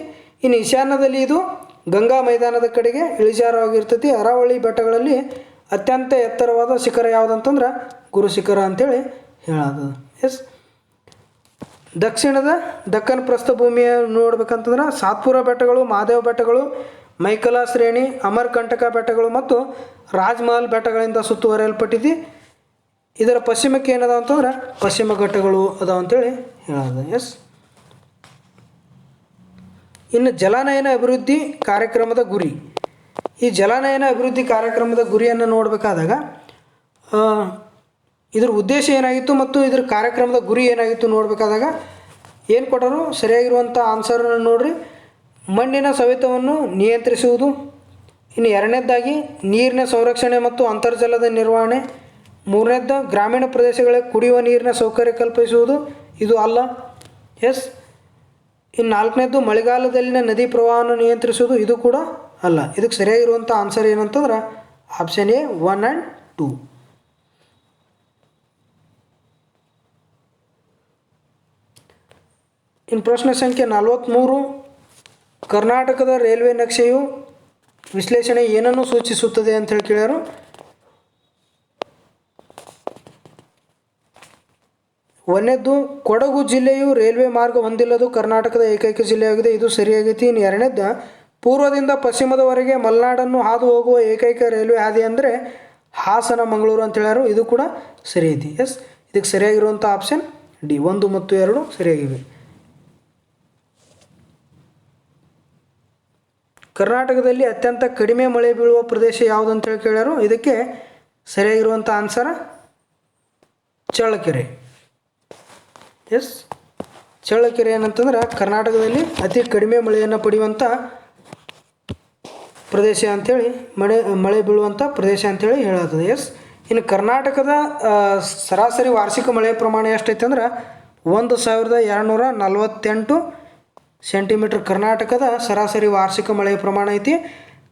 A: ಇನ್ನು ಈಶಾನ್ಯದಲ್ಲಿ ಇದು ಗಂಗಾ ಮೈದಾನದ ಕಡೆಗೆ ಇಳಿಜಾರಾಗಿರ್ತೈತಿ. ಅರಾವಳಿ ಬೆಟ್ಟಗಳಲ್ಲಿ ಅತ್ಯಂತ ಎತ್ತರವಾದ ಶಿಖರ ಯಾವುದಂತಂದ್ರೆ ಗುರು ಶಿಖರ ಅಂತೇಳಿ ಹೇಳೋದು. ಎಸ್. ದಕ್ಷಿಣದ ದಕ್ಕನ್ ಪ್ರಸ್ಥಭೂಮಿಯ ನೋಡ್ಬೇಕಂತಂದ್ರೆ ಸಾತ್ಪುರ ಬೆಟ್ಟಗಳು, ಮಹಾದೇವ ಬೆಟ್ಟಗಳು, ಮೈಕಲಾ ಶ್ರೇಣಿ, ಅಮರ್ಕಂಟಕ ಬೆಟ್ಟಗಳು ಮತ್ತು ರಾಜ್ಮಹಲ್ ಬೆಟ್ಟಗಳಿಂದ ಸುತ್ತುವರಿಯಲ್ಪಟ್ಟಿದೆ. ಇದರ ಪಶ್ಚಿಮಕ್ಕೆ ಏನದ ಅಂತಂದ್ರೆ ಪಶ್ಚಿಮ ಘಟ್ಟಗಳು ಅದಾವ ಅಂತೇಳಿ ಹೇಳೋದು. ಎಸ್. ಇನ್ನು ಜಲಾನಯನ ಅಭಿವೃದ್ಧಿ ಕಾರ್ಯಕ್ರಮದ ಗುರಿ. ಈ ಜಲಾನಯನ ಅಭಿವೃದ್ಧಿ ಕಾರ್ಯಕ್ರಮದ ಗುರಿಯನ್ನು ನೋಡಬೇಕಾದಾಗ ಇದ್ರ ಉದ್ದೇಶ ಏನಾಗಿತ್ತು ಮತ್ತು ಇದ್ರ ಕಾರ್ಯಕ್ರಮದ ಗುರಿ ಏನಾಗಿತ್ತು ನೋಡಬೇಕಾದಾಗ ಏನು ಕೊಟ್ಟರು ಸರಿಯಾಗಿರುವಂಥ ಆನ್ಸರ್ನ ನೋಡ್ರಿ. ಮಣ್ಣಿನ ಸವೆತವನ್ನು ನಿಯಂತ್ರಿಸುವುದು. ಇನ್ನು 2ನೇದಾಗಿ ನೀರಿನ ಸಂರಕ್ಷಣೆ ಮತ್ತು ಅಂತರ್ಜಲದ ನಿರ್ವಹಣೆ. 3ನೇದ್ದು ಗ್ರಾಮೀಣ ಪ್ರದೇಶಗಳಿಗೆ ಕುಡಿಯುವ ನೀರಿನ ಸೌಕರ್ಯ ಕಲ್ಪಿಸುವುದು. ಇದು ಅಲ್ಲ. ಎಸ್. ಇನ್ನು 4ನೇದ್ದು ಮಳೆಗಾಲದಲ್ಲಿನ ನದಿ ಪ್ರವಾಹವನ್ನು ನಿಯಂತ್ರಿಸುವುದು. ಇದು ಕೂಡ ಅಲ್ಲ. ಇದಕ್ಕೆ ಸರಿಯಾಗಿರುವಂಥ ಆನ್ಸರ್ ಏನಂತಂದ್ರೆ ಆಪ್ಷನ್ ಎ 1 ಆ್ಯಂಡ್ 2. ಇನ್ನು ಪ್ರಶ್ನೆ ಸಂಖ್ಯೆ 43. ಕರ್ನಾಟಕದ ರೈಲ್ವೆ ನಕ್ಷೆಯು ವಿಶ್ಲೇಷಣೆ ಏನನ್ನು ಸೂಚಿಸುತ್ತದೆ ಅಂತ ಹೇಳಿ ಕೇಳ್ಯಾರು. ಒಂದನೇದ್ದು ಕೊಡಗು ಜಿಲ್ಲೆಯು ರೈಲ್ವೆ ಮಾರ್ಗ ಹೊಂದಿಲ್ಲದು ಕರ್ನಾಟಕದ ಏಕೈಕ ಜಿಲ್ಲೆಯಾಗಿದೆ. ಇದು ಸರಿಯಾಗೈತಿ. ಇನ್ನು 2ನೇದ್ದು ಪೂರ್ವದಿಂದ ಪಶ್ಚಿಮದವರೆಗೆ ಮಲೆನಾಡನ್ನು ಹಾದು ಹೋಗುವ ಏಕೈಕ ರೈಲ್ವೆ ಹಾದಿ ಅಂದರೆ ಹಾಸನ ಮಂಗಳೂರು ಅಂತ ಹೇಳ್ಯಾರು. ಇದು ಕೂಡ ಸರಿ ಐತಿ. ಎಸ್. ಇದಕ್ಕೆ ಸರಿಯಾಗಿರುವಂಥ ಆಪ್ಷನ್ ಡಿ. 1 ಮತ್ತು 2 ಸರಿಯಾಗಿವೆ. ಕರ್ನಾಟಕದಲ್ಲಿ ಅತ್ಯಂತ ಕಡಿಮೆ ಮಳೆ ಬೀಳುವ ಪ್ರದೇಶ ಯಾವುದು ಅಂತೇಳಿ ಕೇಳ್ಯಾರು. ಇದಕ್ಕೆ ಸರಿಯಾಗಿರುವಂಥ ಆನ್ಸರ ಚಳ್ಳಕೆರೆ. ಎಸ್. ಚಳ್ಳಕೆರೆ ಏನಂತಂದ್ರೆ ಕರ್ನಾಟಕದಲ್ಲಿ ಅತಿ ಕಡಿಮೆ ಮಳೆಯನ್ನು ಪಡೆಯುವಂಥ ಪ್ರದೇಶ ಅಂಥೇಳಿ ಮಳೆ ಬೀಳುವಂಥ ಪ್ರದೇಶ ಅಂಥೇಳಿ ಹೇಳತ್ತದೆ. ಎಸ್. ಇನ್ನು ಕರ್ನಾಟಕದ ಸರಾಸರಿ ವಾರ್ಷಿಕ ಮಳೆಯ ಪ್ರಮಾಣ ಎಷ್ಟೈತೆ ಅಂದ್ರೆ 1248 ಸೆಂಟಿಮೀಟ್ರ್ ಕರ್ನಾಟಕದ ಸರಾಸರಿ ವಾರ್ಷಿಕ ಮಳೆಯ ಪ್ರಮಾಣ ಐತಿ.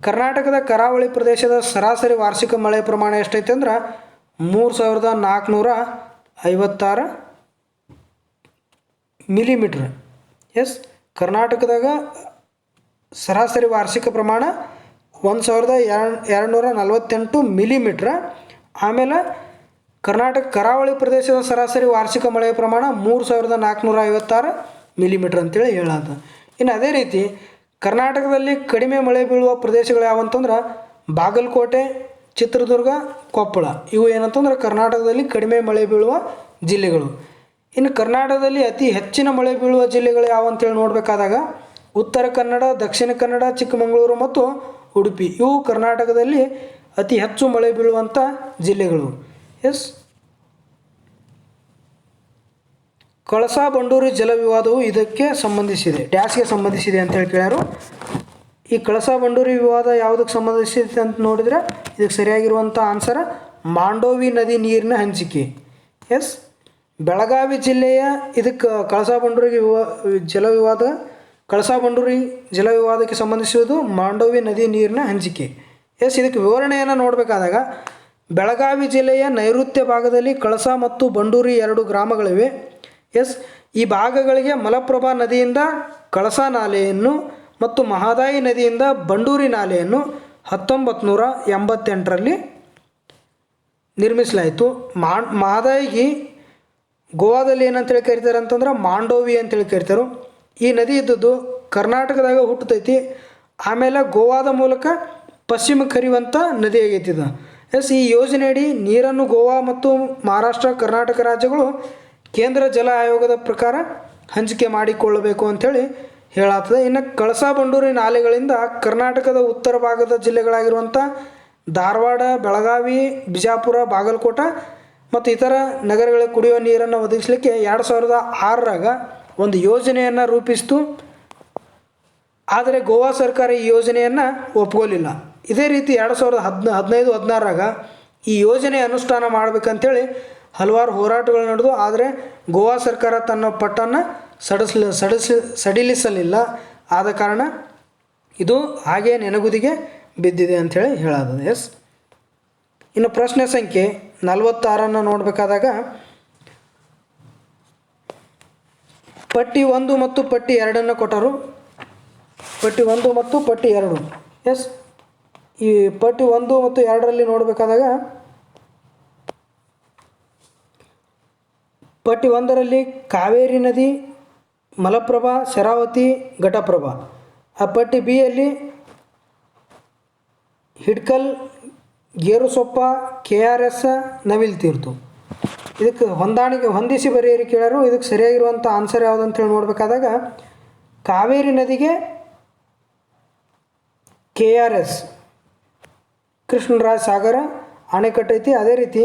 A: ಕರ್ನಾಟಕದ ಕರಾವಳಿ ಪ್ರದೇಶದ ಸರಾಸರಿ ವಾರ್ಷಿಕ ಮಳೆಯ ಪ್ರಮಾಣ ಎಷ್ಟೈತೆ ಅಂದ್ರೆ 3456 ಮಿಲಿಮೀಟ್ರ್. ಎಸ್. ಕರ್ನಾಟಕದಾಗ ಸರಾಸರಿ ವಾರ್ಷಿಕ ಪ್ರಮಾಣ 1248 ಮಿಲಿಮೀಟ್ರ್. ಆಮೇಲೆ ಕರ್ನಾಟಕ ಕರಾವಳಿ ಪ್ರದೇಶದ ಸರಾಸರಿ ವಾರ್ಷಿಕ ಮಳೆಯ ಪ್ರಮಾಣ 3456 ಮಿಲಿಮೀಟ್ರ್ ಅಂತೇಳಿ ಹೇಳೋದು. ಇನ್ನು ಅದೇ ರೀತಿ ಕರ್ನಾಟಕದಲ್ಲಿ ಕಡಿಮೆ ಮಳೆ ಬೀಳುವ ಪ್ರದೇಶಗಳು ಯಾವಂತಂದ್ರೆ ಬಾಗಲಕೋಟೆ, ಚಿತ್ರದುರ್ಗ, ಕೊಪ್ಪಳ. ಇವು ಏನಂತಂದ್ರೆ ಕರ್ನಾಟಕದಲ್ಲಿ ಕಡಿಮೆ ಮಳೆ ಬೀಳುವ ಜಿಲ್ಲೆಗಳು. ಇನ್ನು ಕರ್ನಾಟಕದಲ್ಲಿ ಅತಿ ಹೆಚ್ಚಿನ ಮಳೆ ಬೀಳುವ ಜಿಲ್ಲೆಗಳು ಯಾವಂತೇಳಿ ನೋಡಬೇಕಾದಾಗ ಉತ್ತರ ಕನ್ನಡ, ದಕ್ಷಿಣ ಕನ್ನಡ, ಚಿಕ್ಕಮಗಳೂರು ಮತ್ತು ಉಡುಪಿ. ಇವು ಕರ್ನಾಟಕದಲ್ಲಿ ಅತಿ ಹೆಚ್ಚು ಮಳೆ ಬೀಳುವಂಥ ಜಿಲ್ಲೆಗಳು. ಎಸ್. ಕಳಸಾ ಬಂಡೂರಿ ಜಲ ವಿವಾದವು ಇದಕ್ಕೆ ಸಂಬಂಧಿಸಿದೆ. ಡ್ಯಾಶ್ಗೆ ಸಂಬಂಧಿಸಿದೆ ಅಂತೇಳಿ ಕೇಳ್ಯಾರು. ಈ ಕಳಸಾ ಬಂಡೂರಿ ವಿವಾದ ಯಾವುದಕ್ಕೆ ಸಂಬಂಧಿಸಿದೆ ಅಂತ ನೋಡಿದರೆ ಇದಕ್ಕೆ ಸರಿಯಾಗಿರುವಂಥ ಆನ್ಸರ್ ಮಾಂಡೋವಿ ನದಿ ನೀರಿನ ಹಂಚಿಕೆ. ಎಸ್. ಬೆಳಗಾವಿ ಜಿಲ್ಲೆಯ ಇದಕ್ಕೆ ಕಳಸಾ ಬಂಡೂರಿ ಜಲ ವಿವಾದಕ್ಕೆ ಸಂಬಂಧಿಸುವುದು ಮಾಂಡೋವಿ ನದಿ ನೀರಿನ ಹಂಚಿಕೆ. ಎಸ್. ಇದಕ್ಕೆ ವಿವರಣೆಯನ್ನು ನೋಡಬೇಕಾದಾಗ ಬೆಳಗಾವಿ ಜಿಲ್ಲೆಯ ನೈಋತ್ಯ ಭಾಗದಲ್ಲಿ ಕಳಸಾ ಮತ್ತು ಬಂಡೂರಿ 2 ಗ್ರಾಮಗಳಿವೆ. ಎಸ್, ಈ ಭಾಗಗಳಿಗೆ ಮಲಪ್ರಭಾ ನದಿಯಿಂದ ಕಳಸಾ ನಾಲೆಯನ್ನು ಮತ್ತು ಮಹದಾಯಿ ನದಿಯಿಂದ ಬಂಡೂರಿ ನಾಲೆಯನ್ನು 1988ರಲ್ಲಿ ನಿರ್ಮಿಸಲಾಯಿತು. ಮಹದಾಯಿಗೆ ಗೋವಾದಲ್ಲಿ ಏನಂತೇಳಿ ಕರಿತಾರೆ ಅಂತಂದ್ರೆ ಮಾಂಡೋವಿ ಅಂತೇಳಿ ಕರಿತಾರೆ. ಈ ನದಿ ಇದ್ದದ್ದು ಕರ್ನಾಟಕದಾಗ ಹುಟ್ಟತೈತಿ. ಆಮೇಲೆ ಗೋವಾದ ಮೂಲಕ ಪಶ್ಚಿಮಕ್ಕೆ ಹರಿಯುವಂಥ ನದಿ ಆಗೈತಿ ಇದು. ಎಸ್, ಈ ಯೋಜನೆಯಡಿ ನೀರನ್ನು ಗೋವಾ ಮತ್ತು ಮಹಾರಾಷ್ಟ್ರ, ಕರ್ನಾಟಕ ರಾಜ್ಯಗಳು ಕೇಂದ್ರ ಜಲ ಆಯೋಗದ ಪ್ರಕಾರ ಹಂಚಿಕೆ ಮಾಡಿಕೊಳ್ಳಬೇಕು ಅಂಥೇಳಿ ಹೇಳಾಗ್ತದೆ. ಇನ್ನು ಕಳಸಾ ಬಂಡೂರಿ ನಾಲೆಗಳಿಂದ ಕರ್ನಾಟಕದ ಉತ್ತರ ಭಾಗದ ಜಿಲ್ಲೆಗಳಾಗಿರುವಂಥ ಧಾರವಾಡ, ಬೆಳಗಾವಿ, ಬಿಜಾಪುರ, ಬಾಗಲಕೋಟ ಮತ್ತು ಇತರ ನಗರಗಳಿಗೆ ಕುಡಿಯುವ ನೀರನ್ನು ಒದಗಿಸಲಿಕ್ಕೆ 2006ರಾಗ ಒಂದು ಯೋಜನೆಯನ್ನು ರೂಪಿಸಿತು. ಆದರೆ ಗೋವಾ ಸರ್ಕಾರ ಈ ಯೋಜನೆಯನ್ನು ಒಪ್ಕೊಳ್ಳಿಲ್ಲ. ಇದೇ ರೀತಿ 2015-16ರಾಗ ಈ ಯೋಜನೆ ಅನುಷ್ಠಾನ ಮಾಡಬೇಕಂತೇಳಿ ಹಲವಾರು ಹೋರಾಟಗಳು ನಡೆದು, ಆದರೆ ಗೋವಾ ಸರ್ಕಾರ ತನ್ನ ಪಟ್ಟನ್ನು ಸಡಿಲಿಸಲಿಲ್ಲ. ಆದ ಕಾರಣ ಇದು ಹಾಗೆ ನೆನಗುದಿಗೆ ಬಿದ್ದಿದೆ ಅಂಥೇಳಿ ಹೇಳೋದು. ಎಸ್, ಇನ್ನು ಪ್ರಶ್ನೆ ಸಂಖ್ಯೆ 46 ನೋಡಬೇಕಾದಾಗ ಪಟ್ಟಿ 1 ಮತ್ತು ಪಟ್ಟಿ 2 ಕೊಟ್ಟರು. ಪಟ್ಟಿ 1 ಮತ್ತು ಪಟ್ಟಿ 2. ಎಸ್, ಈ ಪಟ್ಟಿ 1 ಮತ್ತು 2ರಲ್ಲಿ ನೋಡಬೇಕಾದಾಗ ಪಟ್ಟಿ 1ರಲ್ಲಿ ಕಾವೇರಿ ನದಿ, ಮಲಪ್ರಭಾ, ಶರಾವತಿ, ಘಟಪ್ರಭಾ. ಆ ಪಟ್ಟಿ ಬಿಯಲ್ಲಿ ಹಿಡ್ಕಲ್, ಗೇರುಸೊಪ್ಪ, KRS, ನವಿಲ್ ತೀರ್ಥ. ಇದಕ್ಕೆ ಹೊಂದಿಸಿ ಬರೆಯಿರಿ ಕೇಳರು. ಇದಕ್ಕೆ ಸರಿಯಾಗಿರುವಂಥ ಆನ್ಸರ್ ಯಾವುದು ಅಂತೇಳಿ ನೋಡಬೇಕಾದಾಗ ಕಾವೇರಿ ನದಿಗೆ KRS ಕೃಷ್ಣರಾಜ ಸಾಗರ ಅಣೆಕಟ್ಟು ಐತಿ. ಅದೇ ರೀತಿ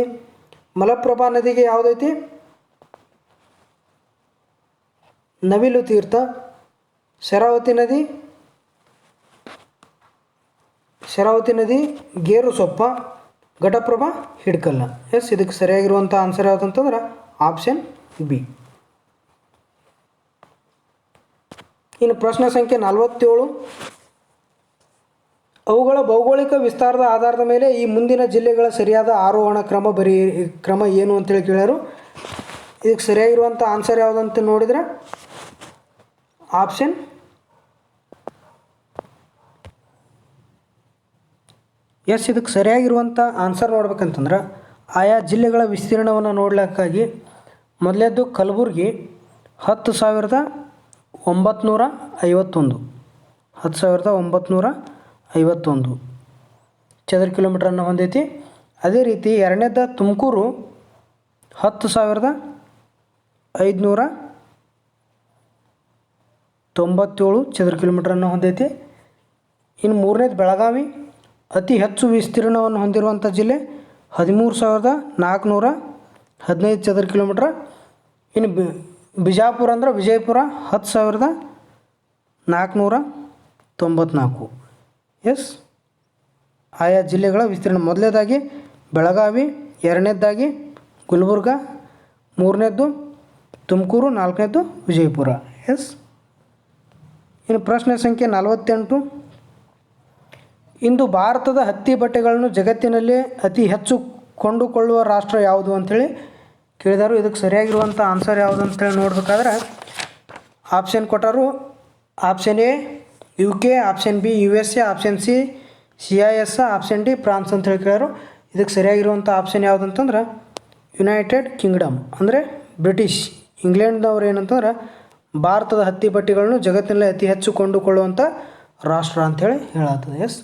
A: ಮಲಪ್ರಭಾ ನದಿಗೆ ಯಾವುದೈತಿ? ನವಿಲು ತೀರ್ಥ. ಶರಾವತಿ ನದಿ ಗೇರುಸೊಪ್ಪ, ಘಟಪ್ರಭಾ ಹಿಡ್ಕಲ್ಲ. ಎಸ್, ಇದಕ್ಕೆ ಸರಿಯಾಗಿರುವಂಥ ಆನ್ಸರ್ ಯಾವುದು ಅಂತಂದ್ರೆ ಆಪ್ಷನ್ ಬಿ. ಇನ್ನು ಪ್ರಶ್ನೆ ಸಂಖ್ಯೆ 47. ಅವುಗಳ ಭೌಗೋಳಿಕ ವಿಸ್ತಾರದ ಆಧಾರದ ಮೇಲೆ ಈ ಮುಂದಿನ ಜಿಲ್ಲೆಗಳ ಸರಿಯಾದ ಆರೋಹಣ ಕ್ರಮ ಏನು ಅಂತೇಳಿ ಕೇಳ್ಯಾರು. ಇದಕ್ಕೆ ಸರಿಯಾಗಿರುವಂಥ ಆನ್ಸರ್ ಯಾವುದಂತ ನೋಡಿದರೆ ಆಪ್ಷನ್ ಎಸ್. ಇದಕ್ಕೆ ಸರಿಯಾಗಿರುವಂಥ ಆನ್ಸರ್ ನೋಡ್ಬೇಕಂತಂದ್ರೆ ಆಯಾ ಜಿಲ್ಲೆಗಳ ವಿಸ್ತೀರ್ಣವನ್ನು ನೋಡ್ಲಿಕ್ಕಾಗಿ ಮೊದಲೇದ್ದು ಕಲಬುರಗಿ 10,951 ಚದರ ಕಿಲೋಮೀಟ್ರನ್ನು ಹೊಂದೈತಿ. ಅದೇ ರೀತಿ ಎರಡನೇದ ತುಮಕೂರು 10,597 ಚದರ ಕಿಲೋಮೀಟ್ರನ್ನು ಹೊಂದೈತಿ. ಇನ್ನು ಮೂರನೇದು ಬೆಳಗಾವಿ ಅತಿ ಹೆಚ್ಚು ವಿಸ್ತೀರ್ಣವನ್ನು ಹೊಂದಿರುವಂಥ ಜಿಲ್ಲೆ 13,415 ಚದರ ಕಿಲೋಮೀಟ್ರ್. ಇನ್ನು ಬಿಜಾಪುರ ಅಂದ್ರೆ ವಿಜಯಪುರ 10,494. ಎಸ್, ಆಯಾ ಜಿಲ್ಲೆಗಳ ವಿಸ್ತೀರ್ಣ ಮೊದಲನೇದಾಗಿ ಬೆಳಗಾವಿ, ಎರಡನೇದಾಗಿ ಗುಲ್ಬರ್ಗ, ಮೂರನೇದ್ದು ತುಮಕೂರು, ನಾಲ್ಕನೇದ್ದು ವಿಜಯಪುರ. ಎಸ್, ಇನ್ನು ಪ್ರಶ್ನೆ ಸಂಖ್ಯೆ 48. ಇಂದು ಭಾರತದ ಹತ್ತಿ ಬಟ್ಟೆಗಳನ್ನು ಜಗತ್ತಿನಲ್ಲಿ ಅತಿ ಹೆಚ್ಚು ಕೊಂಡುಕೊಳ್ಳುವ ರಾಷ್ಟ್ರ ಯಾವುದು ಅಂಥೇಳಿ ಕೇಳಿದರು. ಇದಕ್ಕೆ ಸರಿಯಾಗಿರುವಂಥ ಆನ್ಸರ್ ಯಾವುದು ಅಂತೇಳಿ ನೋಡಬೇಕಾದ್ರೆ ಆಪ್ಷನ್ ಕೊಟ್ಟರು. Option A UK, option B USA, option C CIS, option D France ಅಂತೇಳಿ ಕೇಳ್ಯಾರು. ಇದಕ್ಕೆ ಸರಿಯಾಗಿರುವಂಥ ಆಪ್ಷನ್ ಯಾವುದು ಅಂತಂದ್ರೆ ಯುನೈಟೆಡ್ ಕಿಂಗ್ಡಮ್, ಅಂದರೆ ಬ್ರಿಟಿಷ್ ಇಂಗ್ಲೆಂಡ್ನವ್ರು ಏನಂತಂದ್ರೆ ಭಾರತದ ಹತ್ತಿ ಬಟ್ಟೆಗಳನ್ನು ಜಗತ್ತಿನಲ್ಲಿ ಅತಿ ಹೆಚ್ಚು ಕೊಂಡುಕೊಳ್ಳುವಂಥ ರಾಷ್ಟ್ರ ಅಂಥೇಳಿ ಹೇಳತ್ತದೆ. ಎಸ್,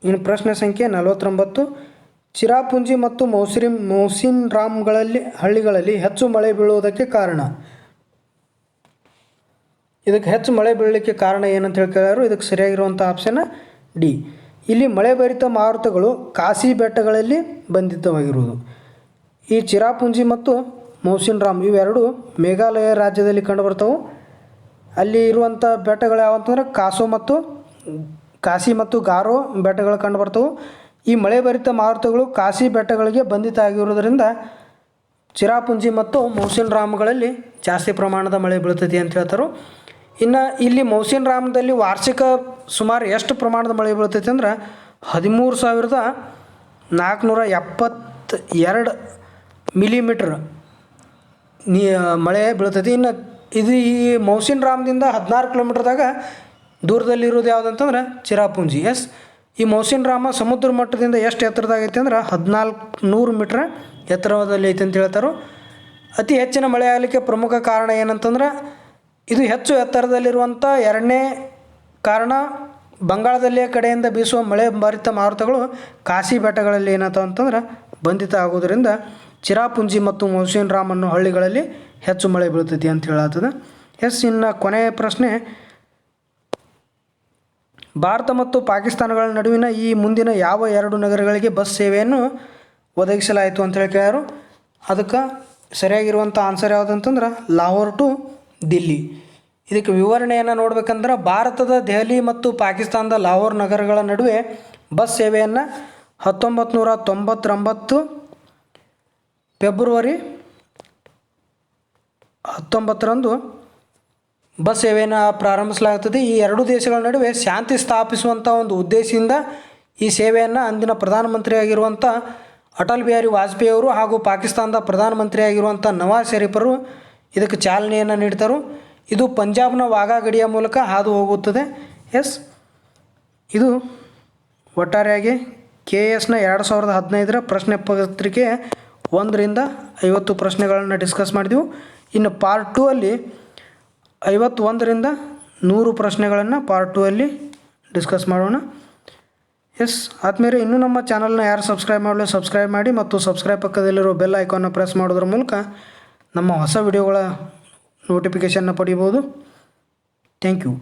A: ಇನ್ನು ಪ್ರಶ್ನೆ ಸಂಖ್ಯೆ 49. ಚಿರಾಪುಂಜಿ ಮತ್ತು ಮೌಸಿನ್ರಾಮ್ಗಳಲ್ಲಿ ಹಳ್ಳಿಗಳಲ್ಲಿ ಹೆಚ್ಚು ಮಳೆ ಬೀಳುವುದಕ್ಕೆ ಕಾರಣ. ಇದಕ್ಕೆ ಹೆಚ್ಚು ಮಳೆ ಬೀಳಲಿಕ್ಕೆ ಕಾರಣ ಏನಂತ ಹೇಳ್ಕೊಳ್ಳಾರು. ಇದಕ್ಕೆ ಸರಿಯಾಗಿರುವಂಥ ಆಪ್ಷನ್ ಡಿ. ಇಲ್ಲಿ ಮಳೆ ಭರಿತ ಮಾರುತಗಳು ಕಾಸಿ ಬೆಟ್ಟಗಳಲ್ಲಿ ಬಂಧಿತವಾಗಿರುವುದು. ಈ ಚಿರಾಪುಂಜಿ ಮತ್ತು ಮೌಸಿನ್ರಾಮ್ ಇವೆರಡು ಮೇಘಾಲಯ ರಾಜ್ಯದಲ್ಲಿ ಕಂಡುಬರ್ತವೆ. ಅಲ್ಲಿ ಇರುವಂಥ ಬೆಟ್ಟಗಳು ಯಾವಂತಂದ್ರೆ ಕಾಸಿ ಮತ್ತು ಗಾರೋ ಬೆಟ್ಟಗಳು ಕಂಡುಬರ್ತವೆ. ಈ ಮಳೆ ಭರಿತ ಮಾರುತಗಳು ಕಾಸಿ ಬೆಟ್ಟಗಳಿಗೆ ಬಂಧಿತ ಆಗಿರುವುದರಿಂದ ಚಿರಾಪುಂಜಿ ಮತ್ತು ಮೌಸಿನ್ರಾಮ್ಗಳಲ್ಲಿ ಜಾಸ್ತಿ ಪ್ರಮಾಣದ ಮಳೆ ಬೀಳ್ತೈತಿ ಅಂತ ಹೇಳ್ತಾರೆ. ಇನ್ನು ಇಲ್ಲಿ ಮೌಸಿನ್ ರಾಮದಲ್ಲಿ ವಾರ್ಷಿಕ ಸುಮಾರು ಎಷ್ಟು ಪ್ರಮಾಣದ ಮಳೆ ಬೀಳ್ತೈತೆ ಅಂದ್ರೆ 13,472 ಮಿಲಿಮೀಟ್ರ್ ಮಳೆ ಬೀಳ್ತೈತಿ. ಇನ್ನು ಇದು ಈ ಮೌಸಿನ್ ರಾಮದಿಂದ 16 ಕಿಲೋಮೀಟ್ರ್ದಾಗ ದೂರದಲ್ಲಿರೋದು ಯಾವುದಂತಂದ್ರೆ ಚಿರಾಪುಂಜಿ. ಈ ಮೌಸಿನ್ ರಾಮ ಸಮುದ್ರ ಮಟ್ಟದಿಂದ ಎಷ್ಟು ಎತ್ತರದಾಗೈತೆ ಅಂದ್ರೆ 1400 ಮೀಟ್ರ್ ಎತ್ತರದಲ್ಲಿ ಐತೆ ಅಂತ ಹೇಳ್ತಾರೆ. ಅತಿ ಹೆಚ್ಚಿನ ಮಳೆ ಆಗಲಿಕ್ಕೆ ಪ್ರಮುಖ ಕಾರಣ ಏನಂತಂದ್ರೆ ಇದು ಹೆಚ್ಚು ಎತ್ತರದಲ್ಲಿರುವಂಥ ಎರಡನೇ ಕಾರಣ ಬಂಗಾಳದಲ್ಲಿಯ ಕಡೆಯಿಂದ ಬೀಸುವ ಮಳೆ ಭರಿತ ಮಾರುತಗಳು ಕಾಶಿ ಬೆಟ್ಟಗಳಲ್ಲಿ ಏನಾಗ್ತಾವ ಅಂತಂದ್ರೆ ಬಂಧಿತ ಆಗೋದರಿಂದ ಚಿರಾಪುಂಜಿ ಮತ್ತು ಮೌಸಿನ್ ರಾಮ್ ಅನ್ನೋ ಹಳ್ಳಿಗಳಲ್ಲಿ ಹೆಚ್ಚು ಮಳೆ ಬೀಳ್ತೈತಿ ಅಂತ ಹೇಳತ್ತದ. ಇನ್ನು ಕೊನೆಯ ಪ್ರಶ್ನೆ, ಭಾರತ ಮತ್ತು ಪಾಕಿಸ್ತಾನಗಳ ನಡುವಿನ ಈ ಮುಂದಿನ ಯಾವ 2 ನಗರಗಳಿಗೆ ಬಸ್ ಸೇವೆಯನ್ನು ಒದಗಿಸಲಾಯಿತು ಅಂತ ಹೇಳಿ ಕೇಳ್ಯಾರು. ಅದಕ್ಕೆ ಸರಿಯಾಗಿರುವಂಥ ಆನ್ಸರ್ ಯಾವುದಂತಂದ್ರೆ ಲಾಹೋರ್ ಟು ದಿಲ್ಲಿ. ಇದಕ್ಕೆ ವಿವರಣೆಯನ್ನು ನೋಡ್ಬೇಕಂದ್ರೆ ಭಾರತದ ದೆಹಲಿ ಮತ್ತು ಪಾಕಿಸ್ತಾನದ ಲಾಹೋರ್ ನಗರಗಳ ನಡುವೆ ಬಸ್ ಸೇವೆಯನ್ನು 1999 ಫೆಬ್ರವರಿ 19ರಂದು ಬಸ್ ಸೇವೆಯನ್ನು ಪ್ರಾರಂಭಿಸಲಾಗುತ್ತದೆ. ಈ ಎರಡೂ ದೇಶಗಳ ನಡುವೆ ಶಾಂತಿ ಸ್ಥಾಪಿಸುವಂಥ ಒಂದು ಉದ್ದೇಶದಿಂದ ಈ ಸೇವೆಯನ್ನು ಅಂದಿನ ಪ್ರಧಾನಮಂತ್ರಿಯಾಗಿರುವಂಥ ಅಟಲ್ ಬಿಹಾರಿ ವಾಜಪೇಯಿ ಅವರು ಹಾಗೂ ಪಾಕಿಸ್ತಾನದ ಪ್ರಧಾನಮಂತ್ರಿಯಾಗಿರುವಂಥ ನವಾಜ್ ಶರೀಫರು ಇದಕ್ಕೆ ಚಾಲನೆಯನ್ನು ನೀಡ್ತಾರೆ. ಇದು ಪಂಜಾಬ್ನ ವಾಘಾ ಗಡಿಯ ಮೂಲಕ ಹಾದು ಹೋಗುತ್ತದೆ. ಇದು ಒಟ್ಟಾರೆಯಾಗಿ KS ನ 2015ರ ಪ್ರಶ್ನೆ ಪತ್ರಿಕೆ 1ರಿಂದ 50 ಪ್ರಶ್ನೆಗಳನ್ನು ಡಿಸ್ಕಸ್ ಮಾಡಿದೆವು. ಇನ್ನು ಪಾರ್ಟ್ 2 ಅಲ್ಲಿ 51ರಿಂದ 100 ಪ್ರಶ್ನೆಗಳನ್ನು ಪಾರ್ಟ್ 2 ಅಲ್ಲಿ ಡಿಸ್ಕಸ್ ಮಾಡೋಣ. ಆದಮೇಲೆ ಇನ್ನೂ ನಮ್ಮ ಚಾನಲ್ನ ಯಾರು ಸಬ್ಸ್ಕ್ರೈಬ್ ಮಾಡಲು ಸಬ್ಸ್ಕ್ರೈಬ್ ಮಾಡಿ ಮತ್ತು ಸಬ್ಸ್ಕ್ರೈಬ್ ಪಕ್ಕದಲ್ಲಿರೋ ಬೆಲ್ ಐಕಾನ್ನ ಪ್ರೆಸ್ ಮಾಡೋದ್ರ ಮೂಲಕ ನಮ್ಮ ಹೊಸ ವಿಡಿಯೋಗಳ ನೋಟಿಫಿಕೇಷನ್ನ ಪಡಿಬೋದು. Thank you.